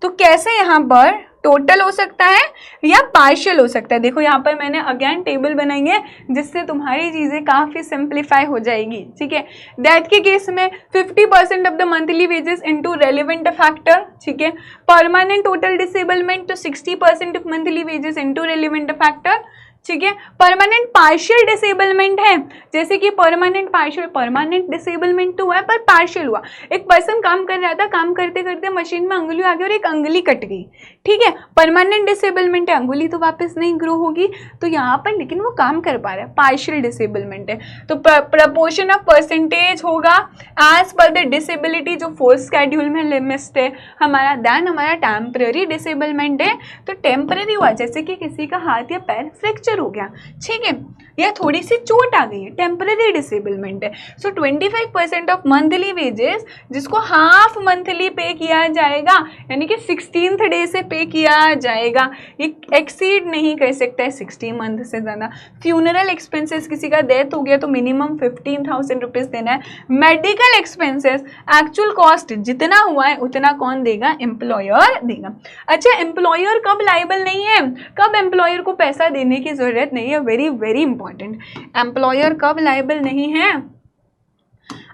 तो कैसे यहाँ पर टोटल हो सकता है या पार्शियल हो सकता है। देखो यहाँ पर मैंने अगेन टेबल बनाई है जिससे तुम्हारी चीजें काफी सिंप्लीफाई हो जाएगी, ठीक है। डेथ के केस में 50% of the monthly wages into relevant factor, ठीक है। परमानेंट टोटल डिसेबलमेंट तो 60% of monthly wages into relevant factor, ठीक है। परमानेंट पार्शियल डिसेबलमेंट है, जैसे कि परमानेंट पार्शियल, परमानेंट डिसेबलमेंट तो हुआ है पर पार्शियल हुआ। एक पर्सन काम कर रहा था, काम करते करते मशीन में अंगुली आ गई और एक अंगुली कट गई, ठीक है। परमानेंट डिसेबलमेंट है, अंगुली तो वापस नहीं ग्रो होगी तो यहाँ पर, लेकिन वो काम कर पा रहा है। पार्शियल डिसेबलमेंट है तो प्रपोर्शन ऑफ परसेंटेज होगा एज पर द डिसेबिलिटी जो 4th शेड्यूल में लिस्ट है हमारा। देन हमारा टेम्पररी डिसेबलमेंट है तो टेम्पररी हुआ जैसे कि किसी का हाथ या पैर फ्रैक्चर हो गया, ठीक है, या थोड़ी सी चोट आ गई है, टेम्पररी डिसेबलमेंट है। सो 25% ऑफ मंथली वेजेस जिसको हाफ मंथली पे किया जाएगा यानी कि 16th डे से पे किया जाएगा, ये एक्सीड नहीं कर सकता है 60 मंथ से ज़्यादा। फ्यूनरल एक्सपेंसेस, किसी का डेथ हो गया तो मिनिमम 15,000 रुपीज़ देना है। मेडिकल एक्सपेंसेस एक्चुअल कॉस्ट जितना हुआ है उतना कौन देगा, एम्प्लॉयर देगा। अच्छा, एम्प्लॉयर कब लायबल नहीं है, कब एम्प्लॉयर को पैसा देने की जरूरत नहीं है, वेरी वेरी इंपॉर्टेंट। एम्प्लॉयर कब लायबल नहीं है,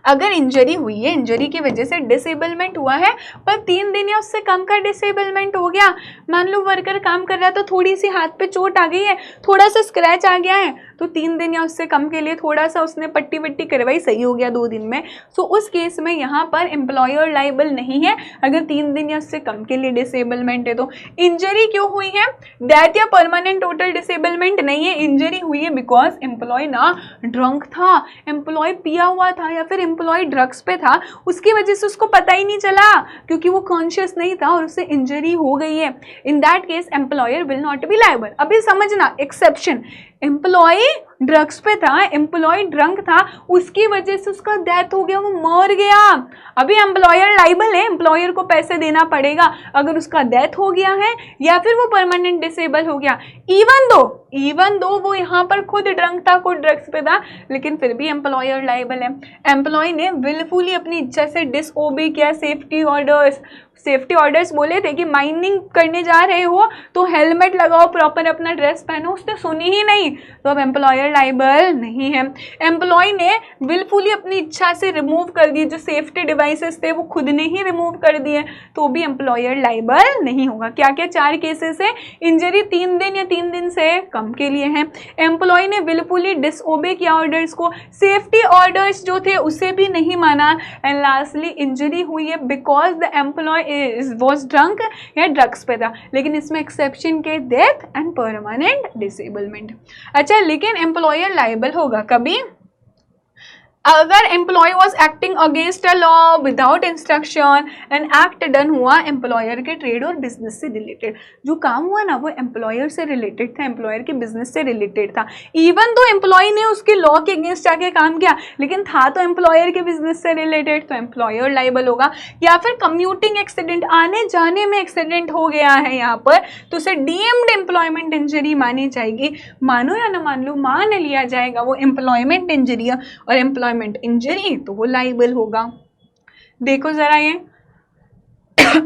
अगर इंजरी हुई है, इंजरी की वजह से डिसेबलमेंट हुआ है पर 3 दिन या उससे कम का डिसेबलमेंट हो गया। मान लो वर्कर काम कर रहा है तो थोड़ी सी हाथ पे चोट आ गई है, थोड़ा सा स्क्रैच आ गया है तो 3 दिन या उससे कम के लिए थोड़ा सा उसने पट्टी वट्टी करवाई, सही हो गया 2 दिन में। सो उस केस में यहाँ पर एम्प्लॉयर लाइबल नहीं है अगर 3 दिन या उससे कम के लिए डिसेबलमेंट है तो। इंजरी क्यों हुई है, डेथ या परमानेंट टोटल डिसेबलमेंट नहीं है, इंजरी हुई है बिकॉज एम्प्लॉय ना ड्रंक था, एम्प्लॉय पिया हुआ था या फिर एम्प्लॉय ड्रग्स पे था, उसकी वजह से उसको पता ही नहीं चला क्योंकि वो कॉन्शियस नहीं था और उससे इंजरी हो गई है। इन that case employer will not be liable. अभी समझना एक्सेप्शन, एम्प्लॉय ड्रग्स पे था, एम्प्लॉय ड्रंक था, उसकी वजह से उसका डेथ हो गया, वो मर गया, अभी एम्प्लॉयर लाइबल है, एम्प्लॉयर को पैसे देना पड़ेगा अगर उसका डेथ हो गया है या फिर वो परमानेंट डिसेबल हो गया। इवन दो वो यहाँ पर खुद ड्रंक था, खुद ड्रग्स पे था, लेकिन फिर भी एम्प्लॉयर लाइबल है। एम्प्लॉय ने विलफुली अपनी इच्छा से डिसओबे किया सेफ्टी ऑर्डर्स बोले थे कि माइनिंग करने जा रहे हो तो हेलमेट लगाओ, प्रॉपर अपना ड्रेस पहनो, उसने सुनी ही नहीं तो अब एम्प्लॉयर लाइबल नहीं है। एम्प्लॉय ने विलफुली अपनी इच्छा से रिमूव कर दिए जो सेफ्टी डिवाइसेस थे, वो खुद ने ही रिमूव कर दिए तो भी एम्प्लॉयर लाइबल नहीं होगा। क्या क्या 4 केसेस है, इंजरी 3 दिन या 3 दिन से कम के लिए है, एम्प्लॉय ने विलफुली डिसओबे किया ऑर्डर्स को, सेफ्टी ऑर्डर्स जो थे उसे भी नहीं माना, एंड लास्टली इंजरी हुई है because the employee was drunk या ड्रग्स पे था, लेकिन इसमें एक्सेप्शन के डेथ एंड परमानेंट डिसेबलमेंट। अच्छा, लेकिन एम्प्लॉयर लाइबल होगा कभी, अगर employee was acting against a law without instruction and act done हुआ एम्प्लॉयर के ट्रेड और बिजनेस से रिलेटेड, जो काम हुआ ना वो एम्प्लॉयर से रिलेटेड था, एम्प्लॉयर के बिजनेस से रिलेटेड था। इवन तो एम्प्लॉय ने उसके लॉ के अगेंस्ट जाके काम किया, लेकिन था तो एम्प्लॉयर के बिजनेस से रिलेटेड, तो एम्प्लॉयर लाइबल होगा। या फिर कम्यूटिंग एक्सीडेंट, आने जाने में एक्सीडेंट हो गया है यहाँ पर, तो उसे डीएम्ड एम्प्लॉयमेंट इंजरी मानी जाएगी। मानो या ना मान लो, मान लिया जाएगा वो एम्प्लॉयमेंट इंजरी और एम्प्लॉयमेंट इंजरी, तो वो लाइबल होगा। देखो जरा ये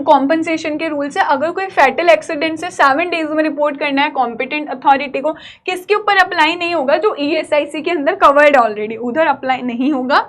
कॉम्पनसेशन के रूल से, अगर कोई फैटल एक्सीडेंट से 7 डेज में रिपोर्ट करना है कॉम्पिटेंट अथॉरिटी को, किसके ऊपर अप्लाई नहीं होगा? जो ईएसआईसी के अंदर कवर्ड ऑलरेडी, उधर अप्लाई नहीं होगा।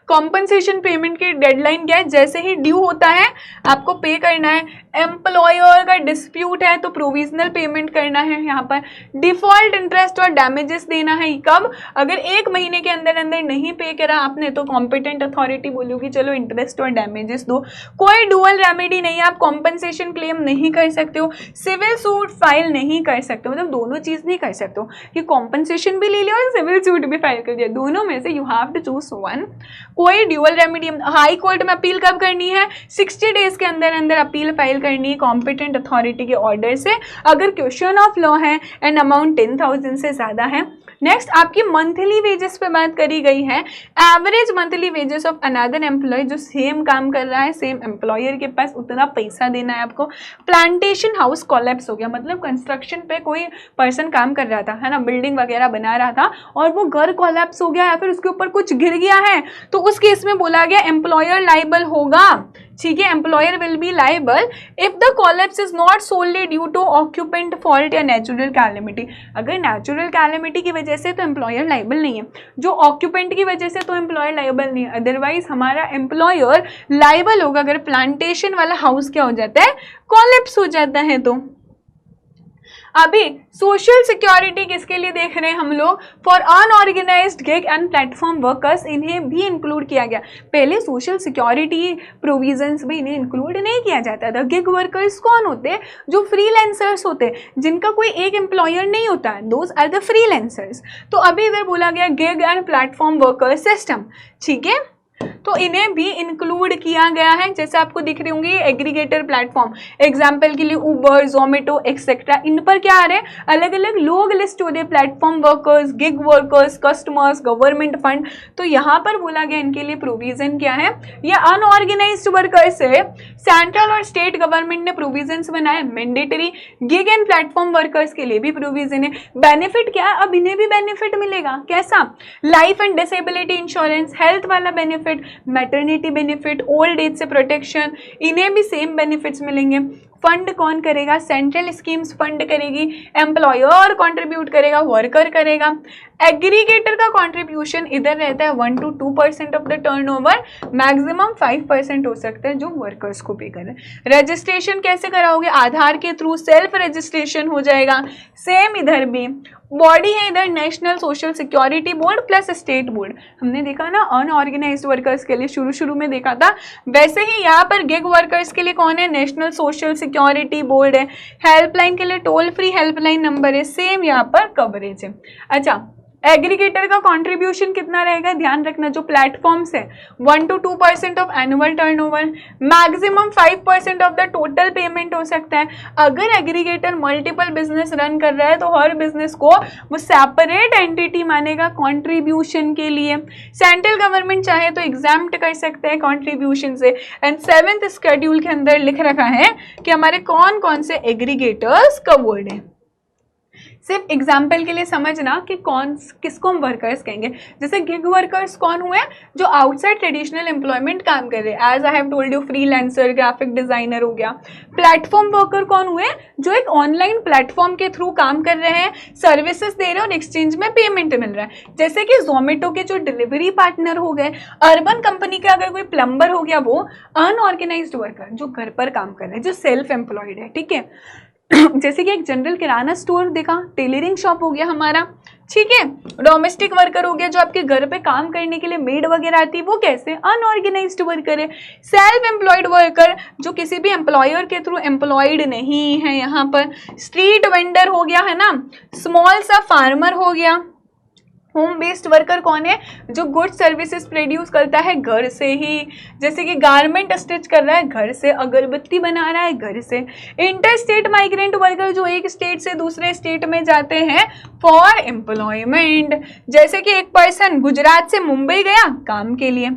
कॉम्पनसेशन पेमेंट की डेडलाइन क्या है? जैसे ही ड्यू होता है आपको पे करना है। एम्प्लॉयर का डिस्प्यूट है तो प्रोविजनल पेमेंट करना है। यहाँ पर डिफॉल्ट इंटरेस्ट और डैमेजेस देना है। कब? अगर 1 महीने के अंदर अंदर नहीं पे करा आपने तो कॉम्पिटेंट अथॉरिटी बोलोगी चलो इंटरेस्ट और डैमेजेस दो। कोई डुअल रेमेडी नहीं है, आप कॉम्पनसेशन क्लेम नहीं कर सकते हो, सिविल सूट फाइल नहीं कर सकते हो, मतलब दोनों चीज़ नहीं कर सकते हो कि कॉम्पनसेशन भी ले लिया और सिविल सूट भी फाइल कर दिया, दोनों में से you have to choose one. कोई ड्यूअल रेमेडी, हाई कोर्ट में अपील कब करनी है? 60 डेज के अंदर अंदर अपील फाइल करनी है कॉम्पिटेंट अथॉरिटी के ऑर्डर से, अगर क्वेश्चन ऑफ लॉ है एंड अमाउंट 10,000 से ज़्यादा है। नेक्स्ट आपकी मंथली वेजेस पे बात करी गई है। Average monthly wages of another employee, जो सेम काम कर रहा है, सेम एम्प्लॉयर के पास उतना पैसा देना है आपको। प्लांटेशन हाउस कोलैप्स हो गया, मतलब कंस्ट्रक्शन पे कोई पर्सन काम कर रहा था, है ना, बिल्डिंग वगैरह बना रहा था और वो घर कोलैप्स हो गया या फिर उसके ऊपर कुछ गिर गया है, तो उस केस में बोला गया एम्प्लॉयर लाइबल होगा। ठीक है, employer will be liable if the collapse is not solely due to occupant fault या नेचुरल कैलेमिटी। अगर नेचुरल कैलेमिटी की वजह से तो एम्प्लॉयर लाइबल नहीं है, जो ऑक्यूपेंट की वजह से तो एम्प्लॉयर लाइबल नहीं है। अदरवाइज हमारा एम्प्लॉयर लाइबल होगा अगर प्लांटेशन वाला हाउस क्या हो जाता है, कोलैप्स हो जाता है। तो अभी सोशल सिक्योरिटी किसके लिए देख रहे हैं हम लोग? For unorganised gig and platform workers, इन्हें भी इंक्लूड किया गया। पहले सोशल सिक्योरिटी प्रोविजंस में इन्हें इंक्लूड नहीं किया जाता था। गिग वर्कर्स कौन होते हैं? जो फ्रीलांसर्स होते हैं, जिनका कोई एक एम्प्लॉयर नहीं होता है, दोज आर द फ्रीलांसर्स। तो अभी इधर बोला गया gig and platform workers system, ठीक है, तो इन्हें भी इंक्लूड किया गया है। जैसे आपको दिख रही होंगी एग्रीगेटर प्लेटफॉर्म, एग्जाम्पल के लिए उबर, जोमेटो एक्सेट्रा, इन पर क्या आ रहे हैं? अलग अलग लोग लिस्ट हो रहे, platform workers, gig workers, customers, government fund. तो यहाँ पर बोला गया इनके लिए प्रोविजन क्या है? ये अनऑर्गेनाइज्ड वर्कर्स है, सेंट्रल और स्टेट गवर्नमेंट ने प्रोविजंस बनाए mandatory. Gig and platform workers के लिए भी प्रोविजन है। बेनिफिट क्या है? अब इन्हें भी बेनिफिट मिलेगा। कैसा? Life and disability insurance, health वाला benefit, maternity benefit, old age से प्रोटेक्शन, इन्हें भी सेम बेनिफिट्स मिलेंगे। फंड कौन करेगा? सेंट्रल स्कीम्स फंड करेगी, एम्प्लॉयर कंट्रीब्यूट करेगा, वर्कर करेगा। एग्रीगेटर का कंट्रीब्यूशन इधर रहता है 1 to 2% of the turnover, maximum 5% हो सकता है जो वर्कर्स को पे करें। रजिस्ट्रेशन कैसे कराओगे? आधार के थ्रू सेल्फ रजिस्ट्रेशन हो जाएगा। सेम इधर भी बॉडी है इधर national social security board plus state board. हमने देखा ना अनऑर्गेनाइज्ड वर्कर्स के लिए शुरू में देखा था, वैसे ही यहाँ पर गिग वर्कर्स के लिए कौन है? नेशनल सोशल सिक्योरिटी बोर्ड है। हेल्पलाइन के लिए टोल फ्री हेल्पलाइन नंबर है, सेम यहाँ पर कवरेज है। अच्छा, एग्रीगेटर का कंट्रीब्यूशन कितना रहेगा? ध्यान रखना, जो प्लेटफॉर्म्स है 1 to 2% of annual turnover, maximum 5% of the total payment हो सकता है। अगर एग्रीगेटर मल्टीपल बिजनेस रन कर रहा है तो हर बिजनेस को वो सेपरेट एंटिटी मानेगा कंट्रीब्यूशन के लिए। सेंट्रल गवर्नमेंट चाहे तो एग्जाम्प्ट कर सकते हैं कंट्रीब्यूशन से। एंड 7th शेड्यूल के अंदर लिख रखा है कि हमारे कौन कौन से एग्रीगेटर्स कवर्ड है। सिर्फ एग्जाम्पल के लिए समझना कि किसको हम वर्कर्स कहेंगे। जैसे गिग वर्कर्स कौन हुए? जो आउटसाइड ट्रेडिशनल एम्प्लॉयमेंट काम कर रहे हैं, as I have told you, freelancer, graphic designer हो गया। प्लेटफॉर्म वर्कर कौन हुए? जो एक ऑनलाइन प्लेटफॉर्म के थ्रू काम कर रहे हैं, सर्विसेज दे रहे हैं और एक्सचेंज में पेमेंट मिल रहा है। जैसे कि जोमेटो के जो डिलीवरी पार्टनर हो गए, अर्बन कंपनी का अगर कोई प्लम्बर हो गया, वो अनऑर्गेनाइज्ड वर्कर जो घर पर काम कर रहे हैं, जो सेल्फ एम्प्लॉयड है, ठीक है। जैसे कि एक जनरल किराना स्टोर देखा, टेलरिंग शॉप हो गया हमारा, ठीक है। डोमेस्टिक वर्कर हो गया जो आपके घर पे काम करने के लिए मेड वगैरह आती है, वो कैसे? अनऑर्गेनाइज्ड वर्कर है। सेल्फ एम्प्लॉयड वर्कर जो किसी भी एम्प्लॉयर के थ्रू एम्प्लॉयड नहीं है। यहाँ पर स्ट्रीट वेंडर हो गया, है ना, स्मॉल सा फार्मर हो गया, होम बेस्ड वर्कर कौन है? जो गुड सर्विसेज प्रोड्यूस करता है घर से ही, जैसे कि गारमेंट स्टिच कर रहा है घर से, अगरबत्ती बना रहा है घर से। इंटर स्टेट माइग्रेंट वर्कर जो एक स्टेट से दूसरे स्टेट में जाते हैं फॉर एम्प्लॉयमेंट, जैसे कि एक पर्सन गुजरात से मुंबई गया काम के लिए।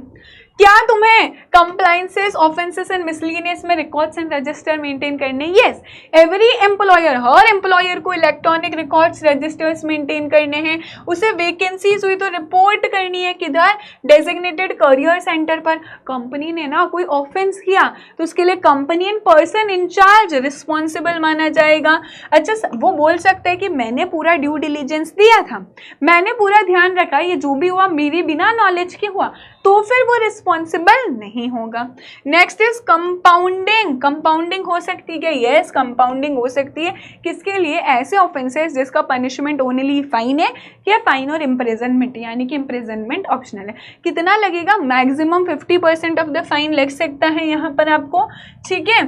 क्या तुम्हें कंप्लाइंसेस, ऑफेंसेस एंड मिसलिनियस में रिकॉर्ड्स एंड रजिस्टर मेंटेन करने? यस, एवरी एम्प्लॉयर, हर एम्प्लॉयर को इलेक्ट्रॉनिक रिकॉर्ड्स रजिस्टर्स मेंटेन करने हैं। उसे वैकेंसीज हुई तो रिपोर्ट करनी है किधर? डेजिग्नेटेड करियर सेंटर पर। कंपनी ने ना कोई ऑफेंस किया तो उसके लिए company and person in charge responsible माना जाएगा। अच्छा, वो बोल सकता है कि मैंने पूरा ड्यू डिलीजेंस दिया था, मैंने पूरा ध्यान रखा, ये जो भी हुआ मेरी बिना नॉलेज के हुआ, तो फिर वो रिस्पॉन्सिबल नहीं होगा। Next is compounding. कंपाउंडिंग हो सकती है? यस, कंपाउंडिंग हो सकती है। किसके लिए? ऐसे ऑफेंसेस जिसका पनिशमेंट ओनली फाइन है या फाइन और इम्प्रिजनमेंट, यानी कि इम्प्रिजनमेंट ऑप्शनल है। कितना लगेगा? मैक्सिमम 50% ऑफ द फाइन लग सकता है यहाँ पर आपको, ठीक है।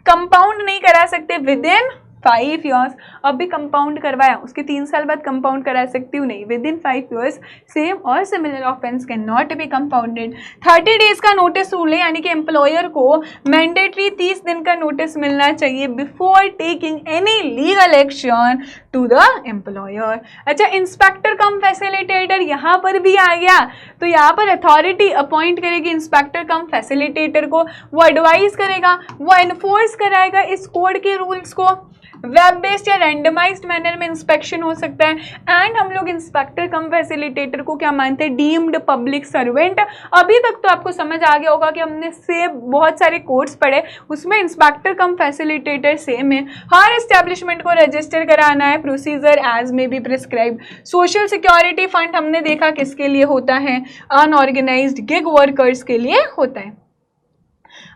कंपाउंड नहीं करा सकते विद इन 5 years। अब भी कंपाउंड करवाया, उसके 3 साल बाद कंपाउंड करा सकती हूँ? नहीं, विद इन 5 years सेम और similar offence can not be compounded. 30 days का नोटिस रूल है, यानी कि एम्प्लॉयर को मैंडेटरी 30 दिन का नोटिस मिलना चाहिए before taking any legal action to the employer. अच्छा, इंस्पेक्टर कम फैसिलिटेटर यहाँ पर भी आ गया, तो यहाँ पर अथॉरिटी अपॉइंट करेगी इंस्पेक्टर कम फैसिलिटेटर को। वो एडवाइस करेगा, वो एनफोर्स कराएगा इस कोड के रूल्स को। वेब बेस्ड या रैंडमाइज्ड मैनर में इंस्पेक्शन हो सकता है। एंड हम लोग इंस्पेक्टर कम फैसिलिटेटर को क्या मानते हैं? Deemed public servant. अभी तक तो आपको समझ आ गया होगा कि हमने से बहुत सारे कोर्स पढ़े, उसमें इंस्पेक्टर कम फैसिलिटेटर सेम है। हर एस्टेब्लिशमेंट को रजिस्टर कराना है, procedure as may be prescribe. Social security fund हमने देखा किसके लिए होता है? अनऑर्गेनाइज्ड गिग वर्कर्स के लिए होता है।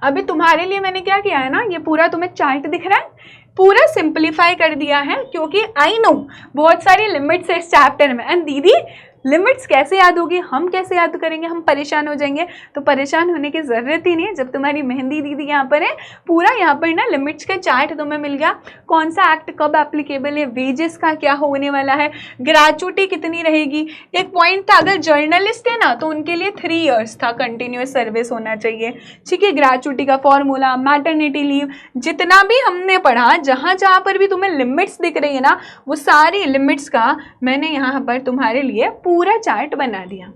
अभी तुम्हारे लिए मैंने क्या किया है ना, ये पूरा तुम्हें चार्ट दिख रहा है, पूरा सिंप्लीफाई कर दिया है, क्योंकि आई नो बहुत सारी लिमिट्स है इस चैप्टर में। एंड दीदी लिमिट्स कैसे याद होगी, हम कैसे याद करेंगे, हम परेशान हो जाएंगे। तो परेशान होने की ज़रूरत ही नहीं है, जब तुम्हारी मेहंदी दीदी यहाँ पर है, पूरा यहाँ पर ना लिमिट्स का चार्ट तुम्हें मिल गया। कौन सा एक्ट कब एप्लीकेबल है, वेजेस का क्या होने वाला है, ग्रेचुटी कितनी रहेगी। एक पॉइंट था, अगर जर्नलिस्ट है ना तो उनके लिए 3 years था कंटिन्यूस सर्विस होना चाहिए, ठीक है। ग्रेचुटी का फॉर्मूला, मैटरनिटी लीव, जितना भी हमने पढ़ा, जहाँ जहाँ पर भी तुम्हें लिमिट्स दिख रही है ना, वो सारी लिमिट्स का मैंने यहाँ पर तुम्हारे लिए पूरा चार्ट बना दिया,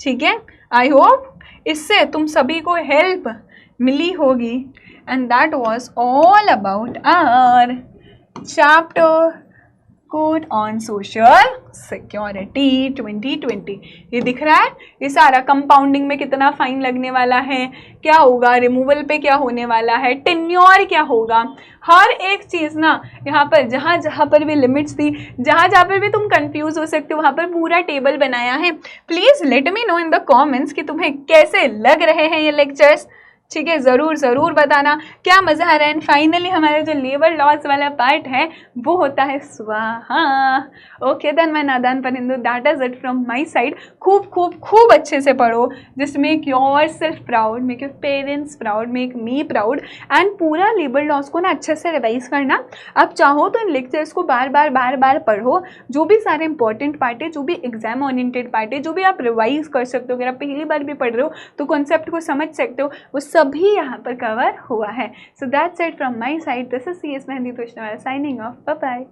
ठीक है। आई होप इससे तुम सभी को हेल्प मिली होगी। And that was all about our chapter code on social security 2020। ये दिख रहा है, ये सारा कंपाउंडिंग में कितना फाइन लगने वाला है, क्या होगा, रिमूवल पे क्या होने वाला है, टेन्योर क्या होगा, हर एक चीज़ ना यहाँ पर जहाँ जहाँ पर भी लिमिट्स थी, जहाँ जहाँ पर भी तुम कंफ्यूज हो सकते हो, वहाँ पर पूरा टेबल बनाया है। Please let me know in the comments कि तुम्हें कैसे लग रहे हैं ये लेक्चर्स, ठीक है। ज़रूर बताना क्या मज़ा आ रहा है। एंड फाइनली हमारा जो लेबर लॉस वाला पार्ट है वो होता है स्वाहा। ओके देन माय नादान परिंदू, that is it from my side. खूब अच्छे से पढ़ो, जिसमें make yourself proud, make your parents proud, make me proud. And पूरा लेबर लॉस को ना अच्छे से रिवाइज करना। आप चाहो तो इन लेक्चर्स को बार बार पढ़ो, जो भी सारे इंपॉर्टेंट पार्ट है, जो भी एग्जाम ओरिएंटेड पार्ट है, जो भी आप रिवाइज कर सकते हो। अगर आप पहली बार भी पढ़ रहे हो तो कॉन्सेप्ट को समझ सकते हो, वो सभी यहाँ पर कवर हुआ है। So that's it from my side. This is CS Mehndi Tushnawala signing off. Bye bye.